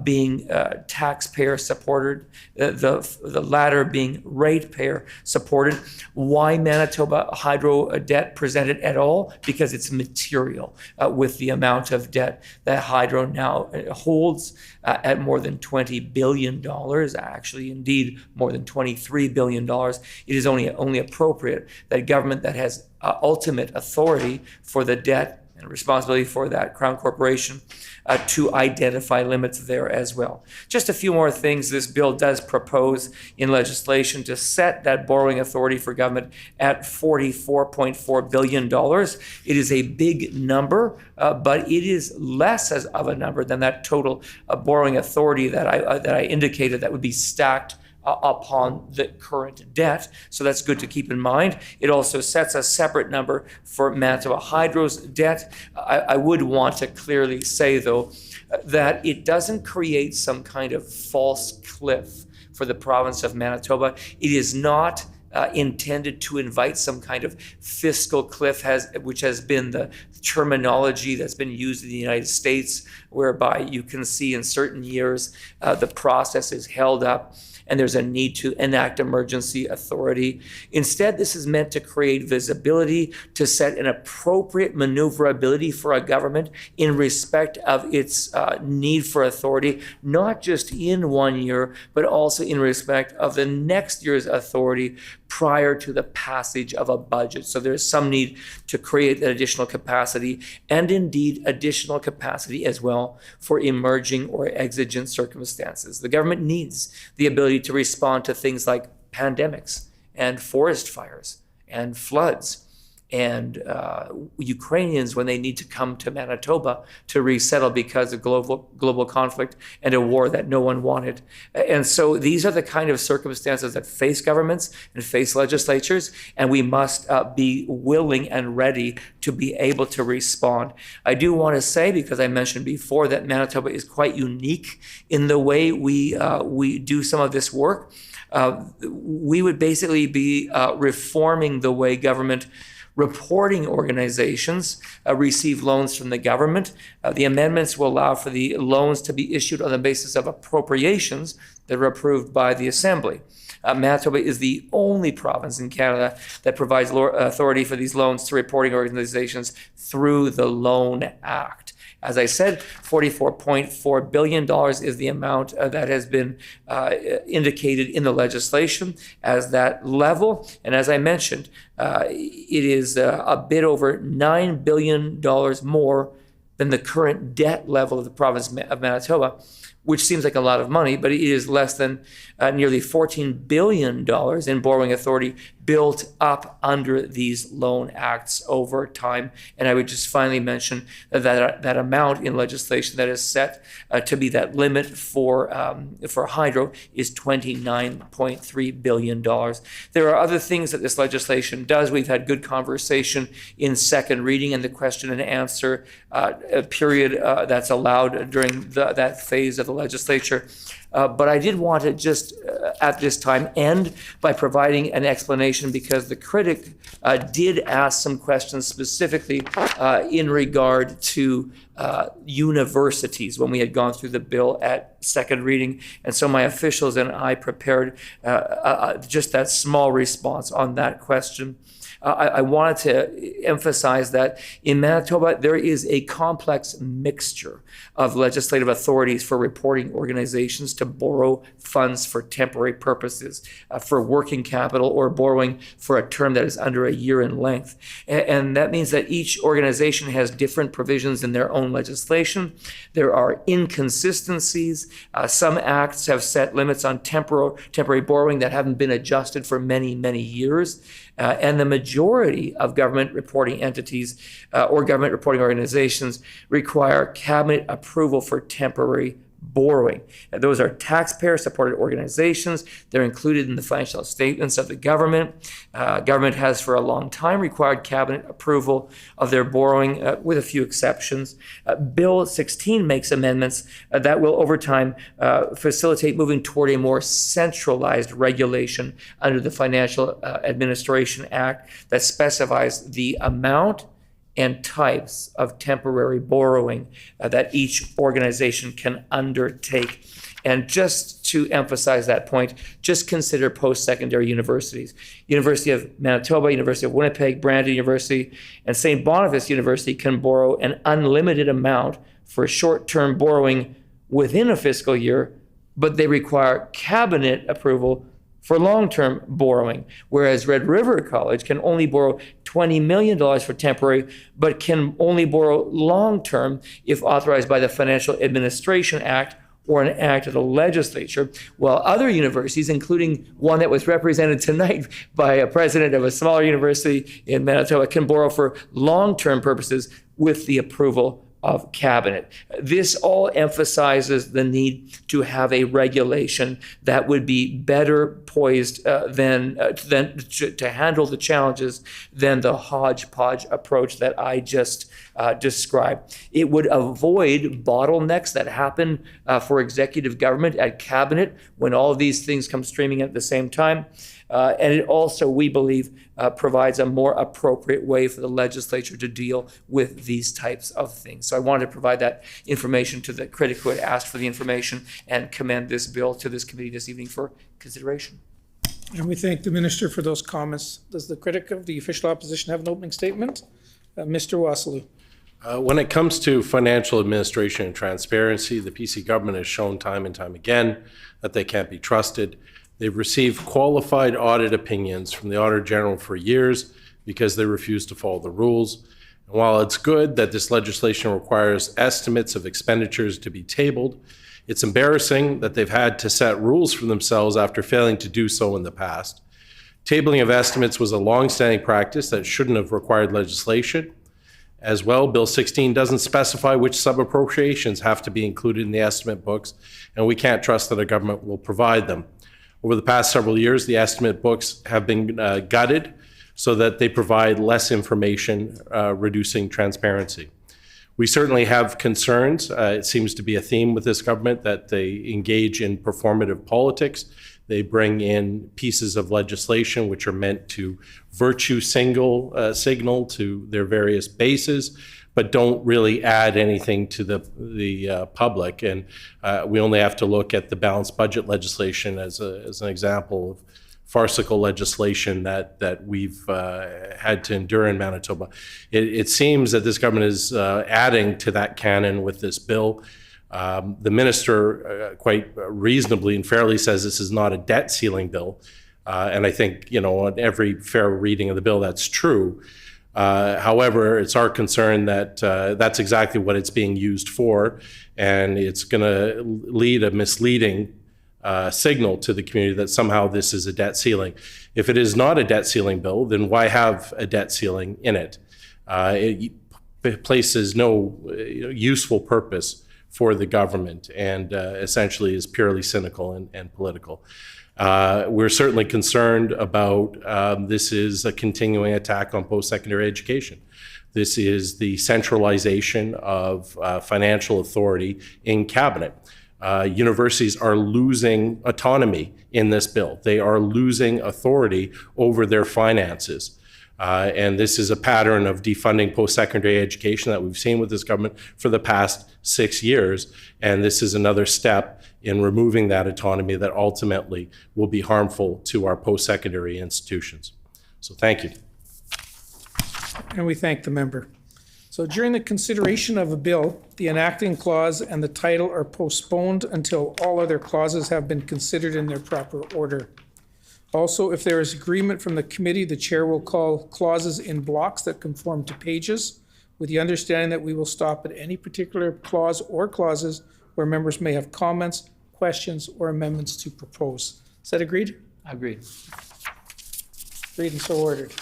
being taxpayer supported, the latter being ratepayer supported. Why Manitoba Hydro debt presented at all? Because it's material with the amount of debt that Hydro now holds at more than $20 billion, actually indeed more than $23 billion. It is only appropriate that government that has ultimate authority for the debt and responsibility for that Crown Corporation to identify limits there as well. Just a few more things. This bill does propose in legislation to set that borrowing authority for government at $44.4 billion. It is a big number, but it is less of a number than that total borrowing authority that I indicated that would be stacked upon the current debt. So that's good to keep in mind. It also sets a separate number for Manitoba Hydro's debt. I would want to clearly say, though, that it doesn't create some kind of false cliff for the province of Manitoba. It is not intended to invite some kind of fiscal cliff, which has been the terminology that's been used in the United States, whereby you can see in certain years the process is held up and there's a need to enact emergency authority. Instead, this is meant to create visibility, to set an appropriate maneuverability for a government in respect of its need for authority, not just in 1 year, but also in respect of the next year's authority prior to the passage of a budget. So there's some need to create that additional capacity, and indeed additional capacity as well for emerging or exigent circumstances. The government needs the ability to respond to things like pandemics and forest fires and floods and Ukrainians when they need to come to Manitoba to resettle because of global conflict and a war that no one wanted. And so these are the kind of circumstances that face governments and face legislatures, and we must be willing and ready to be able to respond. I do want to say, because I mentioned before, that Manitoba is quite unique in the way we do some of this work. We would basically be reforming the way government reporting organizations receive loans from the government. The amendments will allow for the loans to be issued on the basis of appropriations that are approved by the Assembly. Manitoba is the only province in Canada that provides authority for these loans to reporting organizations through the Loan Act. As I said, $44.4 billion is the amount that has been indicated in the legislation as that level. And as I mentioned, it is a bit over $9 billion more than the current debt level of the province of Manitoba, which seems like a lot of money, but it is less than nearly $14 billion in borrowing authority built up under these loan acts over time. And I would just finally mention that amount in legislation that is set to be that limit for hydro is $29.3 billion. There are other things that this legislation does. We've had good conversation in second reading and the question and answer period that's allowed during that phase of the legislature. But I did want to just at this time end by providing an explanation, because the critic did ask some questions specifically in regard to universities when we had gone through the bill at second reading. And so my officials and I prepared just that small response on that question. I wanted to emphasize that in Manitoba, there is a complex mixture of legislative authorities for reporting organizations to borrow funds for temporary purposes, for working capital, or borrowing for a term that is under a year in length. And that means that each organization has different provisions in their own legislation. There are inconsistencies. Some acts have set limits on temporary borrowing that haven't been adjusted for many, many years. And the majority of government reporting entities or government reporting organizations require cabinet approval for temporary borrowing. Now, those are taxpayer-supported organizations. They're included in the financial statements of the government. Government has for a long time required cabinet approval of their borrowing, with a few exceptions. Bill 16 makes amendments that will, over time, facilitate moving toward a more centralized regulation under the Financial Administration Act that specifies the amount and types of temporary borrowing that each organization can undertake. And just to emphasize that point, just consider post-secondary universities. University of Manitoba, University of Winnipeg, Brandon University, and St. Boniface University can borrow an unlimited amount for short-term borrowing within a fiscal year, but they require cabinet approval for long-term borrowing, whereas Red River College can only borrow $20 million for temporary, but can only borrow long-term if authorized by the Financial Administration Act or an act of the legislature, while other universities, including one that was represented tonight by a president of a smaller university in Manitoba, can borrow for long-term purposes with the approval of cabinet. This all emphasizes the need to have a regulation that would be better poised to handle the challenges than the hodgepodge approach that I just described. It would avoid bottlenecks that happen for executive government at cabinet when all of these things come streaming at the same time. And it also, we believe, provides a more appropriate way for the legislature to deal with these types of things. So I wanted to provide that information to the critic who had asked for the information and commend this bill to this committee this evening for consideration. And we thank the minister for those comments. Does the critic of the official opposition have an opening statement? Mr. Wasilou. When it comes to financial administration and transparency, the PC government has shown time and time again that they can't be trusted. They've received qualified audit opinions from the Auditor General for years because they refuse to follow the rules. And while it's good that this legislation requires estimates of expenditures to be tabled, it's embarrassing that they've had to set rules for themselves after failing to do so in the past. Tabling of estimates was a long-standing practice that shouldn't have required legislation. As well, Bill 16 doesn't specify which sub-appropriations have to be included in the estimate books, and we can't trust that a government will provide them. Over the past several years, the estimate books have been gutted so that they provide less information, reducing transparency. We certainly have concerns. It seems to be a theme with this government that they engage in performative politics. They bring in pieces of legislation which are meant to virtue signal to their various bases, but don't really add anything to the public. And we only have to look at the balanced budget legislation as an example of farcical legislation that we've had to endure in Manitoba. It seems that this government is adding to that canon with this bill. The minister quite reasonably and fairly says this is not a debt ceiling bill. And I think, on every fair reading of the bill, that's true. However, it's our concern that that's exactly what it's being used for, and it's going to lead a misleading signal to the community that somehow this is a debt ceiling. If it is not a debt ceiling bill, then why have a debt ceiling in it? It places no useful purpose for the government and essentially is purely cynical and political. We're certainly concerned about this is a continuing attack on post-secondary education. This is the centralization of financial authority in cabinet. Universities are losing autonomy in this bill. They are losing authority over their finances. And this is a pattern of defunding post-secondary education that we've seen with this government for the past 6 years. And this is another step in removing that autonomy that ultimately will be harmful to our post-secondary institutions. So thank you. And we thank the member. So during the consideration of a bill, the enacting clause and the title are postponed until all other clauses have been considered in their proper order. Also, if there is agreement from the committee, the chair will call clauses in blocks that conform to pages, with the understanding that we will stop at any particular clause or clauses where members may have comments, questions, or amendments to propose. Is that agreed? Agreed. Agreed and so ordered.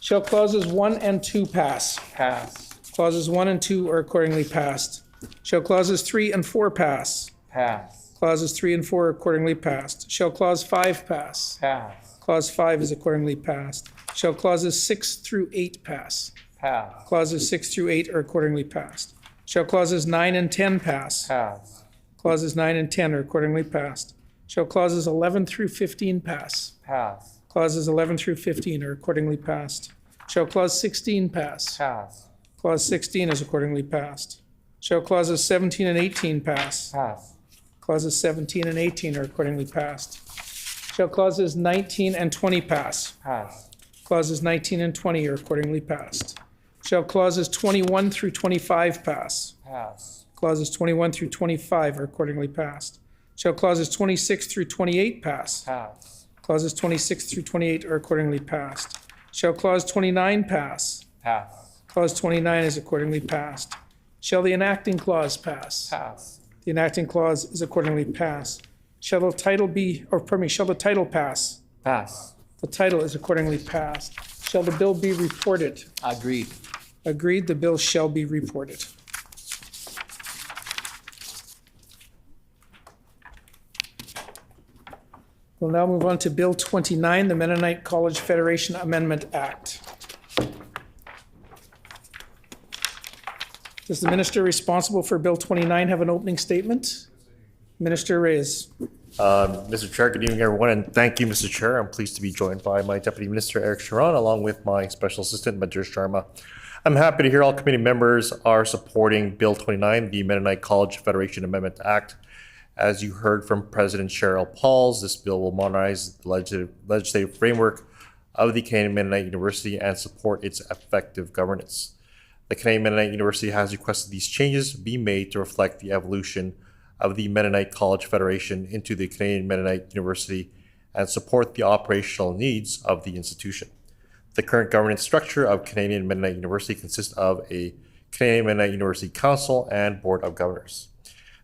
Shall clauses 1 and 2 pass? Pass. Clauses 1 and 2 are accordingly passed. Shall clauses 3 and 4 pass? Pass. Clauses 3 and 4 are accordingly passed. Shall clause 5 pass? Pass. Clause 5 is accordingly passed. Shall clauses 6 through 8 pass? Pass. Clauses 6 through 8 are accordingly passed. Shall clauses 9 and 10 pass? Pass. Clauses 9 and 10 are accordingly passed. Shall clauses 11 through 15 pass? Pass. Clauses 11 through 15 are accordingly passed. Shall clause 16 pass? Pass. Clause 16 is accordingly passed. Shall clauses 17 and 18 pass? Pass. Clauses 17 and 18 are accordingly passed. Shall clauses 19 and 20 pass? Pass. Clauses 19 and 20 are accordingly passed. Shall clauses 21 through 25 pass? Pass. Clauses 21 through 25 are accordingly passed. Shall clauses 26 through 28 pass? Pass. Clauses 26 through 28 are accordingly passed. Shall clause 29 pass? Pass. Clause 29 is accordingly passed. Shall the enacting clause pass? Pass. The enacting clause is accordingly passed. Shall the title pass? Pass. The title is accordingly passed. Shall the bill be reported? Agreed. Agreed, the bill shall be reported. We'll now move on to Bill 29, the Mennonite College Federation Amendment Act. Does the minister responsible for Bill 29 have an opening statement? Minister Reyes. Mr. Chair, good evening, everyone, and thank you, Mr. Chair. I'm pleased to be joined by my Deputy Minister, Eric Sharon, along with my Special Assistant, Major Sharma. I'm happy to hear all committee members are supporting Bill 29, the Mennonite College Federation Amendment Act. As you heard from President Cheryl Pauls, this bill will modernize the legislative framework of the Canadian Mennonite University and support its effective governance. The Canadian Mennonite University has requested these changes be made to reflect the evolution of the Mennonite College Federation into the Canadian Mennonite University and support the operational needs of the institution. The current governance structure of Canadian Mennonite University consists of a Canadian Mennonite University Council and Board of Governors.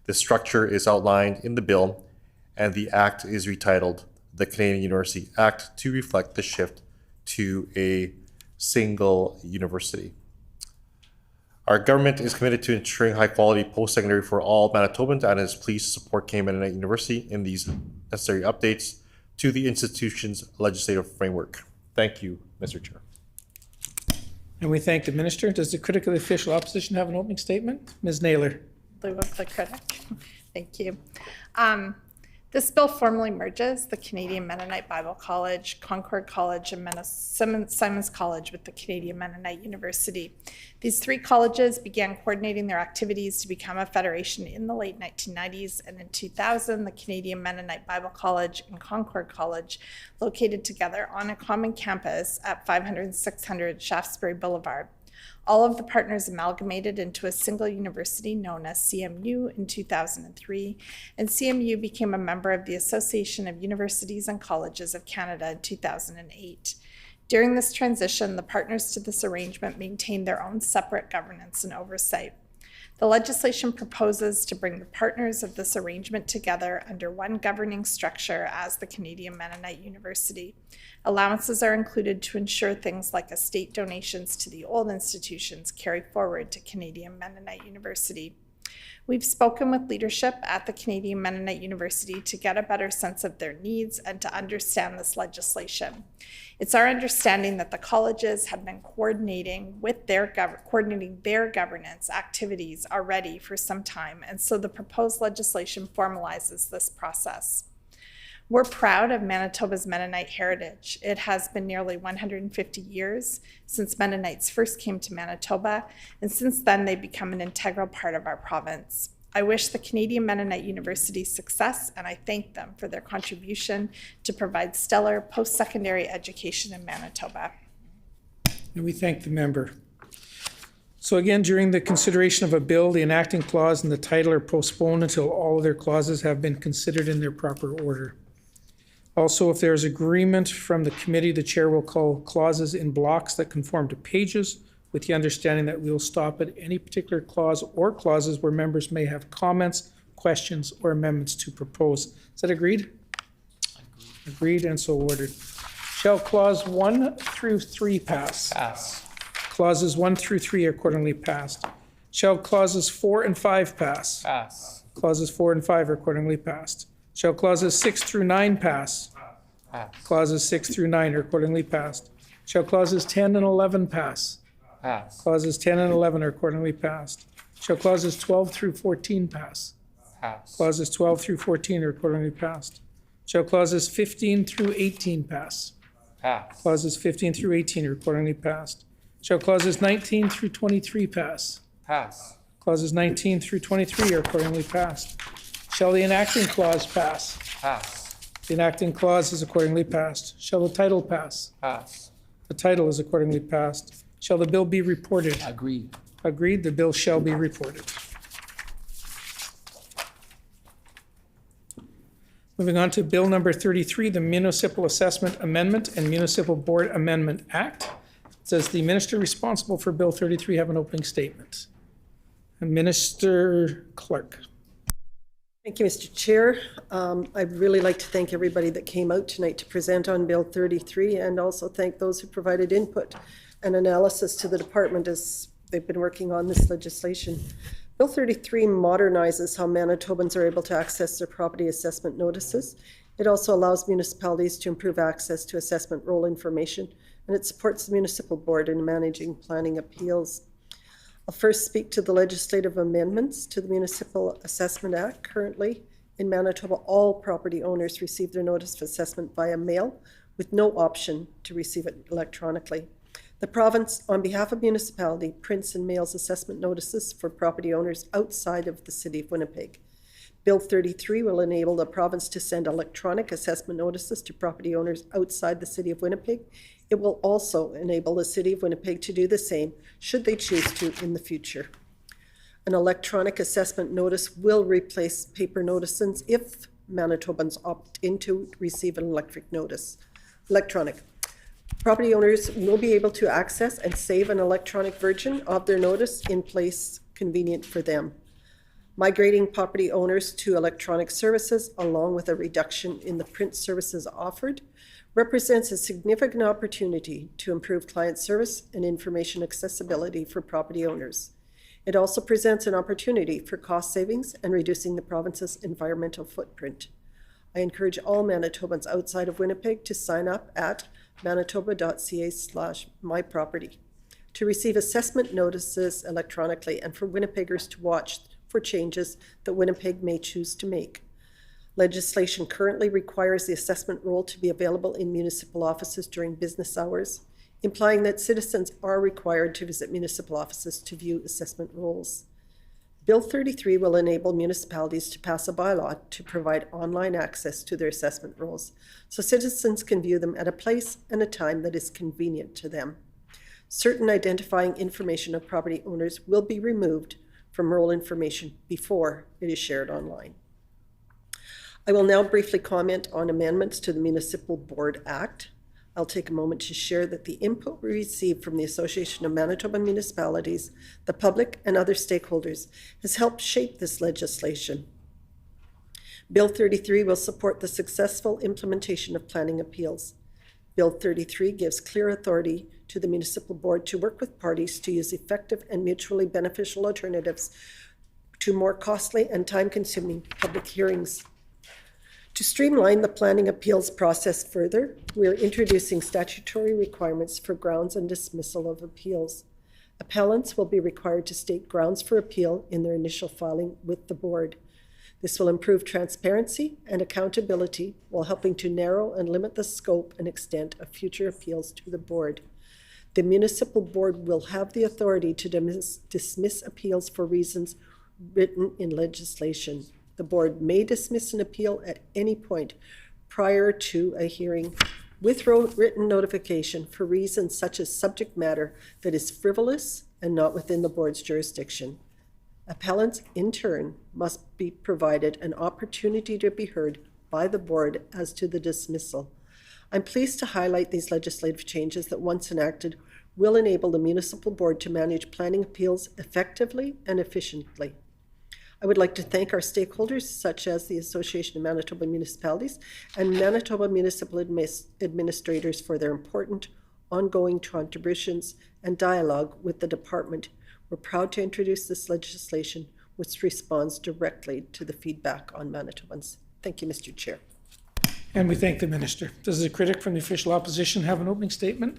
This structure is outlined in the bill, and the act is retitled the Canadian University Act to reflect the shift to a single university. Our government is committed to ensuring high-quality post-secondary for all Manitobans and is pleased to support Canadian Mennonite University in these necessary updates to the institution's legislative framework. Thank you, Mr. Chair. And we thank the minister. Does the critical official opposition have an opening statement? Ms. Naylor. Lieu of the critic. Thank you. This bill formally merges the Canadian Mennonite Bible College, Concord College, and Simons College with the Canadian Mennonite University. These three colleges began coordinating their activities to become a federation in the late 1990s, and in 2000, the Canadian Mennonite Bible College and Concord College located together on a common campus at 500 and 600 Shaftesbury Boulevard. All of the partners amalgamated into a single university known as CMU in 2003, and CMU became a member of the Association of Universities and Colleges of Canada in 2008. During this transition, the partners to this arrangement maintained their own separate governance and oversight. The legislation proposes to bring the partners of this arrangement together under one governing structure as the Canadian Mennonite University. Allowances are included to ensure things like estate donations to the old institutions carry forward to Canadian Mennonite University. We've spoken with leadership at the Canadian Mennonite University to get a better sense of their needs and to understand this legislation. It's our understanding that the colleges have been coordinating their governance activities already for some time, and so the proposed legislation formalizes this process. We're proud of Manitoba's Mennonite heritage. It has been nearly 150 years since Mennonites first came to Manitoba, and since then they've become an integral part of our province. I wish the Canadian Mennonite University success, and I thank them for their contribution to provide stellar post-secondary education in Manitoba. And we thank the member. So again, during the consideration of a bill, the enacting clause and the title are postponed until all other clauses have been considered in their proper order. Also, if there is agreement from the committee, the chair will call clauses in blocks that conform to pages, with the understanding that we will stop at any particular clause or clauses where members may have comments, questions, or amendments to propose. Is that agreed? Agreed, and so ordered. Shall clause 1 through 3 pass? Pass. Clauses 1 through 3 are accordingly passed. Shall clauses 4 and 5 pass? Pass. Clauses 4 and 5 are accordingly passed. Shall clauses 6 through 9 pass? Pass. Clauses 6 through 9 are accordingly passed. Shall clauses 10 and 11 pass? Pass. Clauses 10 and 11 are accordingly passed. Shall clauses 12 through 14 pass? Pass. Clauses 12 through 14 are accordingly passed. Shall clauses 15 through 18 pass? Pass. Clauses 15 through 18 are accordingly passed. Shall clauses 19 through 23 pass? Pass. Clauses 19 through 23 are accordingly passed. Shall the enacting clause pass? Pass. The enacting clause is accordingly passed. Shall the title pass? Pass. The title is accordingly passed. Shall the bill be reported? Agreed. Agreed, the bill shall be reported. Moving on to Bill number 33, the Municipal Assessment Amendment and Municipal Board Amendment Act. It says the minister responsible for Bill 33 have an opening statement. Minister Clark. Thank you, Mr. Chair. I'd really like to thank everybody that came out tonight to present on Bill 33, and also thank those who provided input and analysis to the department as they've been working on this legislation. Bill 33 modernizes how Manitobans are able to access their property assessment notices. It also allows municipalities to improve access to assessment roll information, and it supports the municipal board in managing planning appeals. I'll first speak to the legislative amendments to the Municipal Assessment Act. Currently, in Manitoba, all property owners receive their notice of assessment via mail with no option to receive it electronically. The province, on behalf of municipality, prints and mails assessment notices for property owners outside of the City of Winnipeg. Bill 33 will enable the province to send electronic assessment notices to property owners outside the City of Winnipeg. It will also enable the City of Winnipeg to do the same, should they choose to in the future. An electronic assessment notice will replace paper notices if Manitobans opt in to receive an electronic. Property owners will be able to access and save an electronic version of their notice in place convenient for them. Migrating property owners to electronic services, along with a reduction in the print services offered, represents a significant opportunity to improve client service and information accessibility for property owners. It also presents an opportunity for cost savings and reducing the province's environmental footprint. I encourage all Manitobans outside of Winnipeg to sign up at manitoba.ca/myproperty to receive assessment notices electronically and for Winnipeggers to watch for changes that Winnipeg may choose to make. Legislation currently requires the assessment roll to be available in municipal offices during business hours, implying that citizens are required to visit municipal offices to view assessment rolls. Bill 33 will enable municipalities to pass a bylaw to provide online access to their assessment rolls, so citizens can view them at a place and a time that is convenient to them. Certain identifying information of property owners will be removed from roll information before it is shared online. I will now briefly comment on amendments to the Municipal Board Act. I'll take a moment to share that the input we received from the Association of Manitoba Municipalities, the public, and other stakeholders has helped shape this legislation. Bill 33 will support the successful implementation of planning appeals. Bill 33 gives clear authority to the Municipal Board to work with parties to use effective and mutually beneficial alternatives to more costly and time-consuming public hearings. To streamline the planning appeals process further, we are introducing statutory requirements for grounds and dismissal of appeals. Appellants will be required to state grounds for appeal in their initial filing with the board. This will improve transparency and accountability while helping to narrow and limit the scope and extent of future appeals to the board. The municipal board will have the authority to dismiss appeals for reasons written in legislation. The board may dismiss an appeal at any point prior to a hearing with written notification for reasons such as subject matter that is frivolous and not within the board's jurisdiction. Appellants, in turn, must be provided an opportunity to be heard by the board as to the dismissal. I'm pleased to highlight these legislative changes that, once enacted, will enable the municipal board to manage planning appeals effectively and efficiently. I would like to thank our stakeholders, such as the Association of Manitoba Municipalities and Manitoba Municipal Administrators, for their important ongoing contributions and dialogue with the department. We're proud to introduce this legislation, which responds directly to the feedback on Manitobans. Thank you, Mr. Chair. And we thank the Minister. Does the critic from the official opposition have an opening statement?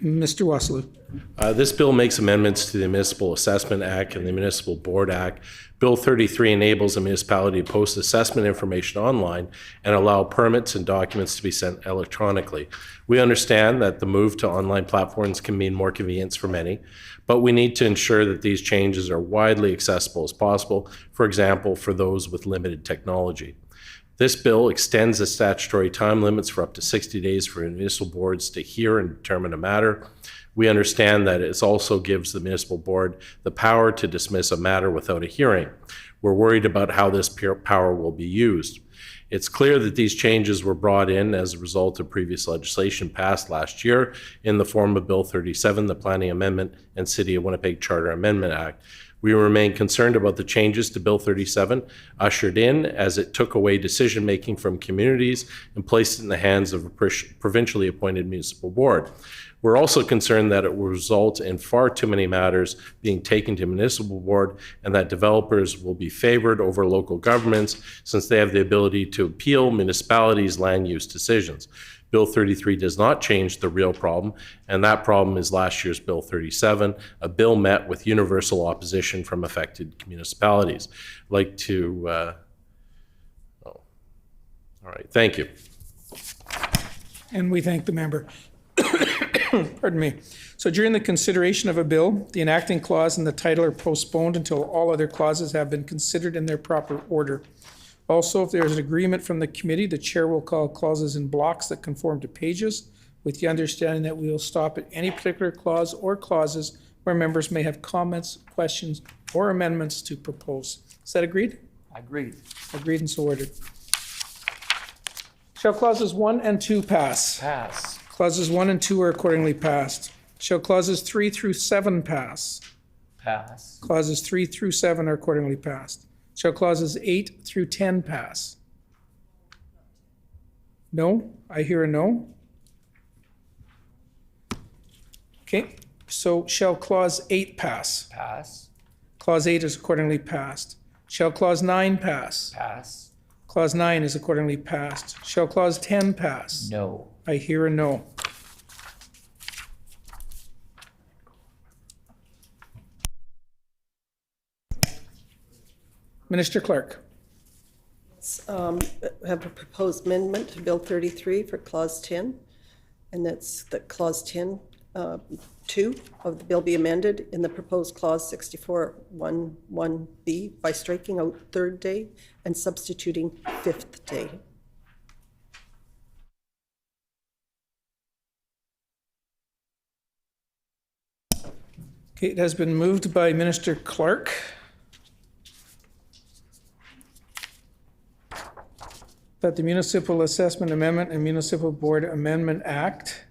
Mr. Wasilou. This bill makes amendments to the Municipal Assessment Act and the Municipal Board Act. Bill 33 enables a municipality to post assessment information online and allow permits and documents to be sent electronically. We understand that the move to online platforms can mean more convenience for many, but we need to ensure that these changes are widely accessible as possible, for example, for those with limited technology. This bill extends the statutory time limits for up to 60 days for municipal boards to hear and determine a matter. We understand that it also gives the municipal board the power to dismiss a matter without a hearing. We're worried about how this power will be used. It's clear that these changes were brought in as a result of previous legislation passed last year in the form of Bill 37, the Planning Amendment, and City of Winnipeg Charter Amendment Act. We remain concerned about the changes to Bill 37 ushered in as it took away decision-making from communities and placed it in the hands of a provincially appointed municipal board. We're also concerned that it will result in far too many matters being taken to municipal board and that developers will be favored over local governments since they have the ability to appeal municipalities' land use decisions. Bill 33 does not change the real problem, and that problem is last year's Bill 37, a bill met with universal opposition from affected municipalities. I'd like to, all right, thank you. And we thank the member. Pardon me. So during the consideration of a bill, the enacting clause and the title are postponed until all other clauses have been considered in their proper order. Also, if there is an agreement from the committee, the chair will call clauses in blocks that conform to pages, with the understanding that we will stop at any particular clause or clauses where members may have comments, questions, or amendments to propose. Is that agreed? Agreed. Agreed and so ordered. Shall clauses 1 and 2 pass? Pass. Clauses 1 and 2 are accordingly passed. Shall clauses 3 through 7 pass? Pass. Clauses 3 through 7 are accordingly passed. Shall clauses 8 through 10 pass? No? I hear a no. Okay, so shall clause 8 pass? Pass. Clause 8 is accordingly passed. Shall clause 9 pass? Pass. Clause 9 is accordingly passed. Shall clause 10 pass? No. I hear a no. Minister Clark. Have a proposed amendment to Bill 33 for Clause 10, and that's that Clause 10, 2 of the bill be amended in the proposed Clause 64.11b by striking out third day and substituting fifth day. Okay, it has been moved by Minister Clark. That the Municipal Assessment Amendment and Municipal Board Amendment Act,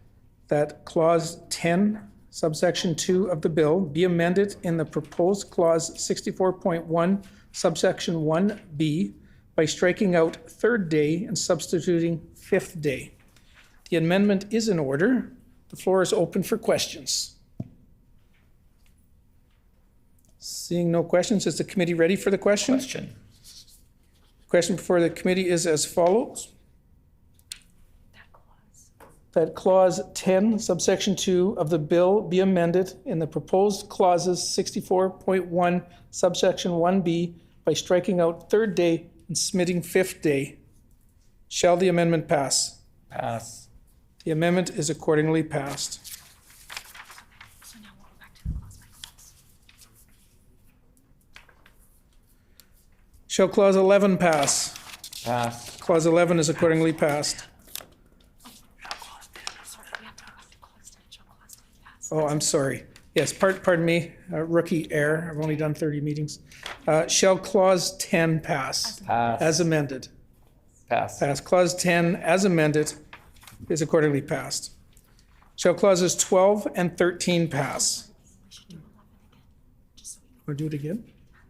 that Clause 10, subsection 2 of the bill be amended in the proposed Clause 64.1, subsection 1b by striking out third day and substituting fifth day. The amendment is in order. The floor is open for questions. Seeing no questions, is the committee ready for the question? Question before the committee is as follows. That clause 10, subsection 2 of the bill be amended in the proposed clauses 64.1, subsection 1b by striking out third day and submitting fifth day. Shall the amendment pass? Pass. The amendment is accordingly passed. Shall clause 11 pass? Pass. Clause 11 is accordingly passed. Oh, I'm sorry. Yes, pardon me, rookie error. I've only done 30 meetings. Shall clause 10 pass? Pass. As amended? Pass. Pass. Clause 10 as amended is accordingly passed. Shall clauses 12 and 13 pass? Want to do it again?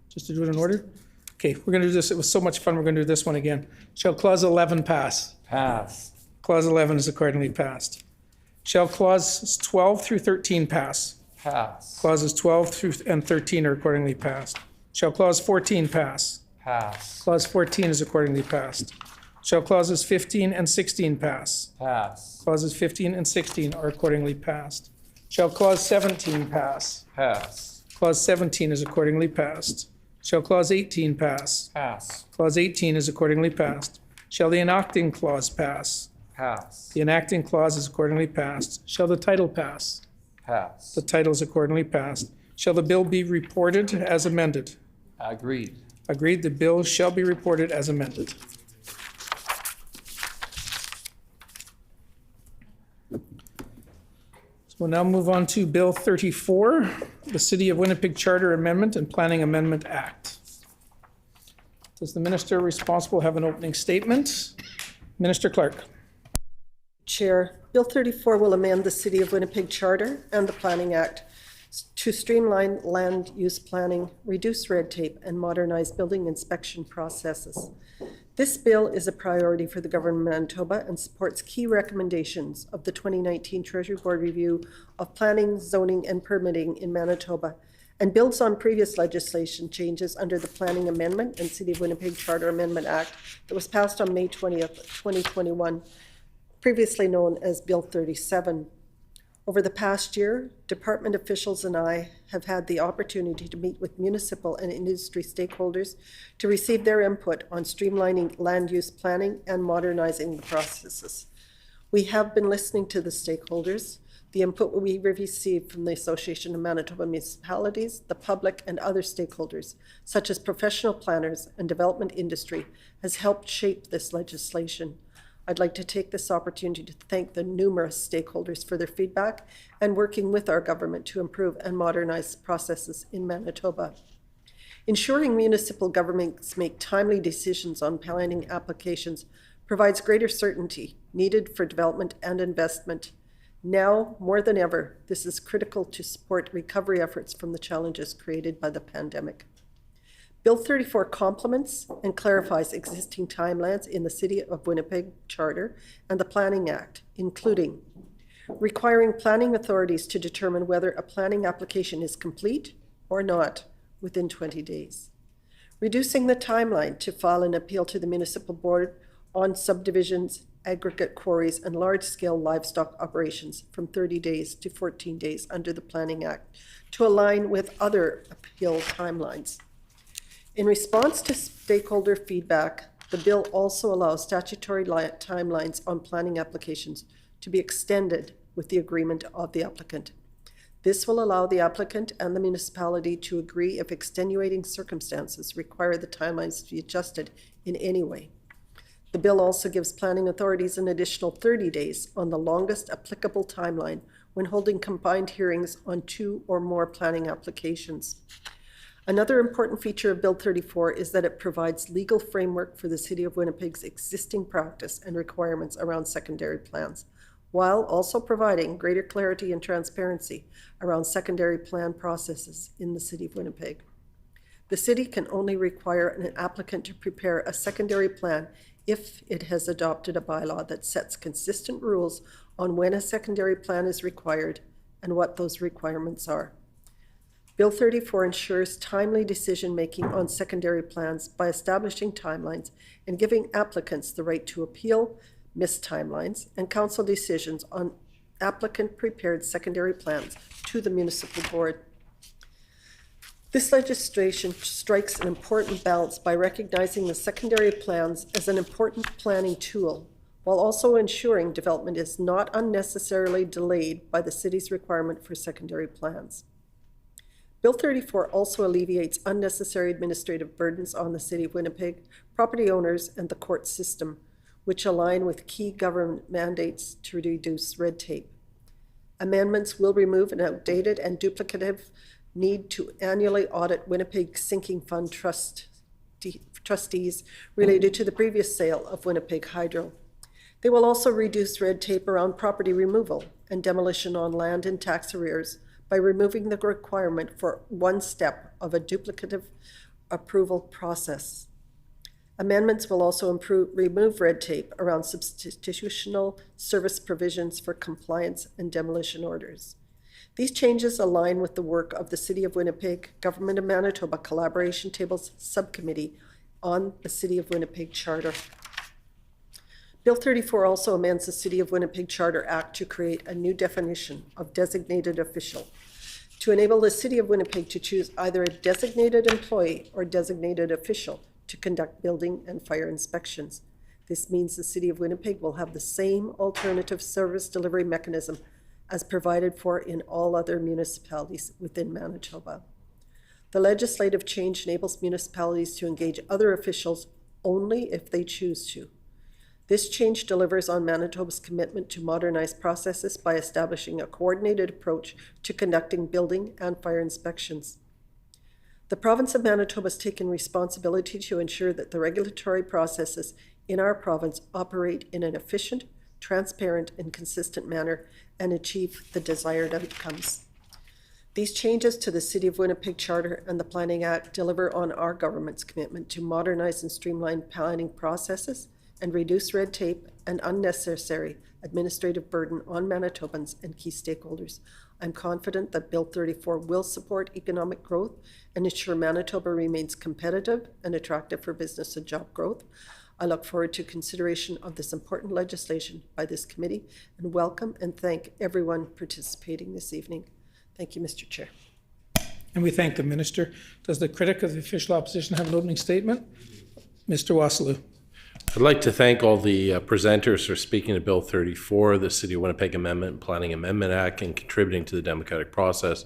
Just to do it in order? Okay, we're going to do this. It was so much fun. We're going to do this one again. Shall clause 11 pass? Pass. Clause 11 is accordingly passed. Shall clauses 12 through 13 pass? Pass. Clauses 12 through and 13 are accordingly passed. Shall clause 14 pass? Pass. Clause 14 is accordingly passed. Shall clauses 15 and 16 pass? Pass. Clauses 15 and 16 are accordingly passed. Shall clause 17 pass? Pass. Clause 17 is accordingly passed. Shall clause 18 pass? Pass. Clause 18 is accordingly passed. Shall the enacting clause pass? Pass. The enacting clause is accordingly passed. Shall the title pass? Pass. The title is accordingly passed. Shall the bill be reported as amended? Agreed. Agreed, the bill shall be reported as amended. So we'll now move on to Bill 34, the City of Winnipeg Charter Amendment and Planning Amendment Act. Does the minister responsible have an opening statement? Minister Clark. Chair, Bill 34 will amend the City of Winnipeg Charter and the Planning Act to streamline land use planning, reduce red tape, and modernize building inspection processes. This bill is a priority for the Government of Manitoba and supports key recommendations of the 2019 Treasury Board Review of Planning, Zoning, and Permitting in Manitoba, and builds on previous legislation changes under the Planning Amendment and City of Winnipeg Charter Amendment Act that was passed on May 20th, 2021, previously known as Bill 37. Over the past year, department officials and I have had the opportunity to meet with municipal and industry stakeholders to receive their input on streamlining land use planning and modernizing the processes. We have been listening to the stakeholders. The input we received from the Association of Manitoba Municipalities, the public, and other stakeholders, such as professional planners and development industry, has helped shape this legislation. I'd like to take this opportunity to thank the numerous stakeholders for their feedback and working with our government to improve and modernize processes in Manitoba. Ensuring municipal governments make timely decisions on planning applications provides greater certainty needed for development and investment. Now, more than ever, this is critical to support recovery efforts from the challenges created by the pandemic. Bill 34 complements and clarifies existing timelines in the City of Winnipeg Charter and the Planning Act, including requiring planning authorities to determine whether a planning application is complete or not within 20 days, reducing the timeline to file an appeal to the Municipal Board on subdivisions, aggregate quarries, and large-scale livestock operations from 30 days to 14 days under the Planning Act to align with other appeal timelines. In response to stakeholder feedback, the bill also allows statutory timelines on planning applications to be extended with the agreement of the applicant. This will allow the applicant and the municipality to agree if extenuating circumstances require the timelines to be adjusted in any way. The bill also gives planning authorities an additional 30 days on the longest applicable timeline when holding combined hearings on 2 or more planning applications. Another important feature of Bill 34 is that it provides legal framework for the City of Winnipeg's existing practice and requirements around secondary plans, while also providing greater clarity and transparency around secondary plan processes in the City of Winnipeg. The City can only require an applicant to prepare a secondary plan if it has adopted a bylaw that sets consistent rules on when a secondary plan is required and what those requirements are. Bill 34 ensures timely decision-making on secondary plans by establishing timelines and giving applicants the right to appeal missed timelines and council decisions on applicant-prepared secondary plans to the Municipal Board. This legislation strikes an important balance by recognizing the secondary plans as an important planning tool, while also ensuring development is not unnecessarily delayed by the city's requirement for secondary plans. Bill 34 also alleviates unnecessary administrative burdens on the City of Winnipeg, property owners, and the court system, which align with key government mandates to reduce red tape. Amendments will remove an outdated and duplicative need to annually audit Winnipeg Sinking Fund trustees related to the previous sale of Winnipeg Hydro. They will also reduce red tape around property removal and demolition on land and tax arrears by removing the requirement for one step of a duplicative approval process. Amendments will also remove red tape around substitutional service provisions for compliance and demolition orders. These changes align with the work of the City of Winnipeg Government of Manitoba Collaboration Tables Subcommittee on the City of Winnipeg Charter. Bill 34 also amends the City of Winnipeg Charter Act to create a new definition of designated official to enable the City of Winnipeg to choose either a designated employee or designated official to conduct building and fire inspections. This means the City of Winnipeg will have the same alternative service delivery mechanism as provided for in all other municipalities within Manitoba. The legislative change enables municipalities to engage other officials only if they choose to. This change delivers on Manitoba's commitment to modernize processes by establishing a coordinated approach to conducting building and fire inspections. The province of Manitoba has taken responsibility to ensure that the regulatory processes in our province operate in an efficient, transparent, and consistent manner and achieve the desired outcomes. These changes to the City of Winnipeg Charter and the Planning Act deliver on our government's commitment to modernize and streamline planning processes and reduce red tape and unnecessary administrative burden on Manitobans and key stakeholders. I'm confident that Bill 34 will support economic growth and ensure Manitoba remains competitive and attractive for business and job growth. I look forward to consideration of this important legislation by this committee and welcome and thank everyone participating this evening. Thank you, Mr. Chair. And we thank the Minister. Does the critic of the official opposition have an opening statement? Mr. Wasilou. I'd like to thank all the presenters for speaking to Bill 34, the City of Winnipeg Amendment and Planning Amendment Act, and contributing to the democratic process.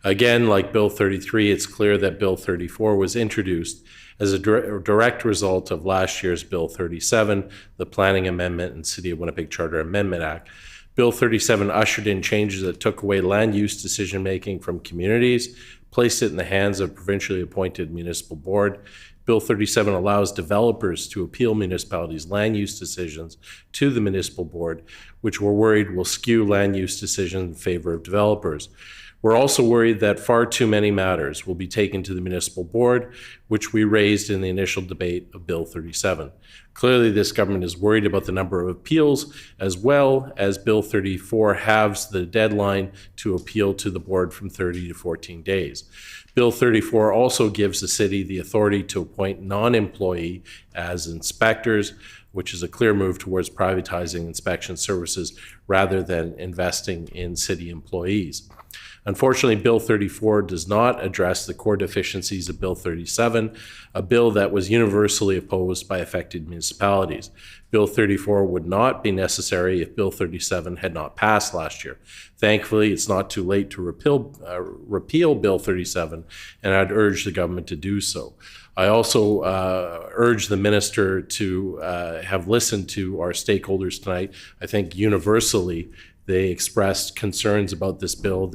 Again, like Bill 33, it's clear that Bill 34 was introduced as a direct result of last year's Bill 37, the Planning Amendment and City of Winnipeg Charter Amendment Act. Bill 37 ushered in changes that took away land use decision-making from communities, placed it in the hands of provincially appointed municipal board. Bill 37 allows developers to appeal municipalities' land use decisions to the municipal board, which we're worried will skew land use decisions in favor of developers. We're also worried that far too many matters will be taken to the municipal board, which we raised in the initial debate of Bill 37. Clearly, this government is worried about the number of appeals, as well as Bill 34 halves the deadline to appeal to the board from 30 to 14 days. Bill 34 also gives the city the authority to appoint non-employee as inspectors, which is a clear move towards privatizing inspection services rather than investing in city employees. Unfortunately, Bill 34 does not address the core deficiencies of Bill 37, a bill that was universally opposed by affected municipalities. Bill 34 would not be necessary if Bill 37 had not passed last year. Thankfully, it's not too late to repeal Bill 37, and I'd urge the government to do so. I also urge the minister to have listened to our stakeholders tonight. I think universally, they expressed concerns about this bill.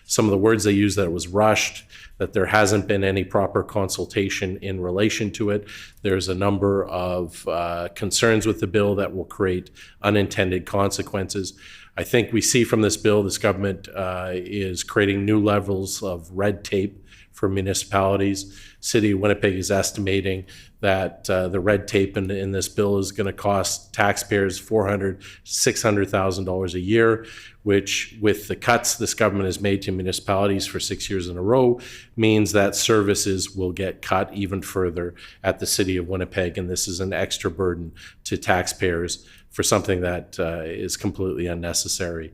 Some of the words they used, that it was rushed, that there hasn't been any proper consultation in relation to it. There's a number of concerns with the bill that will create unintended consequences. I think we see from this bill, this government is creating new levels of red tape for municipalities. City of Winnipeg is estimating that the red tape in this bill is going to cost taxpayers $400,000 to $600,000 a year, which, with the cuts this government has made to municipalities for 6 years in a row, means that services will get cut even further at the City of Winnipeg, and this is an extra burden to taxpayers for something that is completely unnecessary.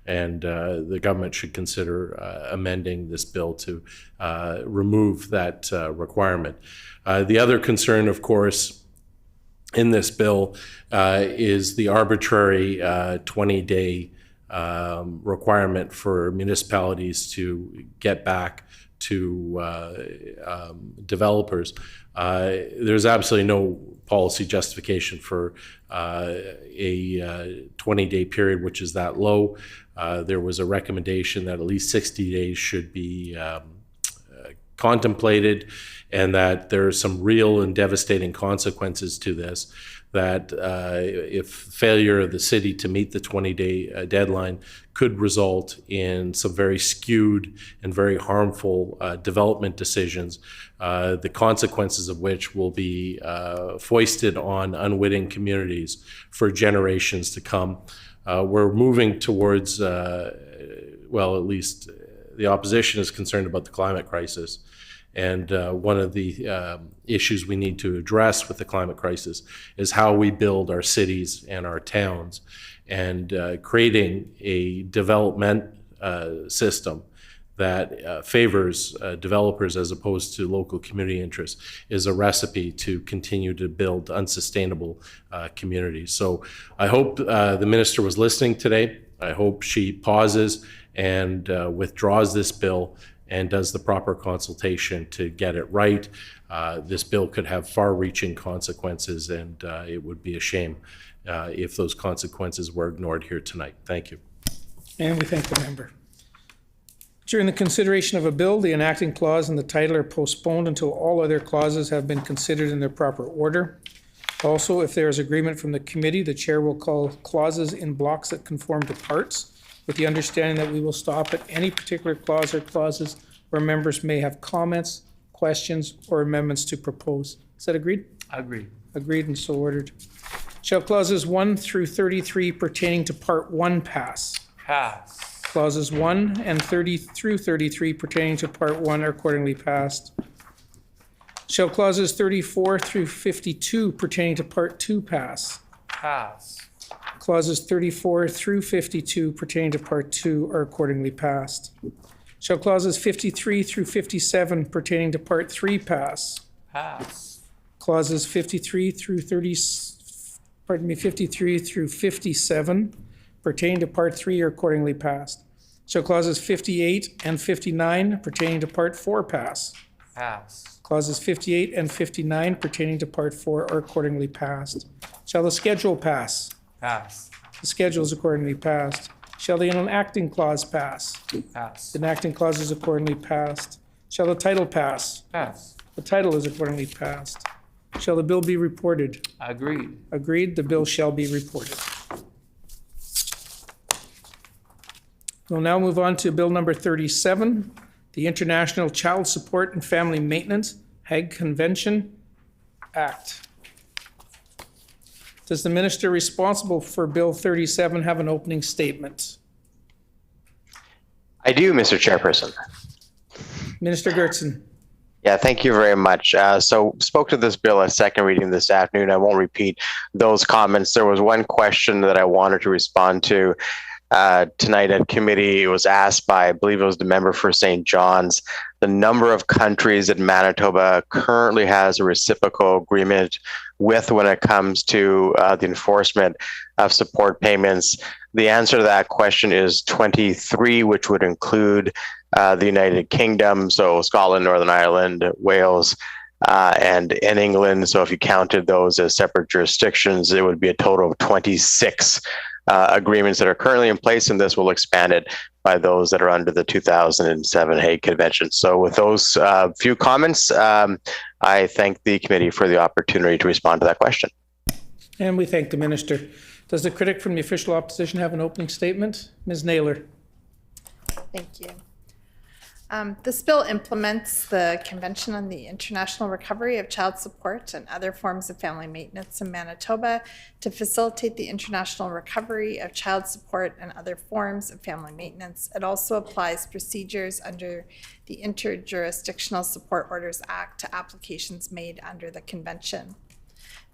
And the government should consider amending this bill to remove that requirement. The other concern, of course, in this bill is the arbitrary 20-day requirement for municipalities to get back to developers. There's absolutely no policy justification for a 20-day period, which is that low. There was a recommendation that at least 60 days should be contemplated, and that there are some real and devastating consequences to this, that if failure of the city to meet the 20-day deadline could result in some very skewed and very harmful development decisions, the consequences of which will be foisted on unwitting communities for generations to come. We're moving towards, well, at least the opposition is concerned about the climate crisis. And one of the issues we need to address with the climate crisis is how we build our cities and our towns. And creating a development system that favors developers as opposed to local community interests is a recipe to continue to build unsustainable communities. So I hope the minister was listening today. I hope she pauses and withdraws this bill and does the proper consultation to get it right. This bill could have far-reaching consequences, and it would be a shame if those consequences were ignored here tonight. Thank you. And we thank the member. During the consideration of a bill, the enacting clause and the title are postponed until all other clauses have been considered in their proper order. Also, if there is agreement from the committee, the chair will call clauses in blocks that conform to parts with the understanding that we will stop at any particular clause or clauses where members may have comments, questions, or amendments to propose. Is that agreed? Agreed. Agreed and so ordered. Shall clauses 1 through 33 pertaining to Part 1 pass? Pass. Clauses 1 and 30 through 33 pertaining to Part 1 are accordingly passed. Shall clauses 34 through 52 pertaining to Part 2 pass? Pass. Clauses 34 through 52 pertaining to Part 2 are accordingly passed. Shall clauses 53 through 57 pertaining to Part 3 pass? Pass. Clauses 53 through 53 through 57 pertaining to Part 3 are accordingly passed. Shall clauses 58 and 59 pertaining to Part 4 pass? Pass. Clauses 58 and 59 pertaining to Part 4 are accordingly passed. Shall the schedule pass? Pass. The schedule is accordingly passed. Shall the enacting clause pass? Pass. The enacting clause is accordingly passed. Shall the title pass? Pass. The title is accordingly passed. Shall the bill be reported? Agreed. Agreed, the bill shall be reported. We'll now move on to Bill number 37, the International Child Support and Family Maintenance Hague Convention Act. Does the minister responsible for Bill 37 have an opening statement? I do, Mr. Chairperson. Minister Gertsen. Yeah, thank you very much. So spoke to this bill at second reading this afternoon. I won't repeat those comments. There was one question that I wanted to respond to tonight at committee. It was asked by, I believe it was the member for St. John's, the number of countries that Manitoba currently has a reciprocal agreement with when it comes to the enforcement of support payments. The answer to that question is 23, which would include the United Kingdom, so Scotland, Northern Ireland, Wales, and England. So if you counted those as separate jurisdictions, it would be a total of 26 agreements that are currently in place, and this will expand it by those that are under the 2007 Hague Convention. So with those few comments, I thank the committee for the opportunity to respond to that question. And we thank the minister. Does the critic from the official opposition have an opening statement? Ms. Naylor. Thank you. This bill implements the Convention on the International Recovery of Child Support and other forms of family maintenance in Manitoba to facilitate the international recovery of child support and other forms of family maintenance. It also applies procedures under the Interjurisdictional Support Orders Act to applications made under the convention.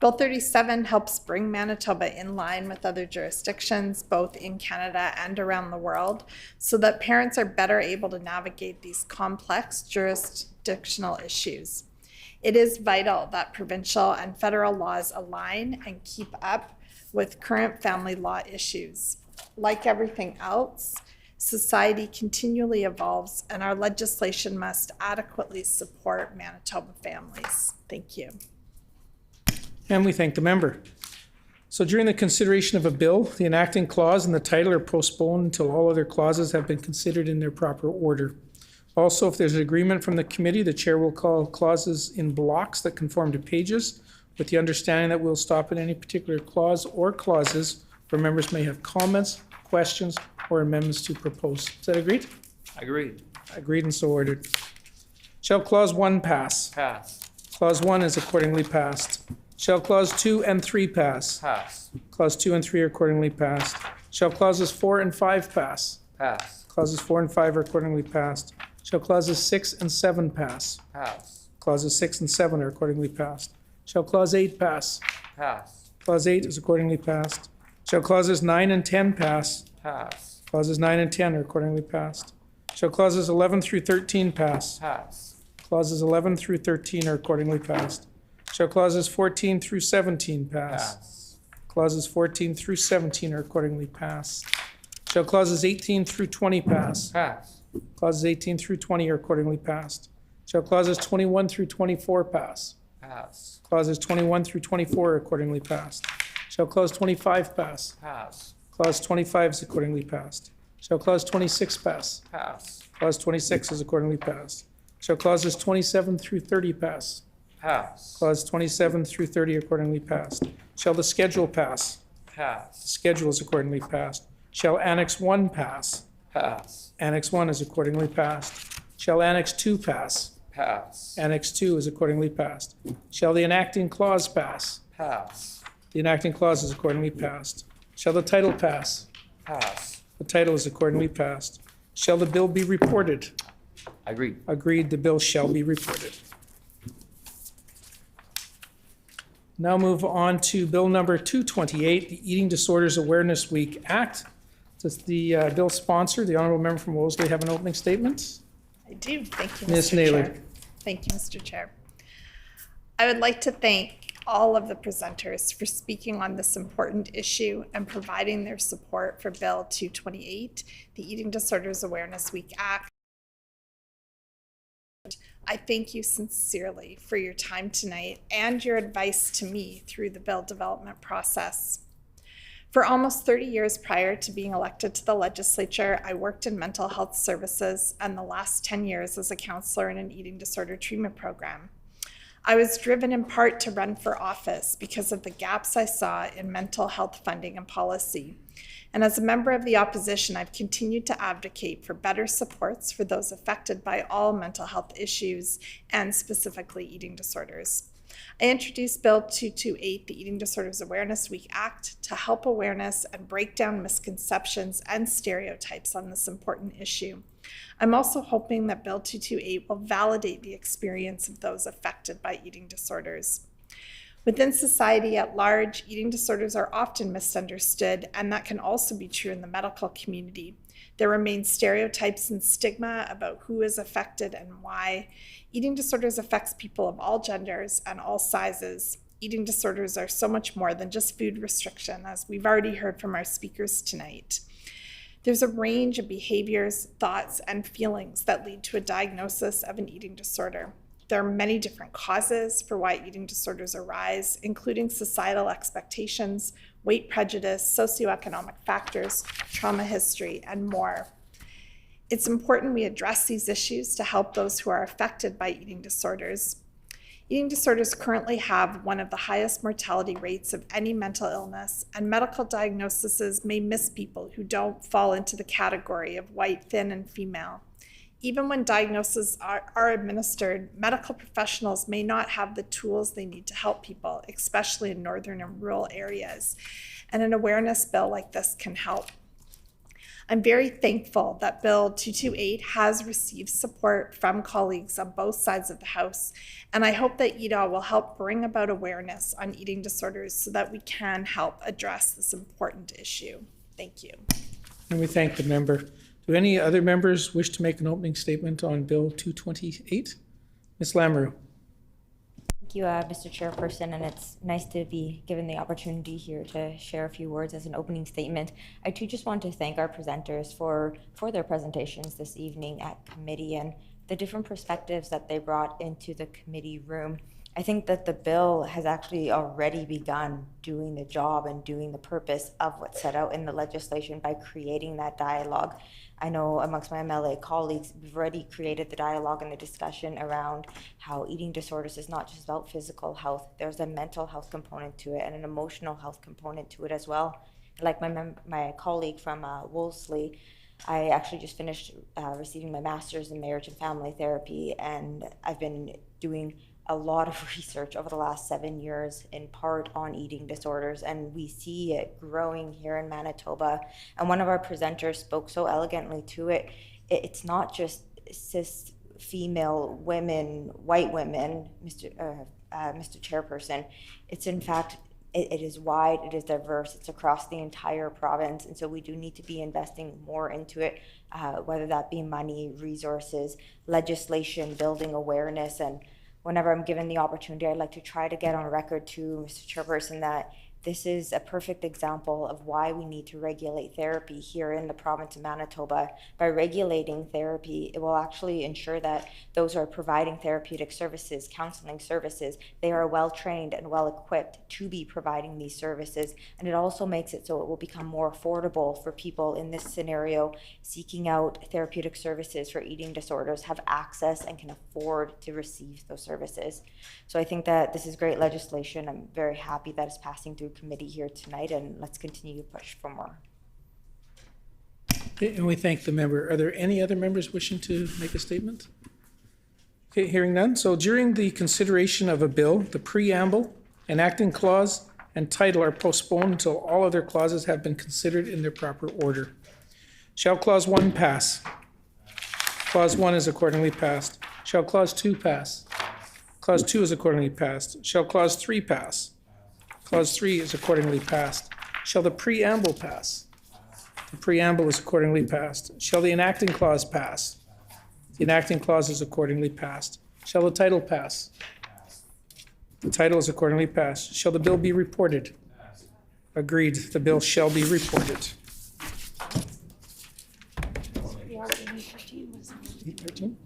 Bill 37 helps bring Manitoba in line with other jurisdictions, both in Canada and around the world, so that parents are better able to navigate these complex jurisdictional issues. It is vital that provincial and federal laws align and keep up with current family law issues. Like everything else, society continually evolves, and our legislation must adequately support Manitoba families. Thank you. And we thank the member. So during the consideration of a bill, the enacting clause and the title are postponed until all other clauses have been considered in their proper order. Also, if there's an agreement from the committee, the chair will call clauses in blocks that conform to pages, with the understanding that we'll stop at any particular clause or clauses where members may have comments, questions, or amendments to propose. Is that agreed? Agreed. Agreed and so ordered. Shall clause 1 pass? Pass. Clause 1 is accordingly passed. Shall clause 2 and 3 pass? Pass. Clause 2 and 3 are accordingly passed. Shall clauses 4 and 5 pass? Pass. Clauses 4 and 5 are accordingly passed. Shall clauses 6 and 7 pass? Pass. Clauses 6 and 7 are accordingly passed. Shall clause 8 pass? Pass. Clause 8 is accordingly passed. Shall clauses 9 and 10 pass? Pass. Clauses 9 and 10 are accordingly passed. Shall clauses 11 through 13 pass? Pass. Clauses 11 through 13 are accordingly passed. Shall clauses 14 through 17 pass? Pass. Clauses 14 through 17 are accordingly passed. Shall clauses 18 through 20 pass? Pass. Clauses 18 through 20 are accordingly passed. Shall clauses 21 through 24 pass? Pass. Clauses 21 through 24 are accordingly passed. Shall clause 25 pass? Pass. Clause 25 is accordingly passed. Shall clause 26 pass? Pass. Clause 26 is accordingly passed. Shall clauses 27 through 30 pass? Pass. Clause 27 through 30 accordingly passed. Shall the schedule pass? Pass. The schedule is accordingly passed. Shall Annex 1 pass? Pass. Annex 1 is accordingly passed. Shall Annex 2 pass? Pass. Annex 2 is accordingly passed. Shall the enacting clause pass? Pass. The enacting clause is accordingly passed. Shall the title pass? Pass. The title is accordingly passed. Shall the bill be reported? Agreed. Agreed, the bill shall be reported. Now move on to Bill number 228, the Eating Disorders Awareness Week Act. Does the bill sponsor, the Honourable Member from Wolseley, have an opening statement? I do. Thank you, Ms. Mr. Naylor. Chair. Thank you, Mr. Chair. I would like to thank all of the presenters for speaking on this important issue and providing their support for Bill 228, the Eating Disorders Awareness Week Act. I thank you sincerely for your time tonight and your advice to me through the bill development process. For almost 30 years prior to being elected to the legislature, I worked in mental health services and the last 10 years as a counselor in an eating disorder treatment program. I was driven in part to run for office because of the gaps I saw in mental health funding and policy. And as a member of the opposition, I've continued to advocate for better supports for those affected by all mental health issues and specifically eating disorders. I introduced Bill 228, the Eating Disorders Awareness Week Act, to help awareness and break down misconceptions and stereotypes on this important issue. I'm also hoping that Bill 228 will validate the experience of those affected by eating disorders. Within society at large, eating disorders are often misunderstood, and that can also be true in the medical community. There remain stereotypes and stigma about who is affected and why. Eating disorders affects people of all genders and all sizes. Eating disorders are so much more than just food restriction, as we've already heard from our speakers tonight. There's a range of behaviors, thoughts, and feelings that lead to a diagnosis of an eating disorder. There are many different causes for why eating disorders arise, including societal expectations, weight prejudice, socioeconomic factors, trauma history, and more. It's important we address these issues to help those who are affected by eating disorders. Eating disorders currently have one of the highest mortality rates of any mental illness, and medical diagnoses may miss people who don't fall into the category of white, thin, and female. Even when diagnoses are administered, medical professionals may not have the tools they need to help people, especially in northern and rural areas. And an awareness bill like this can help. I'm very thankful that Bill 228 has received support from colleagues on both sides of the House, and I hope that EDA will help bring about awareness on eating disorders so that we can help address this important issue. Thank you. And we thank the member. Do any other members wish to make an opening statement on Bill 228? Ms. Lamoureux. Thank you, Mr. Chairperson, and it's nice to be given the opportunity here to share a few words as an opening statement. I too just want to thank our presenters for their presentations this evening at committee and the different perspectives that they brought into the committee room. I think that the bill has actually already begun doing the job and doing the purpose of what's set out in the legislation by creating that dialogue. I know amongst my MLA colleagues, we've already created the dialogue and the discussion around how eating disorders is not just about physical health. There's a mental health component to it and an emotional health component to it as well. Like my colleague from Wolseley, I actually just finished receiving my master's in marriage and family therapy, and I've been doing a lot of research over the last 7 years in part on eating disorders, and we see it growing here in Manitoba. And one of our presenters spoke so elegantly to it. It's not just cis female women, white women, Mr. Chairperson. It's in fact, it is wide, it is diverse, it's across the entire province, and so we do need to be investing more into it, whether that be money, resources, legislation, building awareness. And whenever I'm given the opportunity, I'd like to try to get on record to Mr. Chairperson that this is a perfect example of why we need to regulate therapy here in the province of Manitoba. By regulating therapy, it will actually ensure that those who are providing therapeutic services, counseling services, they are well trained and well equipped to be providing these services. And it also makes it so it will become more affordable for people in this scenario seeking out therapeutic services for eating disorders, have access and can afford to receive those services. So I think that this is great legislation. I'm very happy that it's passing through committee here tonight, and let's continue to push for more. And we thank the member. Are there any other members wishing to make a statement? Okay, hearing none. So during the consideration of a bill, the preamble, enacting clause, and title are postponed until all other clauses have been considered in their proper order. Shall Clause 1 pass? Clause 1 is accordingly passed. Shall Clause 2 pass? Clause 2 is accordingly passed. Shall Clause 3 pass? Clause 3 is accordingly passed. Shall the preamble pass? The preamble is accordingly passed. Shall the enacting clause pass? The enacting clause is accordingly passed. Shall the title pass? The title is accordingly passed. Shall the bill be reported? Agreed. The bill shall be reported. 8:13?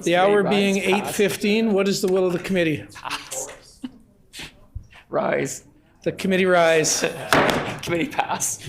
The hour being 8:15, what is the will of the committee? Rise. The committee rise. Committee pass.